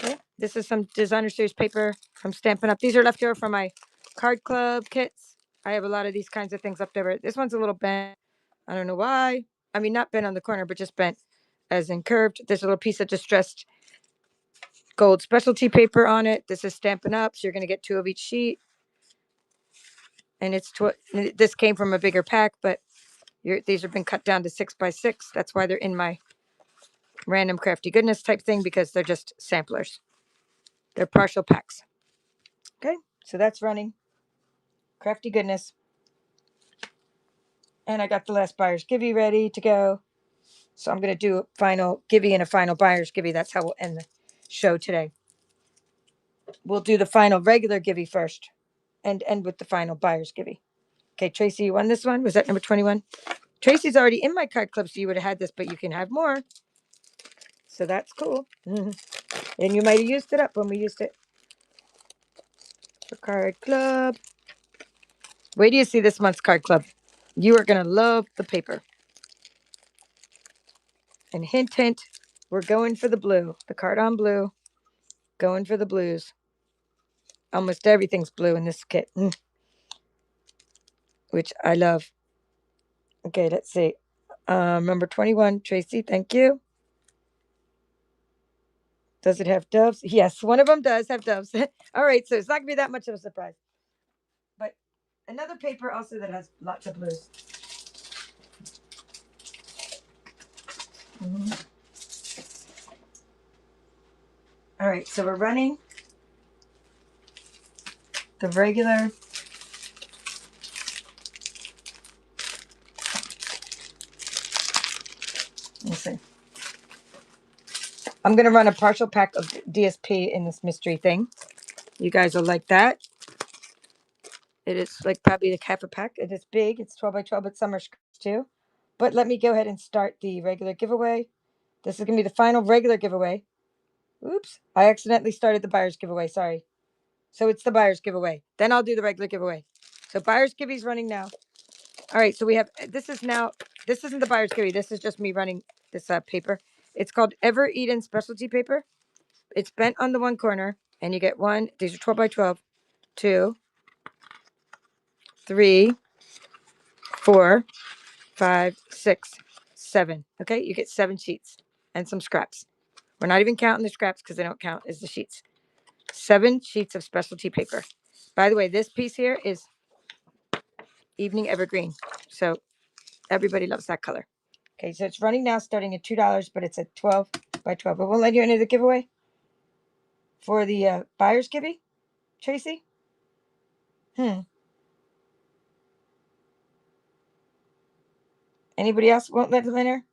Okay. This is some designer series paper from Stampin' Up. These are left over from my card club kits. I have a lot of these kinds of things left over. This one's a little bent. I don't know why. I mean, not bent on the corner, but just bent as in curved. There's a little piece of distressed gold specialty paper on it. This is Stampin' Up, so you're going to get 2 of each sheet. And this came from a bigger pack, but these have been cut down to 6x6. That's why they're in my random crafty goodness type thing, because they're just samplers. They're partial packs. Okay, so that's running. Crafty goodness. And I got the last buyer's givey ready to go. So I'm going to do a final givey and a final buyer's givey. That's how we'll end the show today. We'll do the final regular givey first and end with the final buyer's givey. Okay, Tracy, you won this one. Was that number 21? Tracy's already in my card club, so you would have had this, but you can have more. So that's cool. And you might have used it up when we used it for card club. Wait till you see this month's card club. You are going to love the paper. And hint, hint, we're going for the blue. The card on blue. Going for the blues. Almost everything's blue in this kit, which I love. Okay, let's see. Number 21, Tracy, thank you. Does it have doves? Yes, one of them does have doves. All right, so it's not going to be that much of a surprise. But another paper also that has lots of blues. Mm-hmm. All right, so we're running the regular. Let's see. I'm going to run a partial pack of DSP in this mystery thing. You guys will like that. It is like probably like half a pack. It is big. It's 12 by 12, but some are scratched too. But let me go ahead and start the regular giveaway. This is going to be the final regular giveaway. Oops. I accidentally started the buyer's giveaway. Sorry. So it's the buyer's giveaway. Then I'll do the regular giveaway. So buyer's giveaway is running now. All right. So we have, this isn't the buyer's giveaway. This is just me running this paper. It's called Ever Eden Specialty Paper. It's bent on the one corner, and you get one. These are 12 by 12, 2, 3, 4, 5, 6, 7. Okay, you get 7 sheets and some scraps. We're not even counting the scraps because they don't count as the sheets. 7 sheets of specialty paper. By the way, this piece here is Evening Evergreen. So everybody loves that color. Okay, so it's running now starting at $2, but it's at 12 by 12. But won't let you enter the giveaway for the buyer's giveaway, Tracy? Anybody else won't let them enter?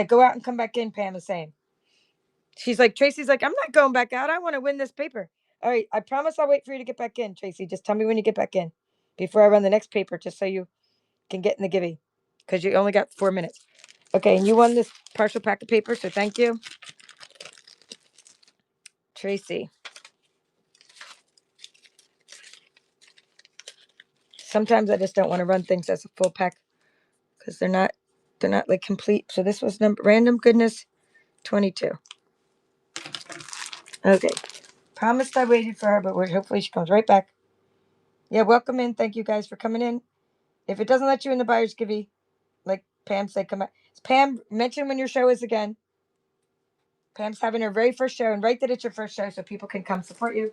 Go out and come back in, Pam is saying. She's like, Tracy's like, I'm not going back out. I want to win this paper. All right, I promise I'll wait for you to get back in, Tracy. Just tell me when you get back in before I run the next paper, just so you can get in the givey, because you only got 4 minutes. Okay, and you won this partial pack of paper, so thank you, Tracy. Sometimes I just don't want to run things as a full pack because they're not like complete. So this was random goodness 22. Okay, promised I waited for her, but hopefully she comes right back. Yeah, welcome in. Thank you guys for coming in. If it doesn't let you in the buyer's givey, like Pam said, come out. Pam, mention when your show is again. Pam's having her very first show, and write that it's your first show so people can come support you.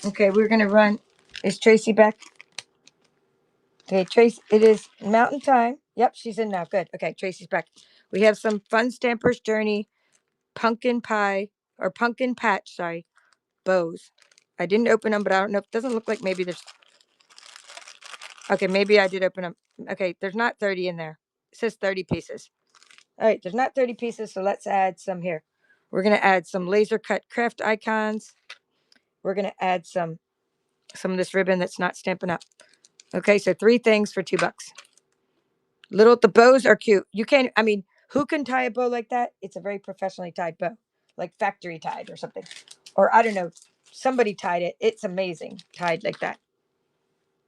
Okay, we're gonna run. Is Tracy back? Okay, Tracy, it is mountain time. Yep, she's in now. Good. Okay, Tracy's back. We have some fun Stamper's Journey pumpkin pie or pumpkin patch, sorry, bows. I didn't open them, but I don't know. It doesn't look like maybe there's. Okay, maybe I did open them. Okay, there's not 30 in there. It says 30 pieces. All right, there's not 30 pieces, so let's add some here. We're gonna add some laser cut craft icons. We're gonna add some of this ribbon that's not Stampin' Up. Okay, so 3 things for $2. The bows are cute. You can't, I mean, who can tie a bow like that? It's a very professionally tied bow, like factory tied or something. Or I don't know, somebody tied it. It's amazing, tied like that.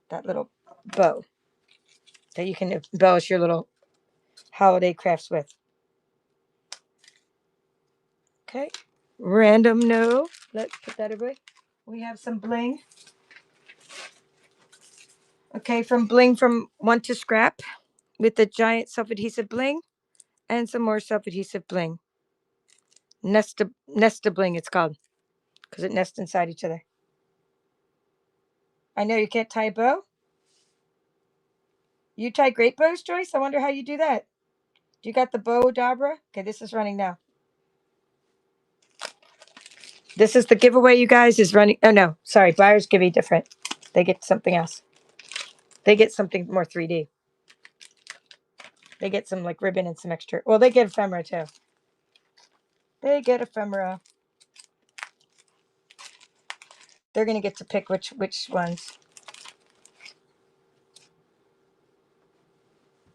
That little bow that you can embellish your little holiday crafts with. Okay, random no. Let's put that away. We have some bling. Okay, from bling from Want to Scrap with the giant self-adhesive bling and some more self-adhesive bling. Nesta bling it's called because it nests inside each other. I know you can't tie a bow. You tie great bows, Joyce? I wonder how you do that. You got the bow, Dabra? Okay, this is running now. This is the giveaway, you guys, is running. Oh, no, sorry. Buyers give you different. They get something else. They get something more 3D. They get some like ribbon and some extra. Well, they get ephemera too. They get ephemera. They're going to get to pick which ones.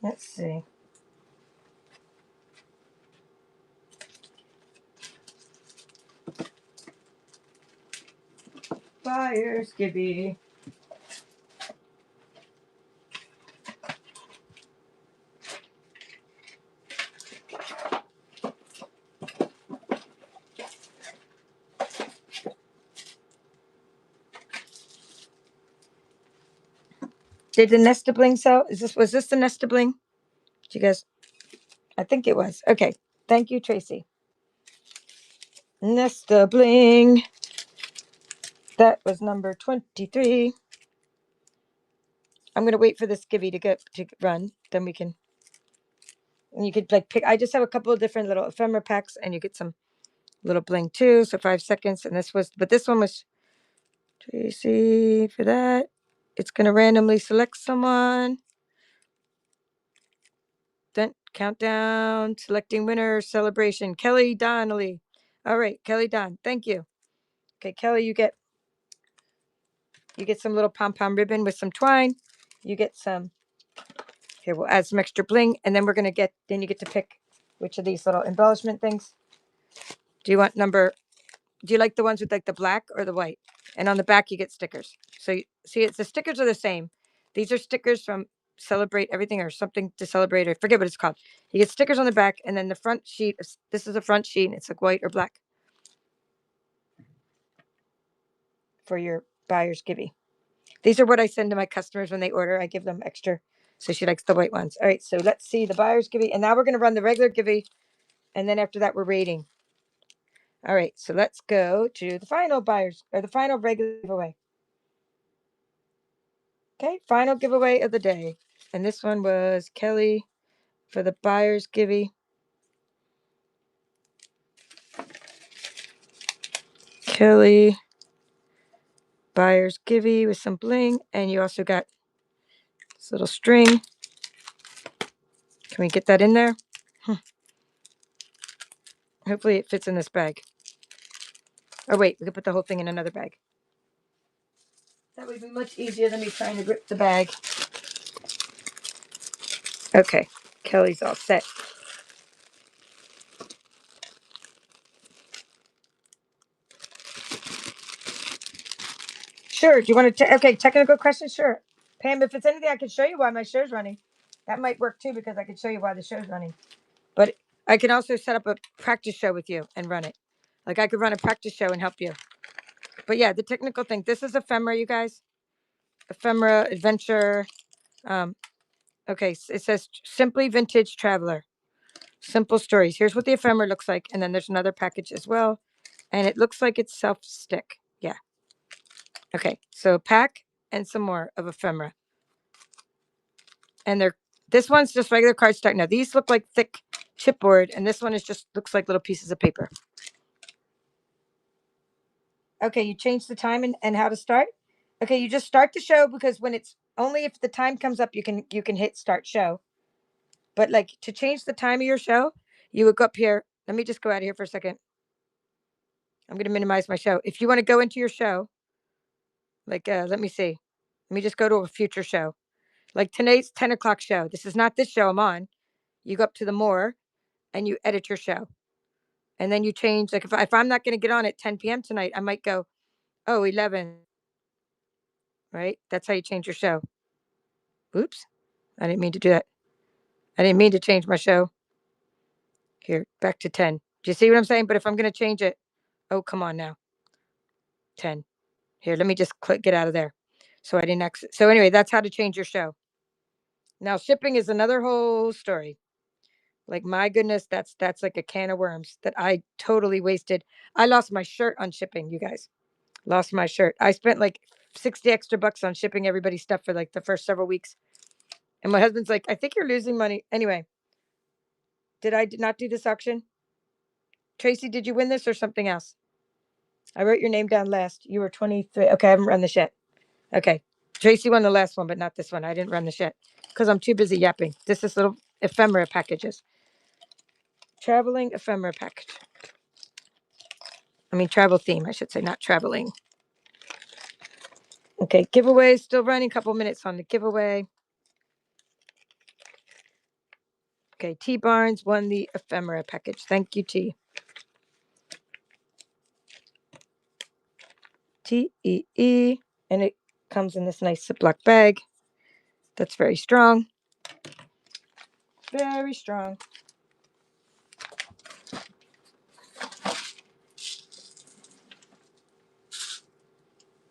Let's see. Buyers givey. Did the Nesta Bling sell? Was this the Nesta Bling? Did you guys? I think it was. Okay. Thank you, Tracy. Nesta Bling. That was number 23. I'm gonna wait for this skivvy to run. Then we can. And you could like pick. I just have a couple of different little ephemera packs, and you get some little bling too. So 5 seconds. And this one was Tracy for that. It's gonna randomly select someone. Then countdown, selecting winner, celebration. Kelly Donnelly. All right, Kelly Don. Thank you. Okay, Kelly, you get some little pom-pom ribbon with some twine. You get some. Here, we'll add some extra bling, and then then you get to pick which of these little embellishment things. Do you like the ones with like the black or the white? And on the back, you get stickers. So see, the stickers are the same. These are stickers from Celebrate Everything or something to celebrate, or forget what it's called. You get stickers on the back, and then the front sheet, this is the front sheet, and it's like white or black for your buyer's givey. These are what I send to my customers when they order. I give them extra. So she likes the white ones. All right, so let's see the buyer's givey. And now we're going to run the regular givey. And then after that, we're rating. All right, so let's go to the final the final regular giveaway. Okay, final giveaway of the day. And this one was Kelly for the buyer's givey. Kelly buyer's givey with some bling. And you also got this little string. Can we get that in there? Hopefully it fits in this bag. Oh, wait, we could put the whole thing in another bag. That would be much easier than me trying to grip the bag. Okay, Kelly's all set. Sure. Do you want to? Okay, technical question. Sure, Pam. If it's anything, I can show you why my show's running. That might work too because I can show you why the show's running. But I can also set up a practice show with you and run it. Like I could run a practice show and help you. But yeah, the technical thing. This is ephemera, you guys. Ephemera adventure. Um, okay, it says simply vintage traveler. Simple stories. Here's what the ephemera looks like, and then there's another package as well, and it looks like it's self stick. Yeah. Okay, so pack and some more of ephemera, and they're this one's just regular cardstock. Now these look like thick chipboard, and this one is just looks like little pieces of paper. Okay, you change the time and how to start. Okay, you just start the show because when it's only if the time comes up, you can hit start show. But like to change the time of your show, you would go up here. Let me just go out of here for a second. I'm going to minimize my show. If you want to go into your show, like let me see. Let me just go to a future show. Like today's 10 o'clock show. This is not this show I'm on. You go up to the more and you edit your show. And then you change. Like if I'm not going to get on at 10 p.m. tonight, I might go, oh, 11. Right? That's how you change your show. Oops. I didn't mean to do that. I didn't mean to change my show. Here, back to 10. Do you see what I'm saying? But if I'm going to change it, oh, come on now. 10. Here, let me just get out of there. So I didn't exit. So anyway, that's how to change your show. Now shipping is another whole story. Like my goodness, that's like a can of worms that I totally wasted. I lost my shirt on shipping, you guys. Lost my shirt. I spent like 60 extra bucks on shipping everybody's stuff for like the first several weeks. And my husband's like, I think you're losing money. Anyway, did I not do this auction? Tracy, did you win this or something else? I wrote your name down last. You were 23. Okay, I haven't run this yet. Okay. Tracy won the last one, but not this one. I didn't run this yet because I'm too busy yapping. This is little ephemera packages. Traveling ephemera package. I mean, travel theme, I should say, not traveling. Okay, giveaway still running. Couple minutes on the giveaway. Okay, T Barnes won the ephemera package. Thank you, T. TEE. And it comes in this nice Ziploc bag. That's very strong. Very strong.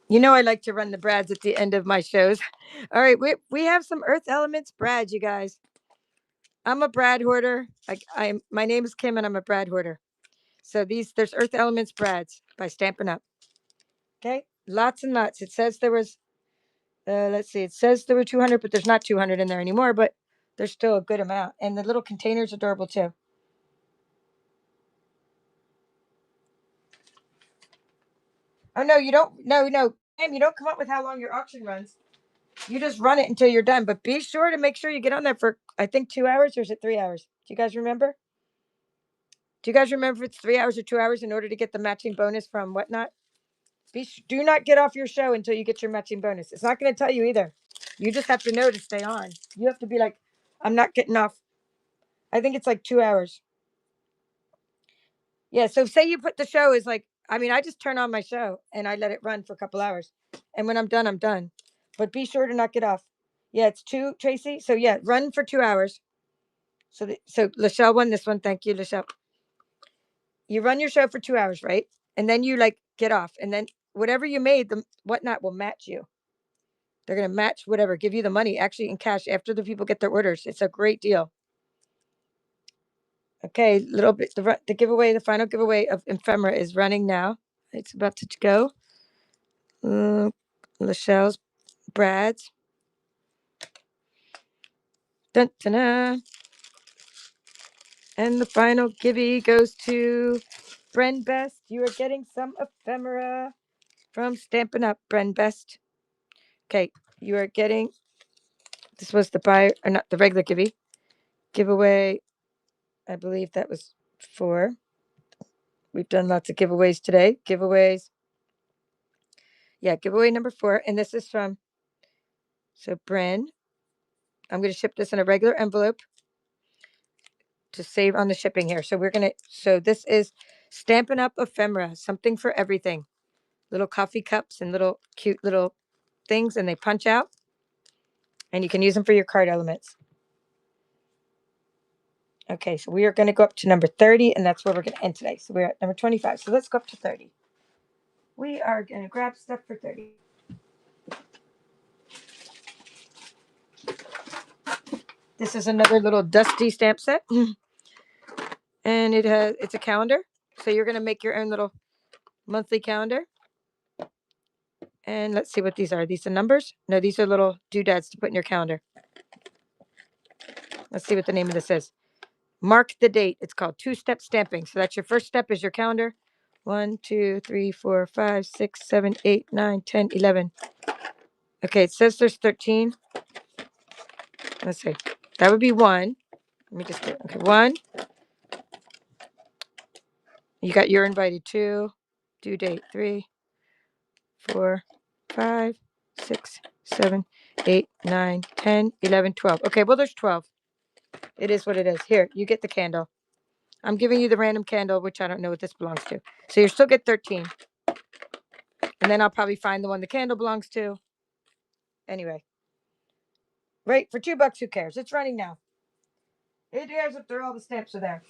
You know I like to run the brads at the end of my shows. All right, we have some Earth Elements brads, you guys. I'm a brad hoarder. My name is Kim and I'm a brad hoarder. So there's Earth Elements brads by Stampin' Up. Okay, lots and lots. It says there was let's see, it says there were 200, but there's not 200 in there anymore, but there's still a good amount. And the little container's adorable too. Oh no, you don't. No, Pam, you don't come up with how long your auction runs. You just run it until you're done. But be sure to make sure you get on there for I think 2 hours or is it 3 hours? Do you guys remember? Do you guys remember if it's 3 hours or 2 hours in order to get the matching bonus from whatnot? Do not get off your show until you get your matching bonus. It's not going to tell you either. You just have to know to stay on. You have to be like, I'm not getting off. I think it's like 2 hours. Yeah. So say you put the show is like, I mean, I just turn on my show and I let it run for a couple hours. And when I'm done, I'm done. But be sure to not get off. Yeah, it's 2, Tracy. So yeah, run for 2 hours. So Lachelle won this one. Thank you, Lachelle. You run your show for 2 hours, right? And then you like get off. And then whatever you made, the whatnot will match you. They're going to match whatever, give you the money actually in cash after the people get their orders. It's a great deal. Okay, little bit. The giveaway, the final giveaway of ephemera is running now. It's about to go. Lachelle's Brad's. Dun, dun, dun. And the final givey goes to Bren Best. You are getting some ephemera from Stampin' Up, Bren Best. Okay, you are getting. This was the buy or not the regular givey giveaway. I believe that was 4. We've done lots of giveaways today. Giveaways. Yeah, giveaway number 4. And this is from, so Bren, I'm going to ship this in a regular envelope to save on the shipping here. So so this is Stampin' Up ephemera, something for everything. little coffee cups and little cute little things, and they punch out, and you can use them for your card elements. Okay, so we are going to go up to number 30, and that's where we're going to end today. So we're at number 25. So let's go up to 30. We are going to grab stuff for 30. This is another little dusty stamp set. And it's a calendar. So you're going to make your own little monthly calendar. And let's see what these are. Are these the numbers? No, these are little doodads to put in your calendar. Let's see what the name of this is. Mark the date. It's called two-step stamping. So that's your first step is your calendar. 1, 2, 3, 4, 5, 6, 7, 8, 9, 10, 11. Okay, it says there's 13. Let's see. That would be 1. Let me just do it. Okay, 1. You got your invited 2. Due date 3, 4, 5, 6, 7, 8, 9, 10, 11, 12. Okay, well, there's 12. It is what it is. Here, you get the candle. I'm giving you the random candle, which I don't know what this belongs to. So you still get 13. And then I'll probably find the one the candle belongs to. Anyway. Right, for $2, who cares? It's running now. Who cares if all the stamps are there?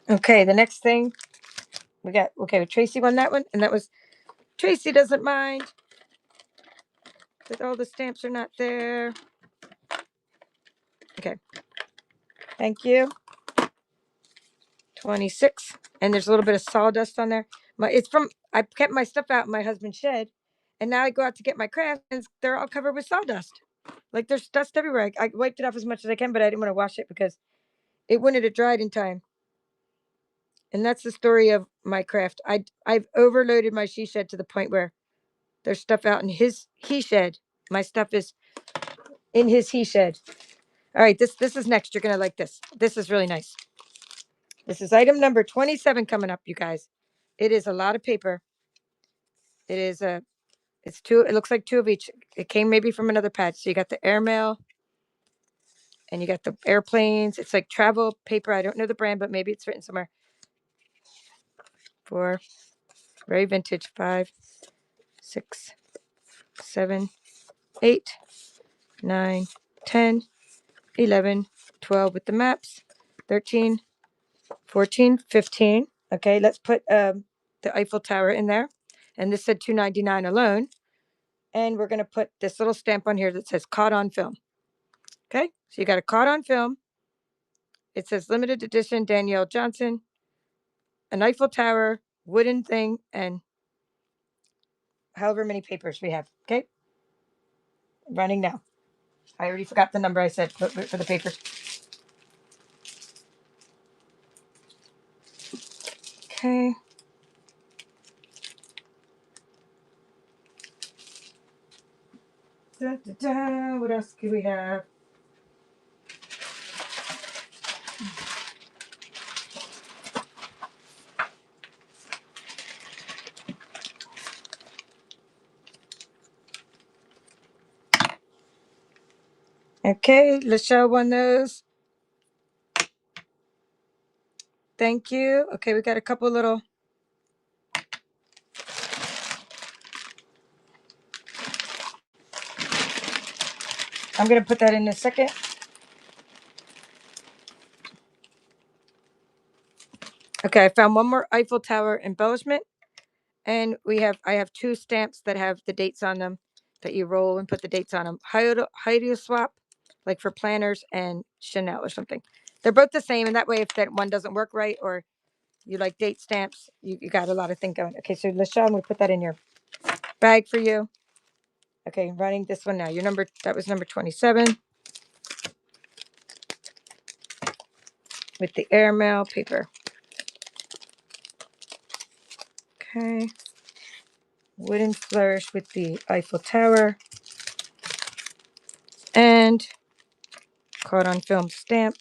Okay, the next thing we got. Okay, Tracy won that one, and that was Tracy doesn't mind that all the stamps are not there. Okay, thank you. 26, and there's a little bit of sawdust on there. I kept my stuff out in my husband's shed, and now I go out to get my crafts, and they're all covered with sawdust. Like there's dust everywhere. I wiped it off as much as I can, but I didn't want to wash it because it wouldn't have dried in time. And that's the story of my craft. I've overloaded my she shed to the point where there's stuff out in his he shed. My stuff is in his he shed. All right, this is next. You're gonna like this. This is really nice. This is item number 27 coming up, you guys. It is a lot of paper. It's two. It looks like two of each. It came maybe from another patch. So you got the airmail, and you got the airplanes. It's like travel paper. I don't know the brand, but maybe it's written somewhere. 4, very vintage. 5, 6, 7, 8, 9, 10, 11, 12 with the maps. 13, 14, 15. Okay, let's put the Eiffel Tower in there. And this said $2.99 alone. And we're going to put this little stamp on here that says caught on film. Okay, so you got a caught on film. It says limited edition Danielle Johnson, an Eiffel Tower, wooden thing, and however many papers we have. Okay, running now. I already forgot the number I said for the papers. Okay. Da, da, da. What else do we have? Okay, Lachelle won those. Thank you. Okay, we got a couple little. I'm going to put that in a second. Okay, I found one more Eiffel Tower embellishment. And I have 2 stamps that have the dates on them that you roll and put the dates on them. Heidi swap, like for planners, and Chanel or something. They're both the same, and that way if that one doesn't work right or you like date stamps, you got a lot of things going. Okay, so Lachelle, I'm going to put that in your bag for you. Okay, running this one now. That was number 27 with the airmail paper. Okay. wooden flourish with the Eiffel Tower, and caught on film stamp.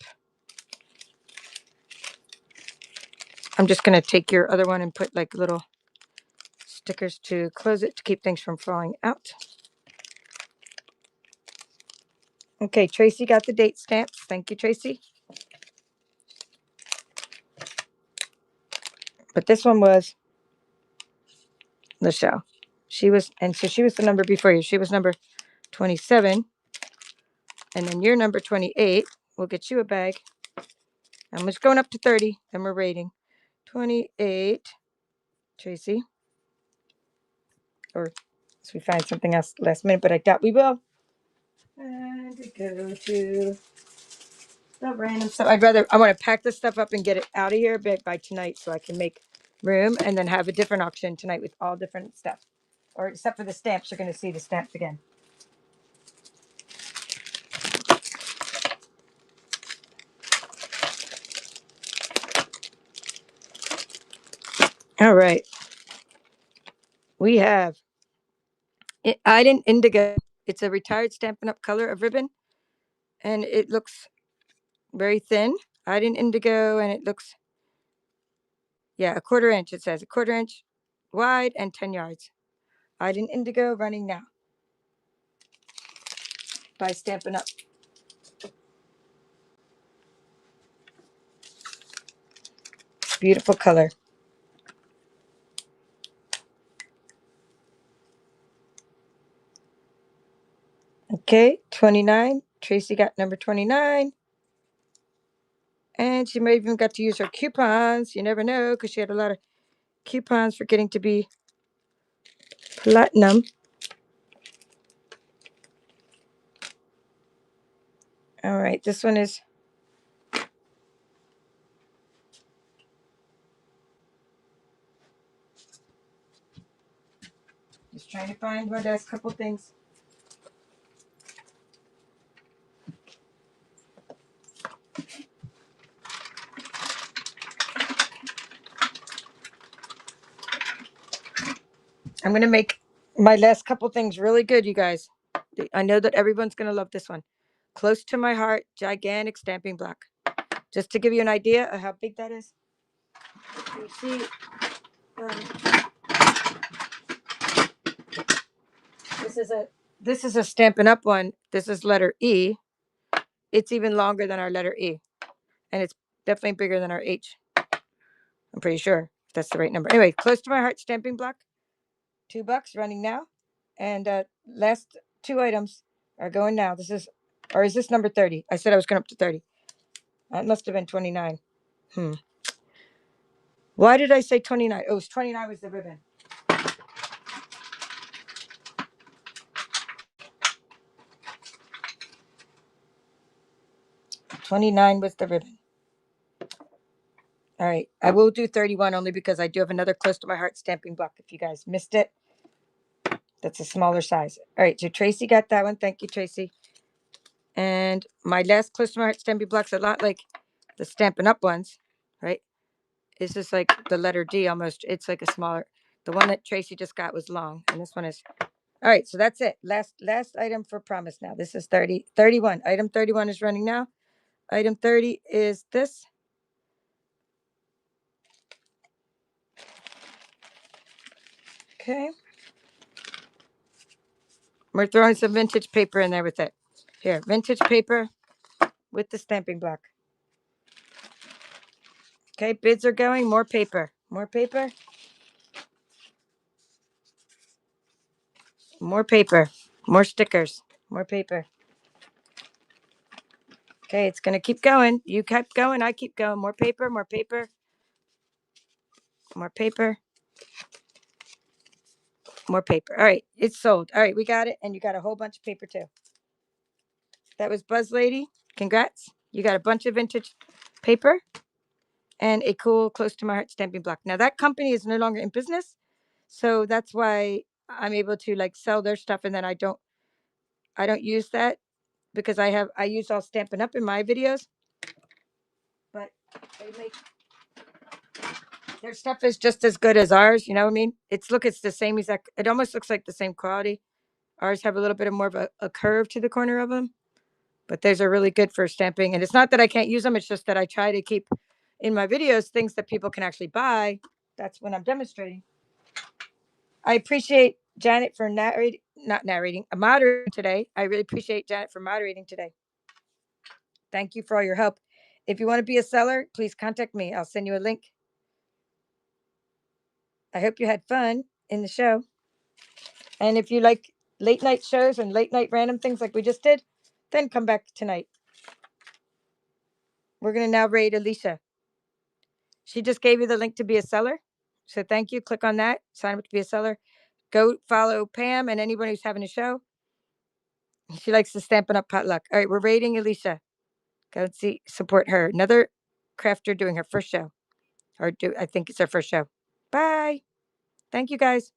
I'm just going to take your other one and put like little stickers to close it to keep things from falling out. Okay, Tracy got the date stamps. Thank you, Tracy. But this one was Michelle. She was, and so she was the number before you. She was number 27. And then you're number 28. We'll get you a bag. I'm just going up to 30. Then we're rating. 28, Tracy. Or so we find something else last minute, but I doubt we will. And we go to the random stuff. I want to pack this stuff up and get it out of here by tonight so I can make room and then have a different auction tonight with all different stuff. Or except for the stamps, you're going to see the stamps again. All right. We have Iden Indigo. It's a retired Stampin' Up! Color of ribbon. And it looks very thin. Iden Indigo, and it looks, yeah, a 1/4 inch. It says a 1/4 inch wide and 10 yards. Iden Indigo running now by Stampin' Up! Beautiful color. Okay, 29. Tracy got number 29. And she may even got to use her coupons. You never know, because she had a lot of coupons for getting to be platinum. All right, this one is just trying to find one last couple things. I'm going to make my last couple things really good, you guys. I know that everyone's going to love this one. Close to my heart, gigantic stamping block. Just to give you an idea of how big that is. You see, this is a Stampin' Up! One. This is letter E. It's even longer than our letter E, and it's definitely bigger than our H. I'm pretty sure that's the right number. Anyway, close to my heart stamping block. $2 running now, and last 2 items are going now. This is, or is this number 30? I said I was going up to 30. That must have been 29. Why did I say 29? Oh, 29 was the ribbon. 29 was the ribbon. All right, I will do 31 only because I do have another close to my heart stamping block. If you guys missed it, that's a smaller size. All right, so Tracy got that one. Thank you, Tracy. And my last close to my heart stamping block's a lot like the Stampin' Up! Ones, right? It's just like the letter D almost. It's like a smaller. The one that Tracy just got was long, and this one is. All right, so that's it. Last item for promise now. This is 31. Item 31 is running now. Item 30 is this. Okay. We're throwing some vintage paper in there with it. Here, vintage paper with the stamping block. Okay, bids are going. More paper. More paper. More paper. More stickers. More paper. Okay, it's going to keep going. You keep going. I keep going. More paper. More paper. More paper. More paper. All right, it's sold. All right, we got it. And you got a whole bunch of paper too. That was Buzz Lady. Congrats. You got a bunch of vintage paper and a cool close to my heart stamping block. Now that company is no longer in business. So that's why I'm able to like sell their stuff, and then I don't use that because I use all Stampin' Up! In my videos. But Their stuff is just as good as ours. You know what I mean? It's the same exact. It almost looks like the same quality. Ours have a little bit of more of a curve to the corner of them, but those are really good for stamping. And it's not that I can't use them. It's just that I try to keep in my videos things that people can actually buy. That's when I'm demonstrating. I appreciate Janet for narrating, not narrating, moderating today. I really appreciate Janet for moderating today. Thank you for all your help. If you want to be a seller, please contact me. I'll send you a link. I hope you had fun in the show. And if you like late night shows and late night random things like we just did, then come back tonight. We're going to now raid Alicia. She just gave you the link to be a seller. So thank you. Click on that. Sign up to be a seller. Go follow Pam and anyone who's having a show. She likes to Stampin' Up potluck. All right, we're raiding Alicia. Go and see, support her. Another crafter doing her first show. I think it's her first show. Bye. Thank you guys.